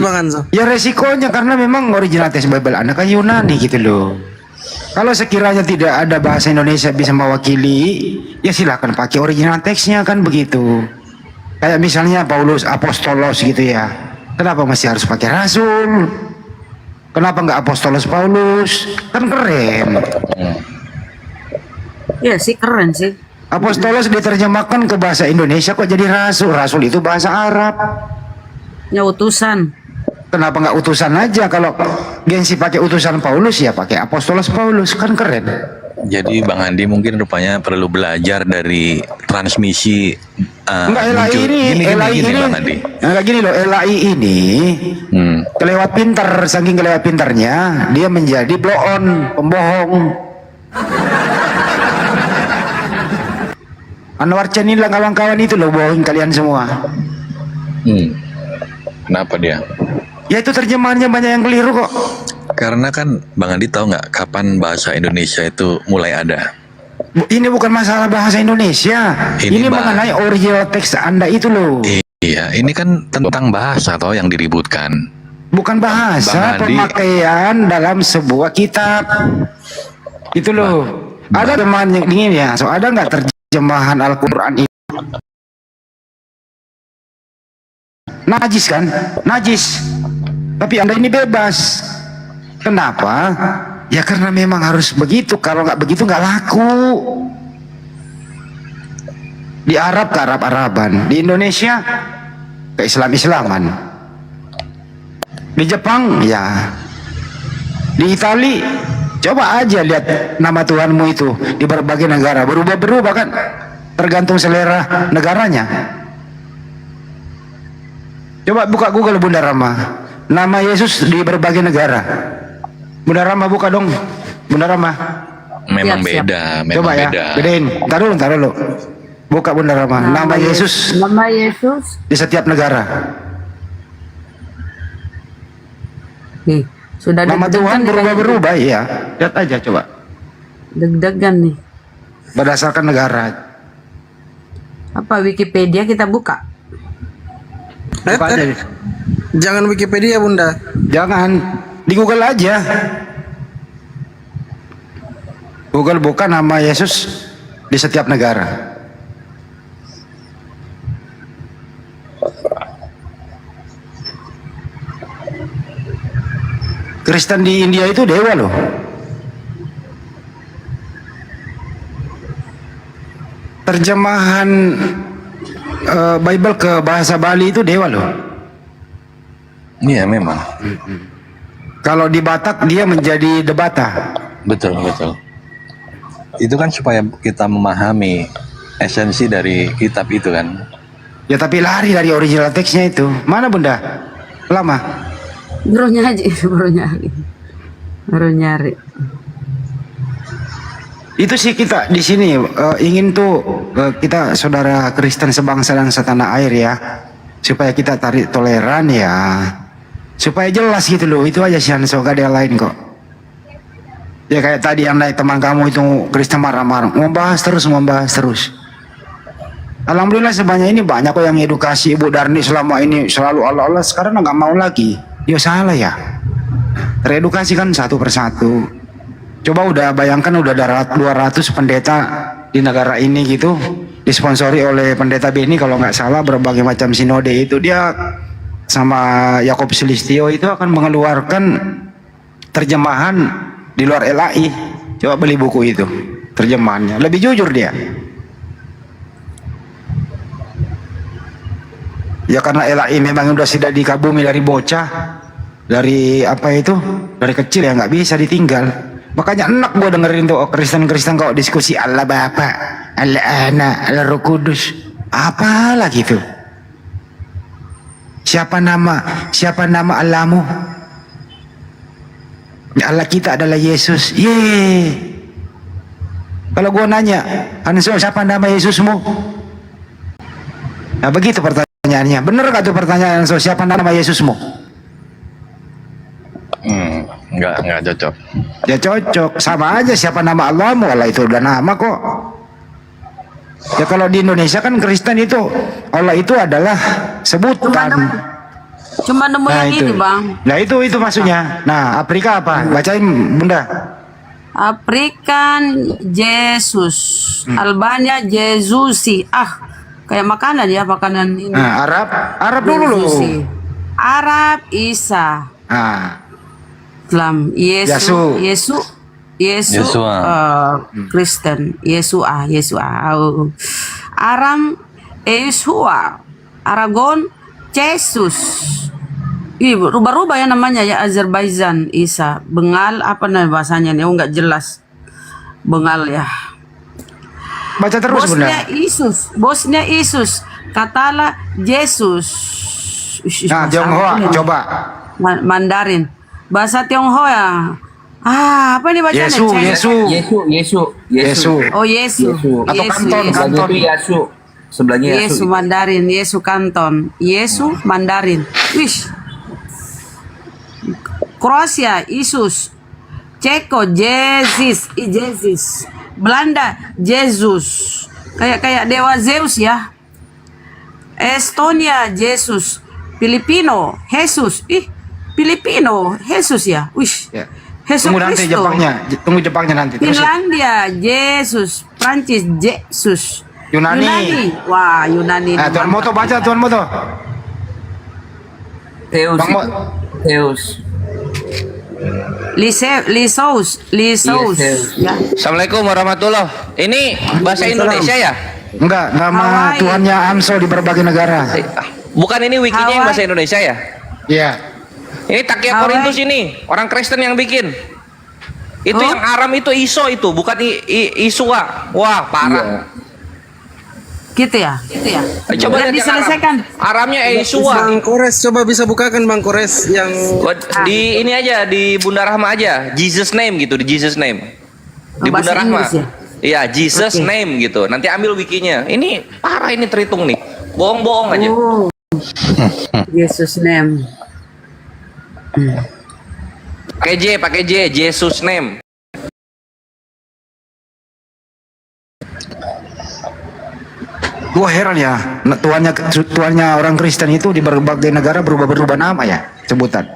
Bang Hanzo. Ya resikonya karena memang original teks Bible Anda kan Yunani gitu loh. Kalau sekiranya tidak ada bahasa Indonesia bisa mewakili, ya silakan pakai original teksnya kan begitu. Kayak misalnya Paulus Apostolos gitu ya. Kenapa masih harus pakai rasul? Kenapa nggak Apostolos Paulus? Kan keren. Iya sih keren sih. Apostolos diterjemahkan ke bahasa Indonesia kok jadi rasul. Rasul itu bahasa Arab. Ya utusan. Kenapa nggak utusan aja? Kalau gengsi pakai utusan Paulus ya pakai apostolos Paulus, kan keren. Jadi Bang Andi mungkin rupanya perlu belajar dari transmisi Enggak, LAI ini, LAI gini, ini, Bang Andi. enggak gini loh, LAI ini kelewat pinter, saking kelewat pinternya dia menjadi blow on, pembohong. Anwar Chen dan kawan-kawan itu loh bohongin kalian semua. Kenapa dia? Ya itu terjemahannya banyak yang keliru kok. Karena kan Bang Andi tahu nggak kapan bahasa Indonesia itu mulai ada? Ini bukan masalah bahasa Indonesia. Ini mengenai original teks Anda itu loh. Iya, ini kan tentang bahasa toh yang diributkan. Bukan bahasa, Bang Andi, pemakaian dalam sebuah kitab. Itu loh. Ada teman yang ingin ya, so ada nggak terjemahan Al-Quran ini? Najis kan? Najis. Tapi Anda ini bebas. Kenapa? Ya karena memang harus begitu. Kalau nggak begitu nggak laku. Di Arab ke Arab-Araban, di Indonesia ke Islam-Islaman, di Jepang ya, di Itali coba aja lihat nama Tuhanmu itu di berbagai negara berubah-berubah kan, tergantung selera negaranya. Coba buka Google Bunda Rama, nama Yesus di berbagai negara. Bunda Rama buka dong, Bunda Rama. Memang Siap. beda, memang Coba ya, beda. bedain. Ntar dulu. Buka Bunda Rama, nama Yesus Nama Yesus. di setiap negara. Nih, sudah Nama deg-degan Tuhan nih, berubah-berubah ya. Lihat aja coba. Deg-degan nih. Berdasarkan negara. Apa Wikipedia kita buka? Buka aja. Jangan Wikipedia Bunda. Jangan di Google aja. Google buka nama Yesus di setiap negara. Kristen di India itu dewa loh. Terjemahan Bible ke bahasa Bali itu dewa loh. Iya memang. Kalau di Batak dia menjadi debata. Betul, betul. Itu kan supaya kita memahami esensi dari kitab itu kan. Ya tapi lari dari original teksnya itu. Mana Bunda? Lama. Baru nyari. Itu sih kita di sini ingin tuh kita saudara Kristen sebangsa dan setanah air ya, supaya kita tarik toleran ya, supaya jelas gitu loh. Itu aja sih Hanso, gak ada yang lain kok. Ya kayak tadi yang naik teman kamu itu Kristen marah-marah, membahas terus. Alhamdulillah sebanyak ini banyak kok yang edukasi. Ibu Darni selama ini selalu Allah, sekarang nggak mau lagi. Ya salah ya. Teredukasi kan satu persatu. Coba udah bayangkan udah ada 200 pendeta di negara ini gitu, disponsori oleh pendeta Beni kalau nggak salah, berbagai macam sinode itu dia sama Yakob Sulistyo itu akan mengeluarkan terjemahan di luar LAI. Coba beli buku itu, terjemahannya lebih jujur dia. Ya karena LAI memang udah sudah dikagumi dari bocah, dari apa itu, dari kecil ya nggak bisa ditinggal. Makanya enak gua dengerin tuh Kristen-Kristen kalau diskusi Allah Bapa, Allah Anak, Allah Roh Kudus, apa lagi tuh? Siapa nama Allahmu? Ya Allah kita adalah Yesus. Kalau gua nanya, Hanso siapa nama Yesusmu? Nah begitu pertanyaannya. Bener gak tuh pertanyaan Hanso, siapa nama Yesusmu? Nggak cocok. Ya cocok, sama aja siapa nama Allahmu, Allah itu udah nama kok. Ya kalau di Indonesia kan Kristen itu Allah itu adalah sebutan. Cuma nemu yang itu. ini Bang. Nah itu maksudnya. Nah Afrika apa? Bacain Bunda. Afrikan Yesus, Albania Jesusi. Kayak makanan ya, makanan ini. Nah Arab dulu loh. Jesusi. Arab Isa. Nah Islam Yesu. Yesua. Kristen Yesua. Aram Yesua. Aragon Jesus. Ih, rubah-rubah ya namanya ya, Azerbaijan, Isa, Bengal, apa nih bahasanya nih? Oh, nggak jelas. Bengal ya. Baca terus Bunda. Bosnia Isus, Katala Jesus. Nah, Tionghoa coba. Mandarin. Bahasa Tionghoa ya. Apa nih bacanya? Yesu. Oh, Yesu. Atau Kanton. Sebelahnya itu Yasu. Sebelahnya Yesu Yasu. Mandarin, Yesu Kanton, Yesu Mandarin. Wish. Kroasia, Isus. Ceko, Jesus. Belanda, Jesus. Kayak dewa Zeus ya. Estonia, Jesus. Filipino, Jesus. Filipino, Jesus ya. Wish. Ya. Jesus Tunggu nanti Cristo. Tunggu Jepangnya nanti. Terus Finlandia, Jesus. Prancis, Jesus. Yunani. Wah, Yunani. Nah, Tuan Moto baca Tuan Moto. Teus. Bang Mo- Teus. Lisaus. Yes. Ya. Assalamualaikum warahmatullah. Ini bahasa Indonesia ya? Enggak, nama Hawaii. Tuhannya Anso di berbagai negara. Bukan ini wikinya yang Hawaii. bahasa Indonesia ya? Iya. Ini Takia Hawaii. Korintus ini, orang Kristen yang bikin. Itu Oh. yang Aram itu Iso itu, bukan Isua. Wah, parah. Gitu ya. Coba Dan lihat yang diselesaikan. Aram. Aramnya Isua. Bang Kores, coba bisa bukakan Bang Kores yang Di ini aja, di Bunda Rahma aja, Jesus name gitu, di Jesus name. Di Oh, Bunda bahasa Rahma. Inggris ya? Iya, Jesus Oke. name gitu. Nanti ambil wikinya. Ini parah ini terhitung nih. Bohong-bohong aja. Oh. Yesus name. Pakai J, Jesus name. Gua heran ya, tuannya orang Kristen itu di berbagai negara berubah-berubah nama ya sebutan.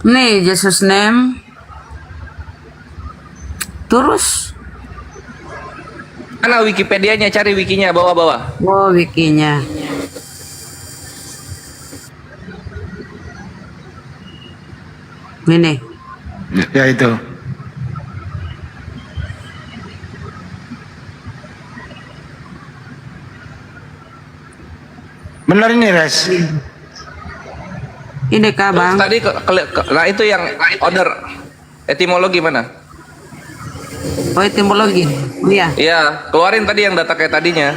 Nih, Yesus name. Terus, Mana Wikipedianya? Cari wikinya, bawa-bawa. oh wikinya. Ini. Ya itu. Benar ini Res. Ini kah, Bang? Tadi nah itu yang order etimologi mana? Oh, etimologi. Iya. Iya, keluarin tadi yang data kayak tadinya.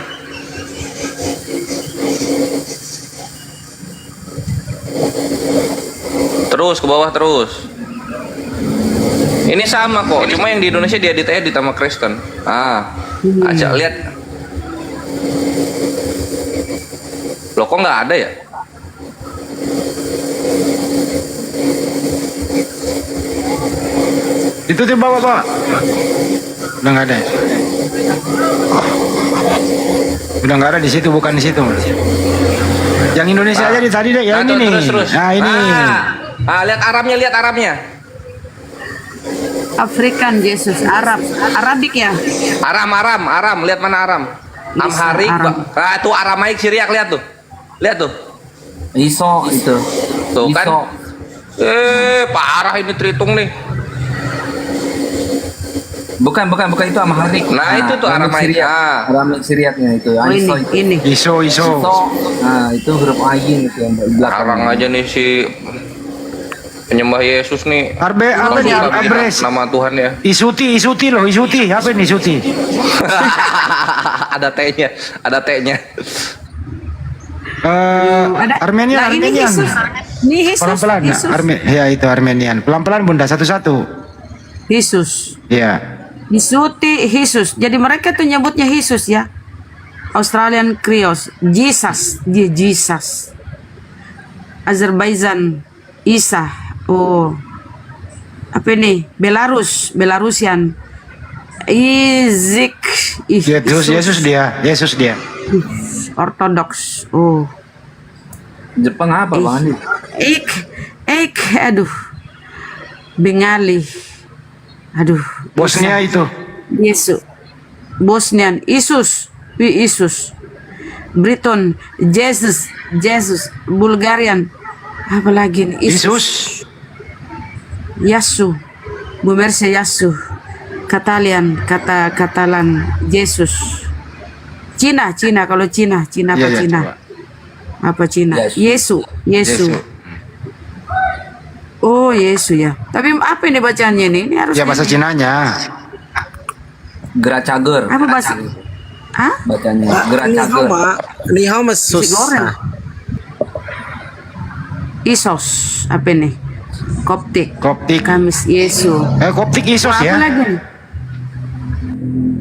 Terus ke bawah terus. Ini sama kok, cuma yang di Indonesia dia edit sama Kristen. Aja lihat. Loh kok nggak ada ya? Itu di bawah Pak. Udah nggak ada. Ya? Udah nggak ada di situ, bukan di situ. Yang Indonesia aja di tadi deh, yang Nah, ini nih. terus. Nah ini. Lihat Arabnya. Afrikan Yesus, Arabik ya. Aram, lihat mana Aram? Bisa, Amharik, Aram. tuh Aramaik Syriak, lihat tuh. Iso itu. Tuh kan. Iso. Parah ini terhitung nih. Bukan itu Amharik. Nah, itu tuh Aramaik. Aramik Syriaknya itu. Oh, Iso. ini. Iso. Iso. Nah, itu huruf ayin itu yang di belakang. Sekarang aja nih si penyembah Yesus nih. Arbe apa nih? Suka bilang Abres. nama Tuhan ya. Isuti loh, Isuti. Apa ini Isuti? Ada T-nya. Armenian. Nah, ini Yesus. Ini Yesus. Pelan-pelan. Yesus. Ya itu Armenian. Pelan-pelan Bunda, satu-satu. Yesus. Ya. Isuti Yesus. Jadi mereka tuh nyebutnya Yesus ya. Australian Creole, Jesus. Azerbaijan, Isa. Oh. Apa ini? Belarusian. Yesus dia. Ortodoks. Oh. Jepang apa Bang Andi? Aduh. Bengali. Aduh. Bosnia itu. Yesus. Bosnian. Isus. Briton. Jesus. Bulgarian. Apa lagi nih? Yesus. Yasu. Bumerse Yasu. Katalan. Jesus. Cina, kalau Cina apa Iya, Cina? coba. Apa Cina? Yesus. Yesu. Oh, Yesu ya. Tapi apa ini bacaannya ini? Ini harus Ya bahasa Cinanya. Geracager. apa bahasa? Hah? Bacanya Ni hao Geracager. ma, ni hao ma sus. Nasi goreng. Isos. Apa ini? Koptik. Koptik. Kamis Yesu. Koptik Isos Apa ya. lagi? nih?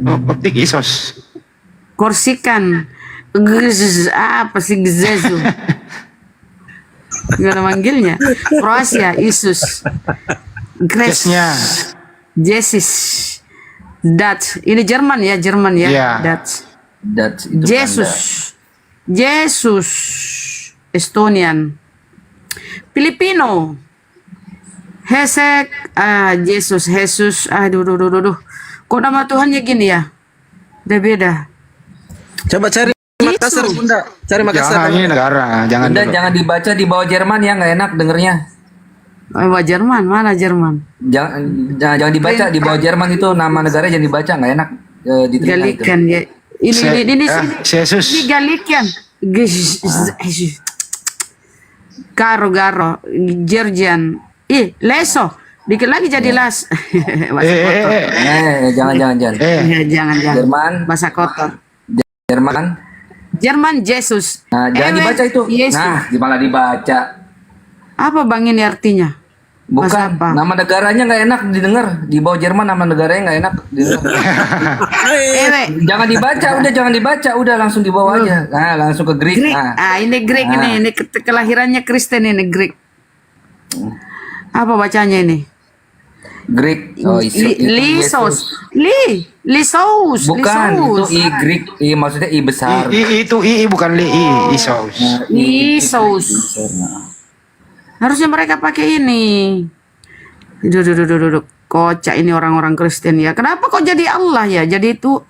Oh, Koptik Isos. Korsikan. Apa sih Gezezu? Gimana manggilnya? Kroasia, Isus. Gres. Yes-nya. Jesis. Dutch. Ini Jerman ya, Iya. Dutch. Itu Jesus. Yesus. Estonian. Filipino. Hesek. Jesus. Aduh. Kok nama Tuhannya gini ya? Udah beda. Coba cari Makassar, Bunda. Cari Makassar. Jangan, ini negara. Jangan Bunda, dulu. jangan dibaca di bawah Jerman ya, nggak enak dengernya. Jerman, mana Jerman? Jangan dibaca di bawah Jerman, itu nama negara jangan dibaca, nggak enak diterima itu. Galikan ya. Ini Yesus. Ini Galikan. Garo, Georgian. Leso. Dikit lagi jadi las. Bahasa kotor. Jangan. Ya, jangan. Jerman. Bahasa kotor. Jerman. Yesus. Nah, jangan dibaca itu. Yesus. Nah, malah dibaca. Apa bang ini artinya? Bahasa Bukan, apa? nama negaranya nggak enak didengar. Di bawah Jerman nama negaranya nggak enak didengar. Jangan dibaca, udah langsung dibawa aja. Nah, langsung ke Greek. Greek. Nah. Ini Greek ini kelahirannya Kristen ini Greek. Apa bacanya ini? Greek. Oh, Lisos. Lisos. Bukan, itu I Greek. I maksudnya I besar. Itu I bukan li I. Isos. Lisos. Harusnya mereka pakai ini. Duduk. Kocak ini orang-orang Kristen ya. Kenapa kok jadi Allah ya? Jadi itu.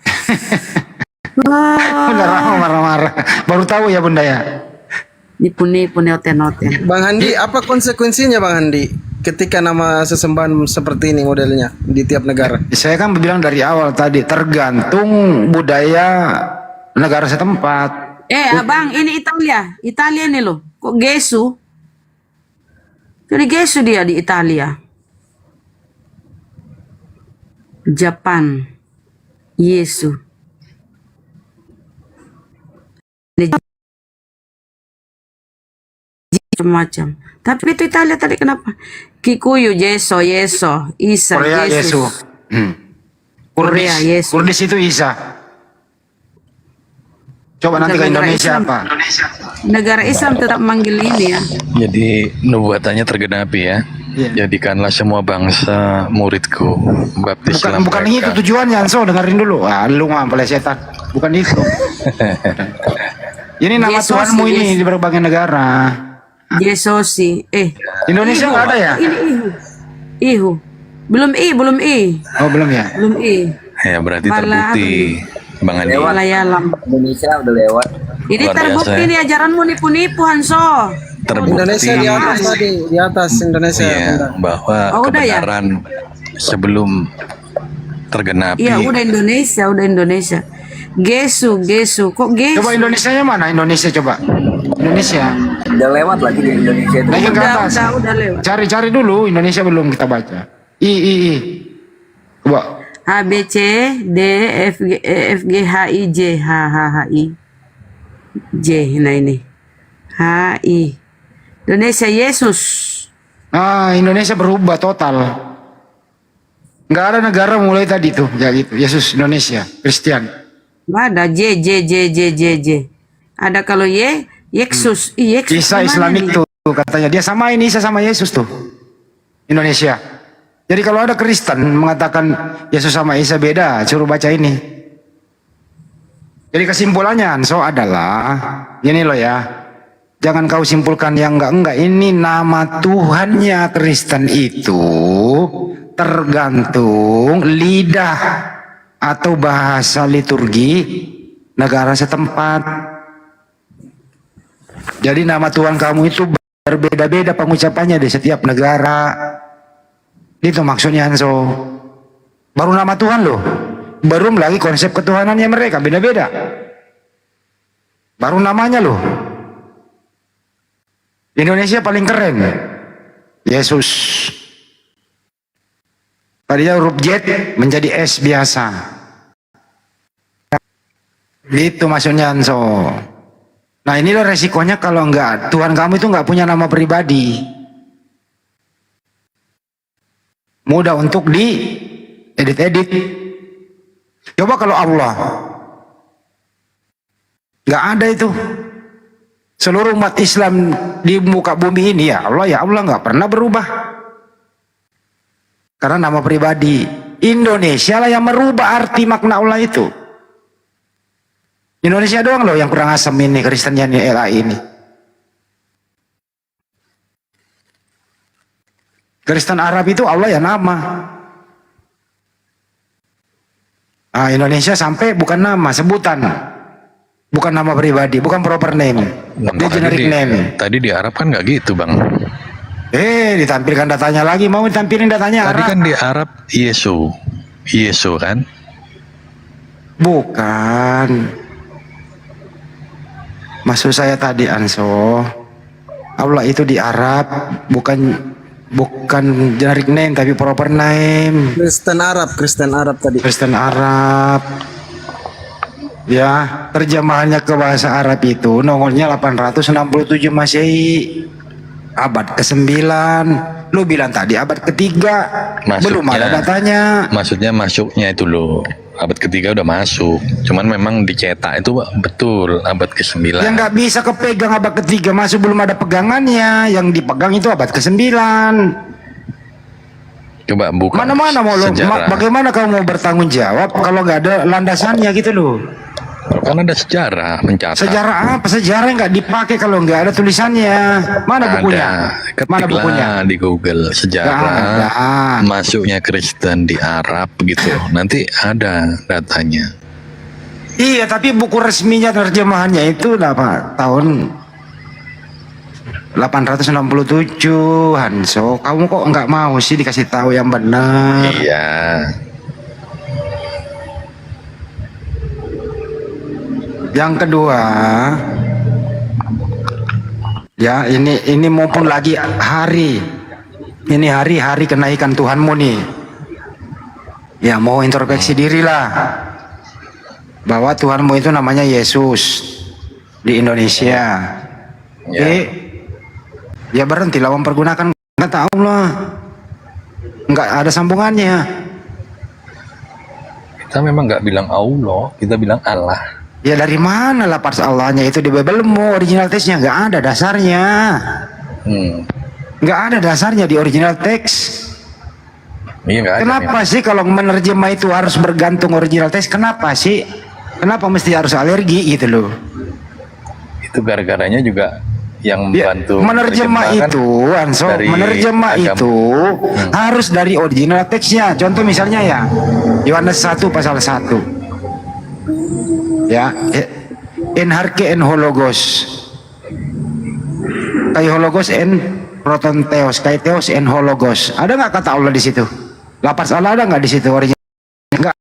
Bunda Rahma marah-marah. Baru tahu ya Bunda ya. Nipu-nipu neoten-neoten. Bang Handi, apa konsekuensinya Bang Handi ketika nama sesembahan seperti ini modelnya di tiap negara? Saya kan bilang dari awal tadi, tergantung budaya negara setempat. Abang, ini Italia. Italia ini loh. Kok Gesu? Jadi Gesu dia di Italia. Japan. Yesu. Macam. Tapi itu Italia tadi kenapa? Kikuyu, Yeso, Isa, Korea Yesus. Yesus. Korea, Yesus. Kurdis itu Isa. Coba nanti ke Negara Indonesia Islam. apa? Negara Islam tetap manggil ini ya. Jadi nubuatannya tergenapi ya. Iya. Jadikanlah semua bangsa muridku. Baptislah Bukan mereka. itu tujuannya, Anso, dengerin dulu. Lu ngampel setan. Bukan itu. Ini nama Yesus, Tuhanmu ini Yesus. di berbagai negara. Yesosi. Indonesia nggak ada ya? Ini Ihu. Belum I. Oh belum ya? Belum I. Ya berarti Malah terbukti Bang Andi. Malayalam. Indonesia udah lewat. Ini Luar terbukti biasa ya. nih ajaranmu nipu-nipu Hanso. Terbukti Indonesia di atas tadi, di atas Indonesia. ya, Bunda. bahwa Oh, udah ya? kebenaran sebelum tergenapi. Iya, udah Indonesia. Gesu. Kok Gesu? Coba Indonesianya mana? Indonesia coba. Indonesia. Udah lewat lagi di Indonesia itu. Naikin ke atas. Udah lewat. Cari dulu. Indonesia belum kita baca. I. Coba. A B C D F G H I J I J. Nah ini. H I. Indonesia Yesus. Indonesia berubah total. Nggak ada negara mulai tadi tuh, ya gitu. Yesus Indonesia, Kristen. Nggak ada J. Ada kalau Yesus. Yesus Isa gimana Islamik nih? tuh katanya dia samain Isa sama Yesus tuh. Indonesia. Jadi kalau ada Kristen mengatakan Yesus sama Isa beda, suruh baca ini. Jadi kesimpulannya Anso adalah gini loh ya. Jangan kau simpulkan yang enggak. Ini nama Tuhannya Kristen itu tergantung lidah atau bahasa liturgi negara setempat. Jadi nama Tuhan kamu itu berbeda-beda pengucapannya di setiap negara. Itu maksudnya Hanso. Baru nama Tuhan loh. Belum lagi konsep ketuhanannya mereka beda-beda. Baru namanya loh. Indonesia paling keren. Yesus. Tadinya huruf Z menjadi S biasa. Gitu maksudnya Anso. Nah inilah resikonya kalau enggak, Tuhan kamu itu enggak punya nama pribadi. Mudah untuk di edit-edit. Coba kalau Allah. Enggak ada itu. Seluruh umat Islam di muka bumi ini ya Allah enggak pernah berubah. Karena nama pribadi. Indonesia lah yang merubah arti makna Allah itu. Indonesia doang loh yang kurang asam ini Kristennya ini LA ini. Kristen Arab itu Allah ya nama. Nah, Indonesia sampai bukan nama, sebutan. Bukan nama pribadi, bukan proper name. Dia generic name. Tadi di Arab kan nggak gitu bang. Ditampilkan datanya lagi, mau ditampilin datanya Tadi Arab. kan di Arab Yesu kan? Bukan. Maksud saya tadi Anso, Allah itu di Arab bukan generic name tapi proper name. Kristen Arab tadi. Kristen Arab. Ya, terjemahannya ke bahasa Arab itu nongolnya 867 Masehi. Abad ke-9. Lu bilang tadi abad ke-3. Belum ada datanya. Maksudnya masuknya itu loh. Abad ke-3 udah masuk. Cuman memang dicetak itu betul abad ke-9. Yang nggak bisa kepegang abad ke-3 masuk belum ada pegangannya. Yang dipegang itu abad ke-9. Coba buka Mana-mana mau lo, sejarah. bagaimana kamu mau bertanggung jawab kalau nggak ada landasannya gitu loh. Kan ada sejarah mencatat. Sejarah apa? Sejarah nggak dipakai kalau nggak ada tulisannya. Mana bukunya? Mana bukunya? Di Google sejarah masuknya Kristen di Arab gitu. Nanti ada datanya. Iya, tapi buku resminya terjemahannya itu apa? Tahun 867 Hanso. Kamu kok nggak mau sih dikasih tahu yang benar? Iya. Yang kedua, ya ini mumpung lagi hari kenaikan Tuhanmu nih. Ya mau introspeksi dirilah bahwa Tuhanmu itu namanya Yesus di Indonesia. Ya berhentilah mempergunakan kata Allah, nggak ada sambungannya. Kita memang nggak bilang Allah, kita bilang Allah. Ya dari mana lapas Allahnya itu di Biblemu, original teksnya nggak ada dasarnya. Nggak ada dasarnya di original teks. Iya, nggak ada. Kenapa sih kalau menerjemah itu harus bergantung original teks? Kenapa sih? Kenapa mesti harus alergi gitu loh? Itu gara-garanya juga yang membantu menerjemah itu, Anso, menerjemah itu harus dari original teksnya. Contoh misalnya ya, Yohanes 1 pasal 1. Ya, en harke en hologos. Kai hologos en proton theos, kai theos en hologos. Ada nggak kata Allah di situ? Lapas Allah ada nggak di situ original? Nggak.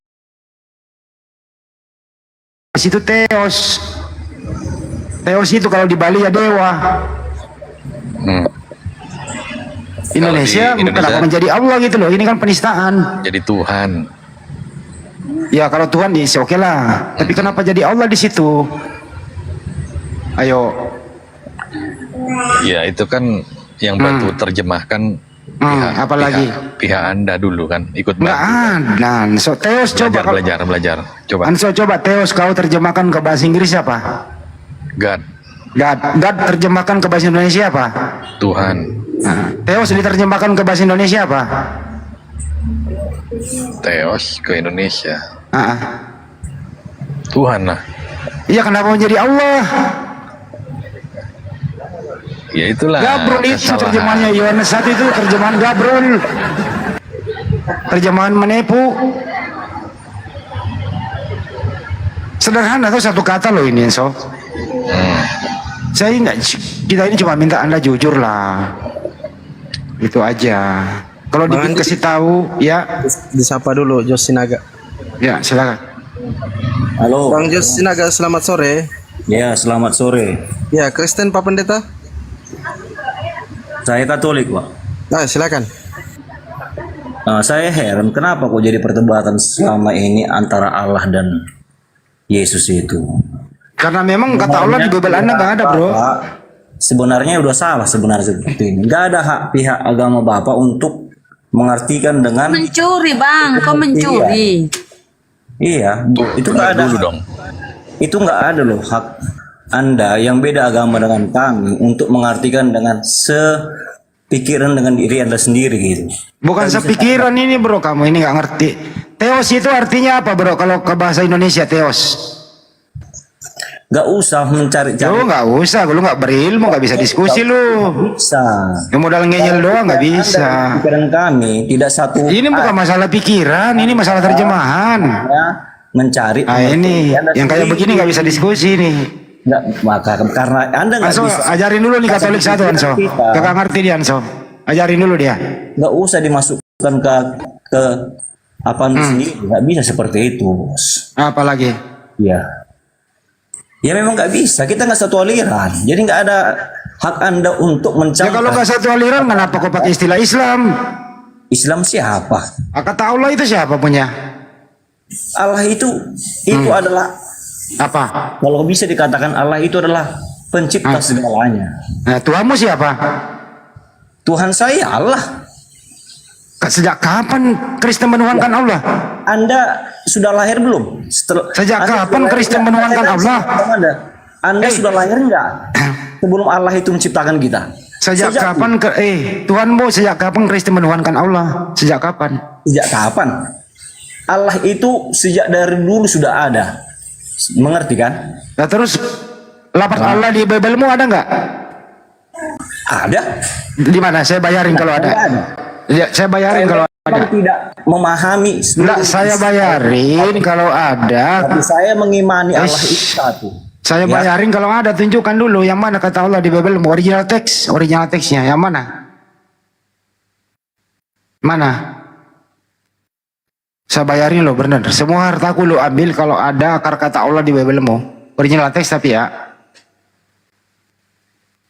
Di situ theos. Theos itu kalau di Bali ya dewa. Indonesia kenapa menjadi Allah gitu loh? Ini kan penistaan. Jadi Tuhan. Ya kalau Tuhan ya oke lah. Tapi kenapa jadi Allah di situ? Ayo. Ya itu kan yang bantu terjemahkan pihak Anda dulu kan ikut bantu. Nggak ada. So Theos coba belajar. Coba. Anso coba Theos kau terjemahkan ke bahasa Inggris apa? God terjemahkan ke bahasa Indonesia apa? Tuhan. Theos diterjemahkan ke bahasa Indonesia apa? Theos ke Indonesia. Tuhan lah. Iya kenapa menjadi Allah? Ya itulah. Gabrul itu terjemahannya Yohanes 1 itu terjemahan Gabrul. Terjemahan menipu. Sederhana tuh satu kata loh ini, so. Kita ini cuma minta Anda jujur lah. Itu aja. Kalau dikasih tahu ya. Disapa dulu Jos Sinaga. Ya silakan. Halo. Bang Jos Sinaga, selamat sore. Ya, selamat sore. Ya, Kristen Pak Pendeta. Saya Katolik, Pak. Nah, silakan. Saya heran kenapa kok jadi perdebatan selama ini antara Allah dan Yesus itu. Karena memang kata Allah di Bible Anda nggak ada, bro. Bapak, sebenarnya udah salah sebenarnya seperti ini. Nggak ada hak pihak agama Bapak untuk mengartikan dengan Mencuri, Bang. Kau mencuri. iya, itu nggak ada. Dulu dong. Itu nggak ada loh hak Anda yang beda agama dengan kami untuk mengartikan dengan sepikiran dengan diri Anda sendiri gitu. Bukan sepikiran ini, bro. Kamu ini nggak ngerti. Teos itu artinya apa, bro? Kalau ke bahasa Indonesia, teos. Nggak usah mencari-cari. Lu nggak usah, lu nggak berilmu, nggak bisa diskusi lu. Bisa. Yang modal ngeyel doang nggak bisa. Pikiran kami tidak satu. Ini bukan masalah pikiran, ini masalah terjemahan. Mencari. Ini yang kayak begini nggak bisa diskusi nih. Nggak, maka karena Anda nggak Anso, bisa. ajarin dulu nih Katolik satu, Anso. Kakak ngerti dia, Anso. Ajarin dulu dia. Nggak usah dimasukkan ke apa sendiri. Nggak bisa seperti itu, Bos. Apalagi? Ya. Ya memang nggak bisa. Kita nggak satu aliran. Jadi nggak ada hak Anda untuk Ya mencapai. kalau nggak satu aliran, kenapa kau pakai istilah Islam? Islam siapa? Kata Allah itu siapa punya? Allah itu adalah apa? Kalau bisa dikatakan Allah itu adalah pencipta segalanya. Nah, Tuhanmu siapa? Tuhan saya Allah. Sejak kapan Kristen menuhankan Allah? Anda sudah lahir belum? Sejak kapan Kristen menuhankan Allah? Anda sudah lahir enggak? Sebelum Allah itu menciptakan kita. Sejak kapan Tuhanmu sejak kapan Kristen menuhankan Allah? Sejak kapan? Sejak kapan? Allah itu sejak dari dulu sudah ada. Mengerti kan? Nah, terus lafaz Allah di Biblemu ada nggak? Ada. Di mana? Saya bayarin kalau ada. Ya, saya bayarin kalau ada. Tidak memahami. Enggak, saya bayarin kalau ada. Tapi saya mengimani Allah itu satu. Saya bayarin kalau ada. Tunjukkan dulu yang mana kata Allah di Biblemu. Original teksnya yang mana? Mana? Saya bayarin lo, benar. Semua hartaku lo ambil kalau ada akar kata Allah di Biblemu. Original teks tapi ya.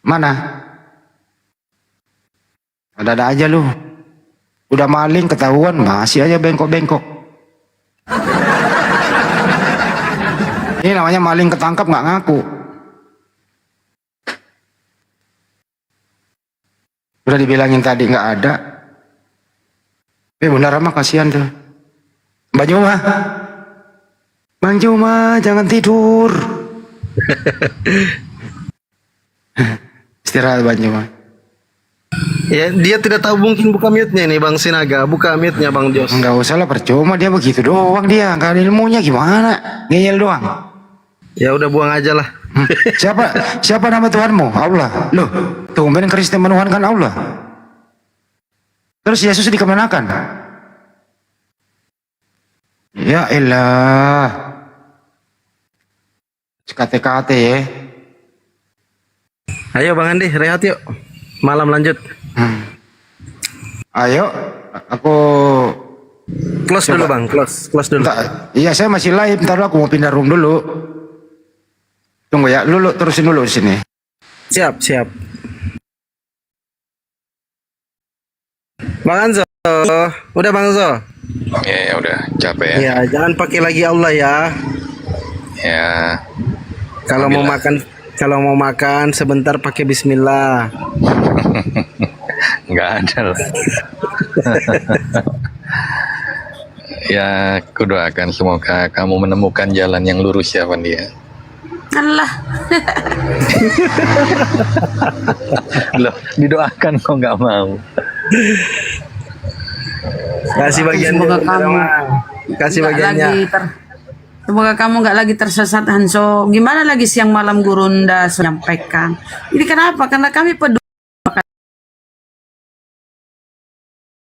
Mana? Ada aja lu. Udah maling ketahuan masih aja bengkok-bengkok. Ini namanya maling ketangkap nggak ngaku. Udah dibilangin tadi nggak ada. Benar mah kasihan tuh. Bang Juma. Bang Juma jangan tidur. Istirahat Bang Juma. Ya, dia tidak tahu mungkin buka mute-nya nih Bang Sinaga. Buka mute-nya Bang Jos. Enggak usah lah, percuma dia begitu doang dia. Enggak ada ilmunya gimana? Ngeyel doang. Ya udah buang aja lah. Siapa nama Tuhanmu? Allah. Loh, tumben Kristen menuhankan Allah. Terus Yesus dikemanakan? Ya elah. Kate-kate ya. Ayo Bang Andi, rehat yuk. Malam lanjut. Ayo, aku close dulu Bang, close dulu. Iya, saya masih live. Ntar aku mau pindah room dulu. Tunggu ya, lu terusin dulu di sini. Siap. Bang Anzo, udah Bang Anzo. Ya udah capek ya. Ya, jangan pakai lagi Allah ya. Ya. Kalau mau makan sebentar pakai bismillah. Nggak ada lah. Ya, aku doakan semoga kamu menemukan jalan yang lurus ya, Pandia. Allah. Loh, didoakan kok nggak mau. Kasih bagian semoga kamu kasih nggak bagiannya. Semoga kamu nggak lagi tersesat, Hanso. Gimana lagi siang malam Gurunda menyampaikan. Ini kenapa? Karena kami peduli.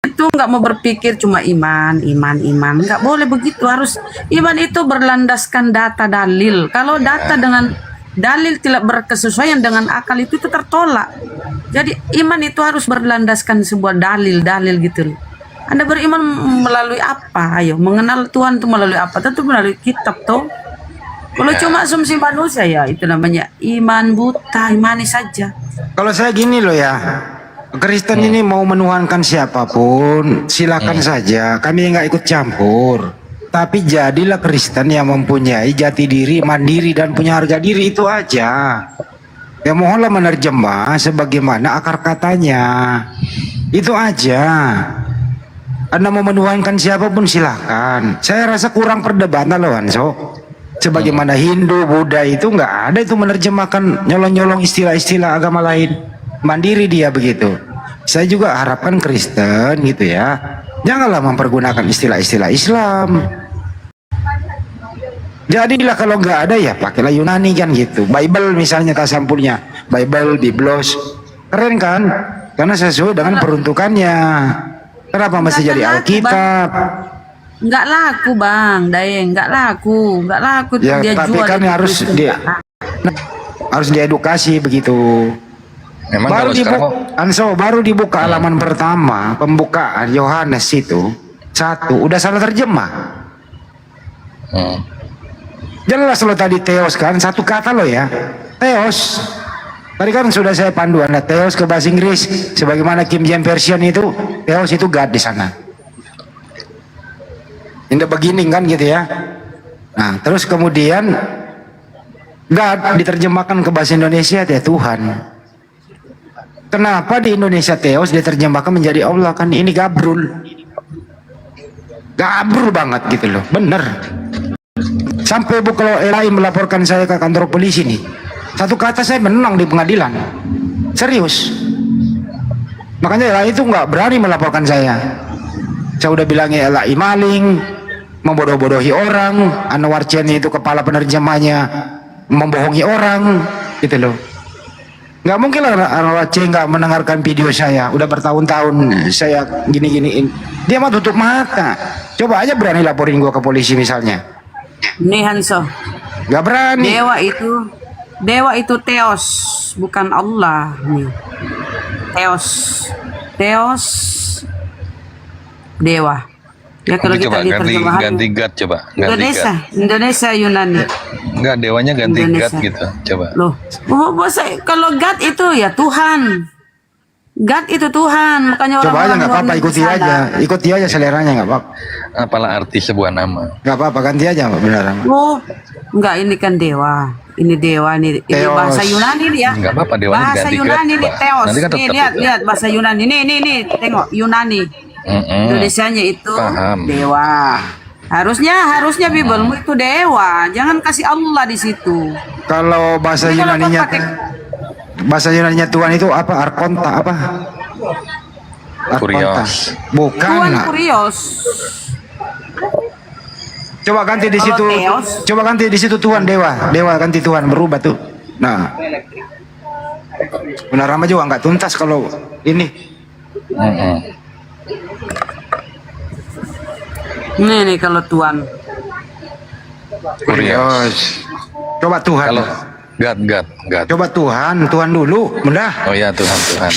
Itu nggak mau berpikir cuma iman. Nggak boleh begitu. Harus iman itu berlandaskan data dalil. Kalau data dengan dalil tidak berkesesuaian dengan akal itu tertolak. Jadi iman itu harus berlandaskan sebuah dalil gitu. Anda beriman melalui apa? Ayo, mengenal Tuhan itu melalui apa? Tentu melalui kitab toh. Kalau cuma asumsi manusia ya itu namanya iman buta, imani saja. Kalau saya gini loh ya, Kristen ini mau menuhankan siapapun, silakan saja. Kami nggak ikut campur. Tapi jadilah Kristen yang mempunyai jati diri, mandiri dan punya harga diri, itu aja. Ya mohonlah menerjemah sebagaimana akar katanya. Itu aja. Anda mau menuhankan siapapun silakan. Saya rasa kurang perdebatan loh Hanso. Sebagaimana Hindu, Buddha itu nggak ada itu menerjemahkan nyolong-nyolong istilah-istilah agama lain. Mandiri dia begitu. Saya juga harapkan Kristen gitu ya, janganlah mempergunakan istilah-istilah Islam. Jadilah kalau nggak ada ya pakailah Yunani kan gitu. Bible misalnya tasampulnya, Bible, Biblos, keren kan? Karena sesuai dengan peruntukannya. Kenapa masih jadi Alkitab? Nggak laku Bang Daeng, nggak laku tuh Ya dia tapi jual kan itu harus Kristen. harus diedukasi begitu. Memang Baru kalau sekarang dibuka, baru dibuka halaman pertama pembukaan Yohanes itu 1 udah salah terjemah. Jelas lo tadi Theos kan, satu kata lo ya, Theos. Tadi kan sudah saya pandu Anda Theos ke bahasa Inggris, sebagaimana King James Version itu Theos itu God di sana. Ini begini kan gitu ya. Nah terus kemudian God diterjemahkan ke bahasa Indonesia ya Tuhan. Kenapa di Indonesia Theos diterjemahkan menjadi Allah? Kan ini gabrul banget gitu loh, bener. Sampai Bu kalau LAI melaporkan saya ke kantor polisi nih, satu kata saya menang di pengadilan, serius. Makanya LAI itu nggak berani melaporkan saya. Saya udah bilangnya LAI maling, membodoh-bodohi orang, Anwar Cheni itu kepala penerjemahnya membohongi orang, gitu loh. Nggak mungkin lah Anwar Cheni nggak mendengarkan video saya. Udah bertahun-tahun saya gini-giniin, dia mah tutup mata. Coba aja berani laporin gua ke polisi misalnya. Nih Hanso, Nggak berani. Dewa itu Theos, bukan Allah nih. Theos dewa. Ya kalau Nanti kita coba diterjemahkan ganti God coba. Ganti Indonesia Yunani. Enggak, dewanya ganti God Indonesia. gitu. Coba. Loh, kalau God itu ya Tuhan. God itu Tuhan, makanya Coba aja orang-orang nggak luar apa-apa, negeri ikuti aja seleranya nggak apa-apa. Apalah arti sebuah nama? Nggak apa-apa, ganti aja benar. Oh, enggak, ini kan dewa. Ini dewa nih. Ini Theos. bahasa Yunani nih ya. Enggak apa-apa, dewanya Bahasa ganti Yunani God, nih Pak. Theos. Nanti kan Nih tetap itu. lihat bahasa Yunani. Nih, tengok Yunani. Indonesianya itu Paham. dewa. Harusnya Bibelmu itu dewa. Jangan kasih Allah di situ. Kalau bahasa Jadi kalau Yunaninya, kau pakai bahasa Yunaninya Tuhan itu apa? Arkonta apa? Arkonta. Kurios. Bukan Tuhan lah. Kurios. Coba ganti di Kalau situ. Theos. Coba ganti di situ Tuhan dewa. Dewa ganti Tuhan, berubah tuh. Nah. Benar Rama juga nggak tuntas kalau ini. Nih kalau Tuhan. Kurios. Coba Tuhan. Kalau God. Coba Tuhan dulu, mudah. Oh ya, Tuhan.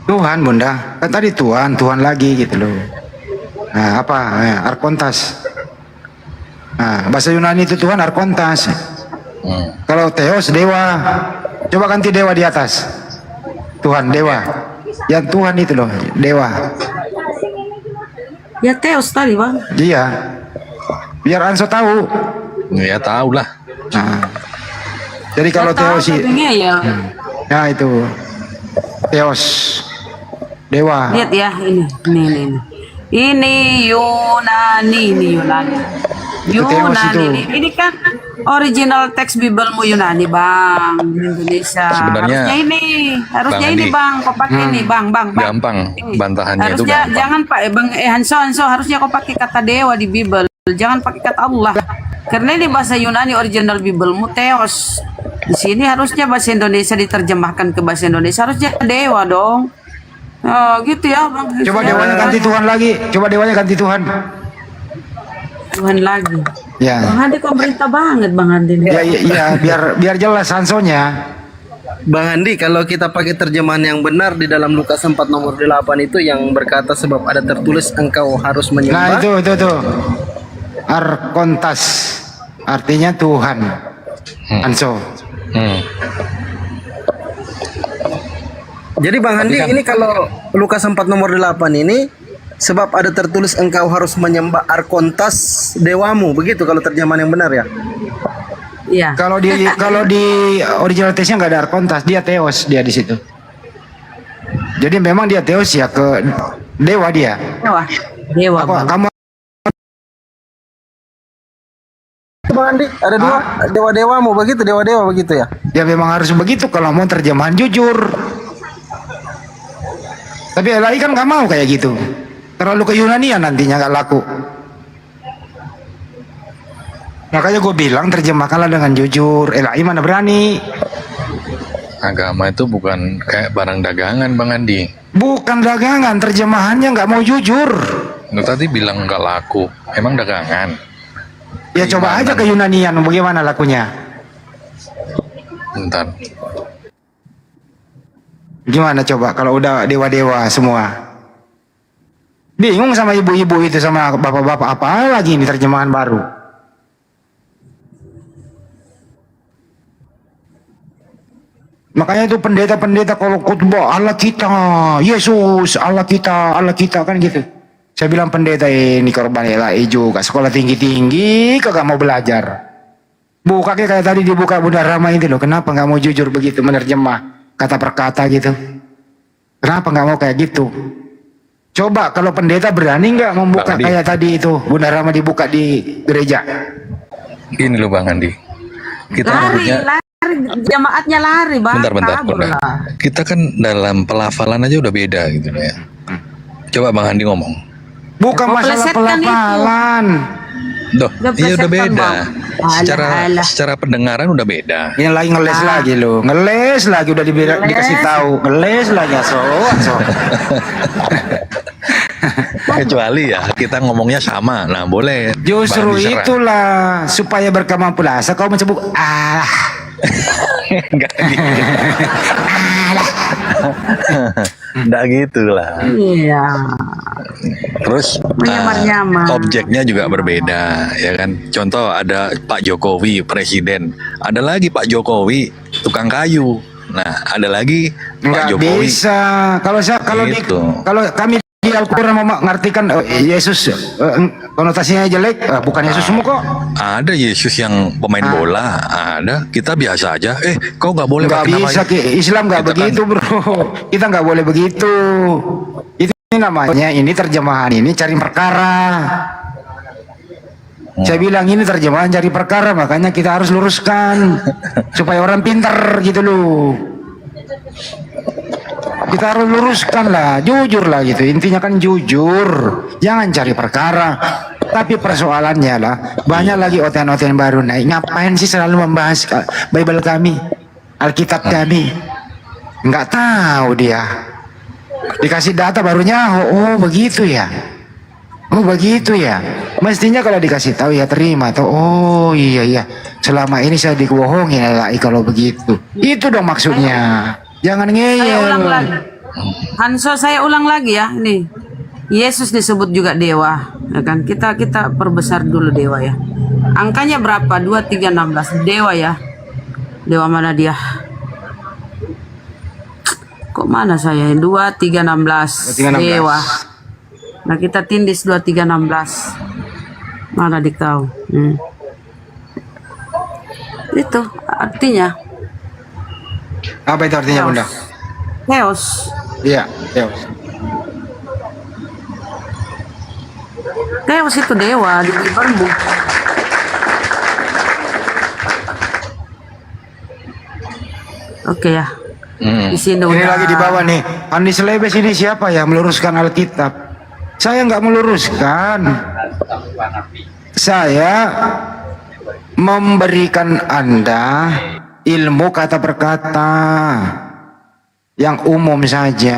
Tuhan, Bunda. Kan tadi Tuhan lagi gitu loh. Nah, apa? Arkontas. Nah, bahasa Yunani itu Tuhan Arkontas. Kalau Theos dewa. Coba ganti dewa di atas. Tuhan dewa. Yang Tuhan itu loh, dewa. Ya Theos tadi Bang. Iya. Biar Anso tahu. Ya tahu lah. Nah. Jadi kalau Theos ya. nah itu Theos dewa. Lihat ya ini. Ini Yunani. Theos itu. Ini kan original teks Bibelmu Yunani Bang, Indonesia. Sebenarnya, harusnya Bang ini Andi. Bang, kau pakai nih Bang. Gampang, bantahannya itu Harusnya gampang. jangan Pak Bang Hanso harusnya kau pakai kata dewa di Bibel, jangan pakai kata Allah. Karena ini bahasa Yunani original Bibelmu Theos. Di sini harusnya bahasa Indonesia diterjemahkan ke bahasa Indonesia harusnya dewa dong. Oh, gitu ya Bang. Coba dewanya ganti Tuhan lagi. Coba dewanya ganti Tuhan. Tuhan lagi. Ya. Bang Andi kok berita banget Bang Andi. Ya, biar jelas Hansonya. Bang Andi, kalau kita pakai terjemahan yang benar di dalam Lukas 4 nomor 8 itu yang berkata sebab ada tertulis engkau harus Nah menyembah. itu arkontas artinya Tuhan. Anso. Jadi Bang Andi, ini kalau Lukas 4 nomor 8 ini sebab ada tertulis engkau harus menyembah arkontas dewamu, begitu kalau terjemahan yang benar ya. Iya. Kalau di original teksnya nggak ada arkontas, dia theos dia di situ. Jadi memang dia theos ya, ke dewa dia. Dewa. Kamu Bang Andi, ada dua dewa-dewamu, begitu dewa-dewa begitu ya. ya memang harus begitu kalau mau terjemahan jujur. Tapi LAI kan nggak mau kayak gitu. Terlalu ke Yunanian nantinya nggak laku. Makanya gue bilang terjemahkanlah dengan jujur. LAI mana berani. Agama itu bukan kayak barang dagangan, Bang Andi. Bukan dagangan, terjemahannya nggak mau jujur. Lu tadi bilang nggak laku, emang dagangan? Ya coba aja ke Yunanian, bagaimana lakunya? Bentar. Gimana coba kalau udah dewa-dewa semua? Bingung sama ibu-ibu itu sama bapak-bapak, apa lagi ini terjemahan baru? Makanya itu pendeta-pendeta kalau khotbah Allah kita, Yesus, Allah kita kan gitu. Saya bilang pendeta ini korban LAI juga, sekolah tinggi-tinggi kagak mau belajar. Buka kayak tadi dibuka Bunda Rama itu loh, kenapa nggak mau jujur begitu menerjemah kata per kata gitu? Kenapa nggak mau kayak gitu? Coba kalau pendeta berani nggak membuka kayak tadi itu Bunda Rama dibuka di gereja? Gini loh Bang Andi, kita harusnya Jamaatnya lari, Bang. bentar. Kita kan dalam pelafalan aja udah beda gitu loh ya. Coba Bang Andi ngomong. Bukan masalah pelafalan. Doh, iya udah beda. Secara pendengaran udah beda. Yang lagi ngeles lagi lo, ngeles lagi udah dikasih tahu, ngeles lagi so. Kecuali ya kita ngomongnya sama, nah boleh. Justru diserang. itulah supaya berkamuflase kau menyebut Allah. Enggak gitu. Enggak gitu lah. Iya. Terus Menyamar-nyamar. objeknya juga berbeda ya kan. Contoh ada Pak Jokowi presiden, ada lagi Pak Jokowi tukang kayu. Nah, ada lagi Pak Nggak Jokowi. bisa. Kalau Gitu. kalau kami di Al-Quran mau mengartikan Yesus konotasinya jelek, bukan Yesus semua kok. Ada Yesus yang pemain bola, ada. Kita biasa aja. Kau nggak boleh Nggak pakai nama bisa, Islam nggak Kita begitu bro. Kita nggak boleh begitu. Itu namanya, ini terjemahan ini cari perkara. Saya bilang ini terjemahan cari perkara, makanya kita harus luruskan supaya orang pintar gitu loh. Kita harus luruskan lah, jujur lah gitu. Intinya kan jujur, jangan cari perkara. Tapi persoalannya lah, banyak lagi oten-oten baru naik. Ngapain sih selalu membahas Bible kami, Alkitab kami? Nggak tahu dia. Dikasih data barunya, oh begitu ya. Oh begitu ya. Mestinya kalau dikasih tahu ya terima. Tuh, oh iya. Selama ini saya dibohongin lah kalau begitu. Itu dong maksudnya. Jangan Saya ngeyel. ulang lagi. Hanso, saya ulang lagi ya. Nih, Yesus disebut juga dewa, ya kan? Kita perbesar dulu dewa ya. Angkanya berapa? 2, 3, 16. Dewa ya. Dewa mana dia? Kok mana saya? 2, 3, 16. 2, 3, 16. Dewa. Nah, kita tindis 2, 3, 16. Mana dikau? Itu artinya. Apa itu artinya Bunda? Theos. Iya, Theos. Theos itu dewa di Bible-mu. Oke ya. Di sini Ini udah. lagi di bawah nih. Andi Selebes ini siapa ya meluruskan Alkitab? Saya nggak meluruskan. Saya memberikan Anda ilmu kata per kata yang umum saja.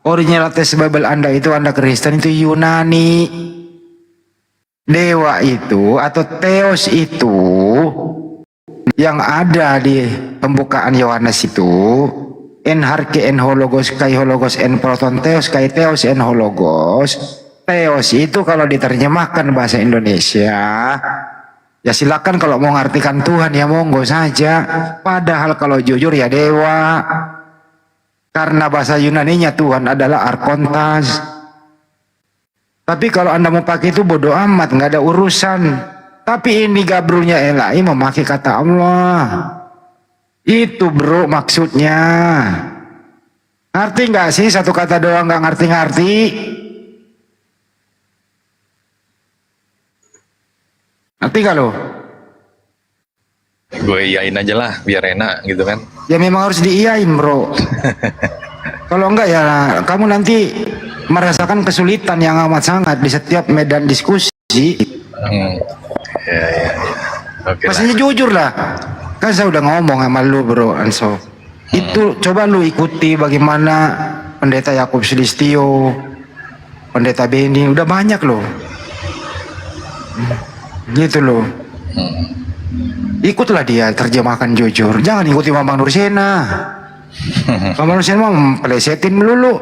Original teks Bible Anda itu, Anda Kristen itu Yunani. Dewa itu atau Theos itu yang ada di pembukaan Yohanes itu en harke en hologos kai hologos en proton theos kai theos en hologos. Theos itu kalau diterjemahkan bahasa Indonesia, ya silakan kalau mau ngartikan Tuhan ya monggo saja. Padahal kalau jujur ya dewa. Karena bahasa Yunaninya Tuhan adalah arkontas. Tapi kalau Anda mau pakai itu bodoh amat, nggak ada urusan. Tapi ini Gabrulnya Elai memakai kata Allah. Itu bro maksudnya. Ngerti nggak sih satu kata doang nggak ngerti-ngerti? Ngerti nggak lo? Gue iyain aja lah biar enak gitu kan. Ya memang harus diiyain bro. Kalau enggak ya kamu nanti merasakan kesulitan yang amat sangat di setiap medan diskusi. Ya. Oke. Pastinya jujur lah. Kan saya udah ngomong sama lu bro Anso. Itu coba lu ikuti bagaimana Pendeta Yakub Sulistyo, Pendeta Beni, udah banyak loh. Gitu loh. Ikutlah dia terjemahkan jujur. Jangan ikuti Bambang Nursena. Bambang Nursena mah pelesetin melulu.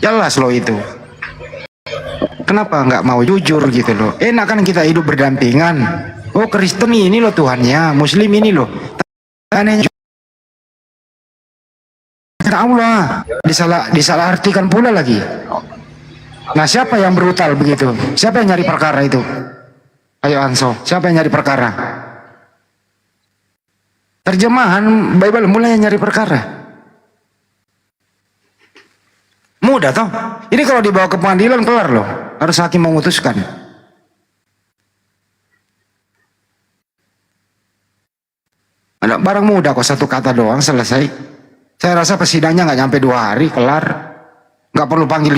Jelas loh itu. Kenapa nggak mau jujur gitu loh? Enak kan kita hidup berdampingan. Oh Kristen ini loh Tuhannya, Muslim ini loh. Anehnya Allah disalah artikan pula lagi. Nah siapa yang brutal begitu? Siapa yang nyari perkara itu? Ayo Anso, siapa yang nyari perkara? Terjemahan Bible mulai nyari perkara. Mudah toh. Ini kalau dibawa ke pengadilan kelar loh. Harus hakim memutuskan. Ada barang mudah kok, satu kata doang selesai. Saya rasa persidangannya nggak nyampe 2 hari kelar. Nggak perlu panggil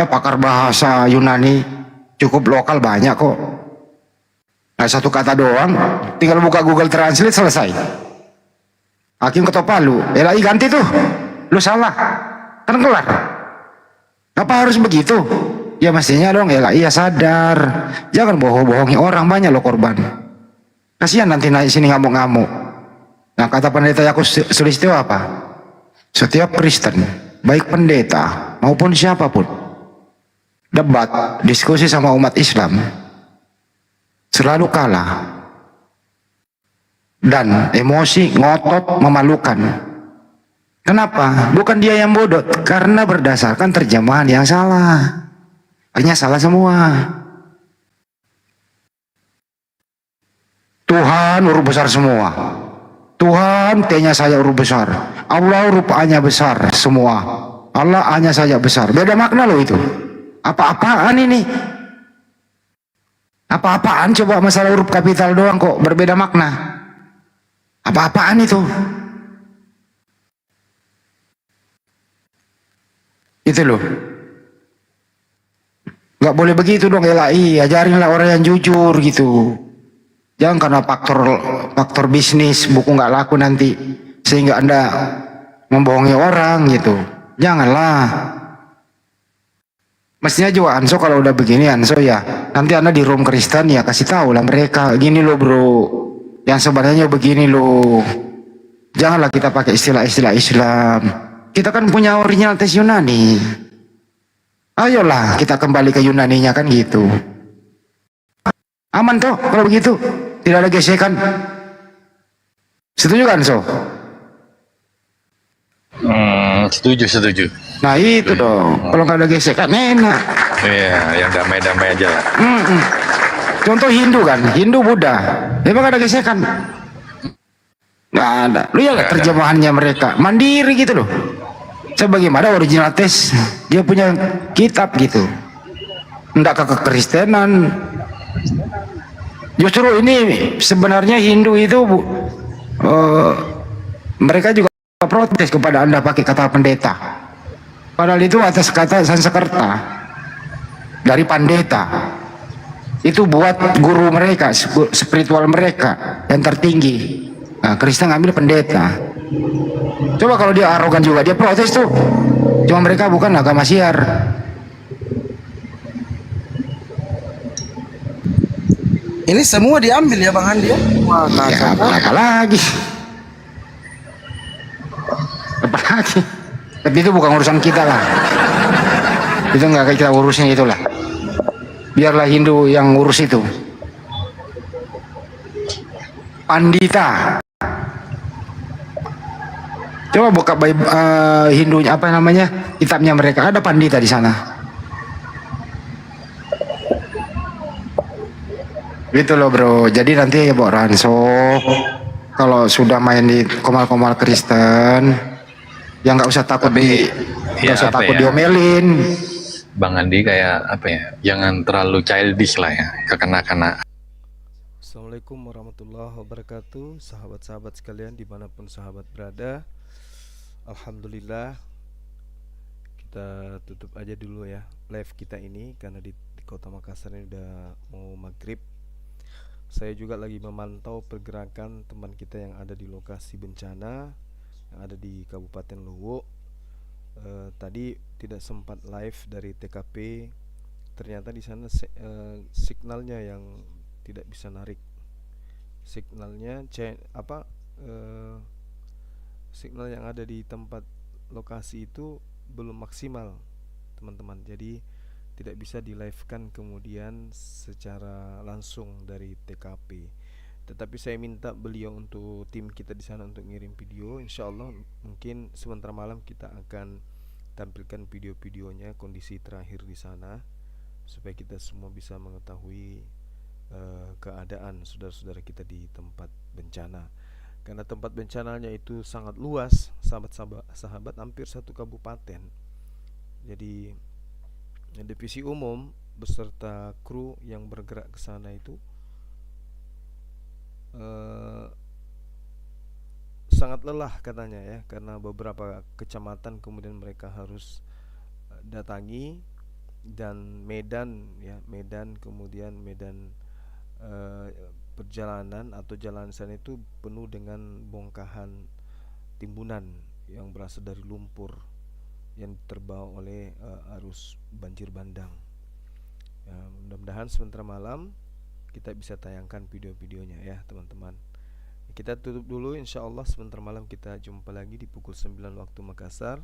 pakar bahasa Yunani. Cukup lokal banyak kok. Nah satu kata doang. Tinggal buka Google Translate selesai. Hakim ketok palu. Elai ganti tuh. Lu salah. Kan kelar. Apa harus begitu? Ya mestinya dong iya sadar. Jangan bohong-bohongi orang, banyak loh korban. Kasihan nanti naik sini ngamuk-ngamuk. Nah kata Pendeta Yakub Sulistyo apa? Setiap Kristen, baik pendeta maupun siapapun, debat, diskusi sama umat Islam selalu kalah. Dan emosi, ngotot, memalukan. Kenapa? Bukan dia yang bodoh, karena berdasarkan terjemahan yang salah. Akhirnya salah semua. Tuhan huruf besar semua. Tuhan T-nya saya huruf besar. Allah huruf A-nya besar semua. Allah A-nya saja besar. Beda makna loh itu. Apa-apaan ini? Apa-apaan coba masalah huruf kapital doang kok berbeda makna. Apa-apaan itu? Itu loh. Gak boleh begitu dong LAI. Ajarinlah orang yang jujur gitu. Jangan karena faktor bisnis buku nggak laku nanti sehingga Anda membohongi orang gitu. Janganlah. Mestinya juga Anso kalau udah begini Anso ya nanti Anda di room Kristen ya kasih tahu lah mereka gini loh bro. Yang sebenarnya begini loh. Janganlah kita pakai istilah-istilah Islam. Kita kan punya original tes Yunani. Ayolah kita kembali ke Yunaninya kan gitu. Aman toh kalau begitu. Tidak ada gesekan. Setuju kan So? Setuju. Nah itu dong. Kalau nggak ada gesekan enak. Iya, yang damai-damai aja lah. Contoh Hindu kan, Hindu Buddha. Memang ada gesekan. Nggak ada. Lu ya lihat terjemahannya mereka mandiri gitu loh. Sebagaimana original tes dia punya kitab gitu. Nggak ke kekristenan. Justru ini sebenarnya Hindu itu mereka juga protes kepada Anda pakai kata pendeta. Padahal itu atas kata Sanskerta dari pandeta. Itu buat guru mereka, spiritual mereka yang tertinggi. Nah, Kristen ngambil pendeta. Coba kalau dia arogan juga, dia protes tuh. Cuma mereka bukan agama siar. Ini semua diambil ya Bang Andi ya? Wah, Ya, kacau. apa lagi? Apa lagi? Tapi itu bukan urusan kita lah. Itu nggak kita urusnya itulah. Biarlah Hindu yang urus itu. Pandita. Coba buka Hindunya apa namanya? Kitabnya mereka ada pandita di sana. Gitu loh bro. Jadi nanti ya Bok Ranso, kalau sudah main di komal-komal Kristen, ya nggak usah takut nggak usah takut diomelin. Bang Andi kayak apa ya? Jangan terlalu childish lah ya, kekanak-kanak. Assalamualaikum warahmatullahi wabarakatuh, sahabat-sahabat sekalian dimanapun sahabat berada. Alhamdulillah, kita tutup aja dulu ya live kita ini karena di kota Makassar ini udah mau maghrib. Saya juga lagi memantau pergerakan teman kita yang ada di lokasi bencana yang ada di Kabupaten Luwu. Tadi tidak sempat live dari TKP. Ternyata di sana signalnya yang tidak bisa narik. Signalnya signal yang ada di tempat lokasi itu belum maksimal, teman-teman. Jadi tidak bisa di live-kan kemudian secara langsung dari TKP. Tetapi saya minta beliau untuk tim kita di sana untuk ngirim video. Insya Allah mungkin sebentar malam kita akan tampilkan video-videonya kondisi terakhir di sana supaya kita semua bisa mengetahui keadaan saudara-saudara kita di tempat bencana. Karena tempat bencananya itu sangat luas, sahabat hampir satu kabupaten. Jadi divisi umum beserta kru yang bergerak ke sana itu sangat lelah katanya ya, karena beberapa kecamatan kemudian mereka harus datangi, dan Medan kemudian perjalanan atau jalan sana itu penuh dengan bongkahan timbunan yang berasal dari lumpur yang terbawa oleh arus banjir bandang. Mudah-mudahan sebentar malam kita bisa tayangkan video-videonya ya teman-teman. Kita tutup dulu, insya Allah sebentar malam kita jumpa lagi di pukul 9 waktu Makassar.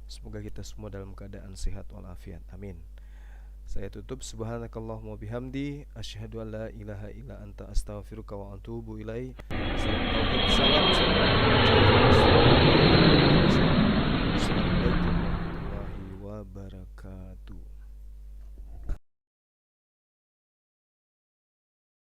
Semoga kita semua dalam keadaan sehat walafiat, amin. Saya tutup, subhanakallahumma bihamdi, asyhadu an la ilaha illa anta astaghfiruka wa atubu ilaik. Salam tauhid, salam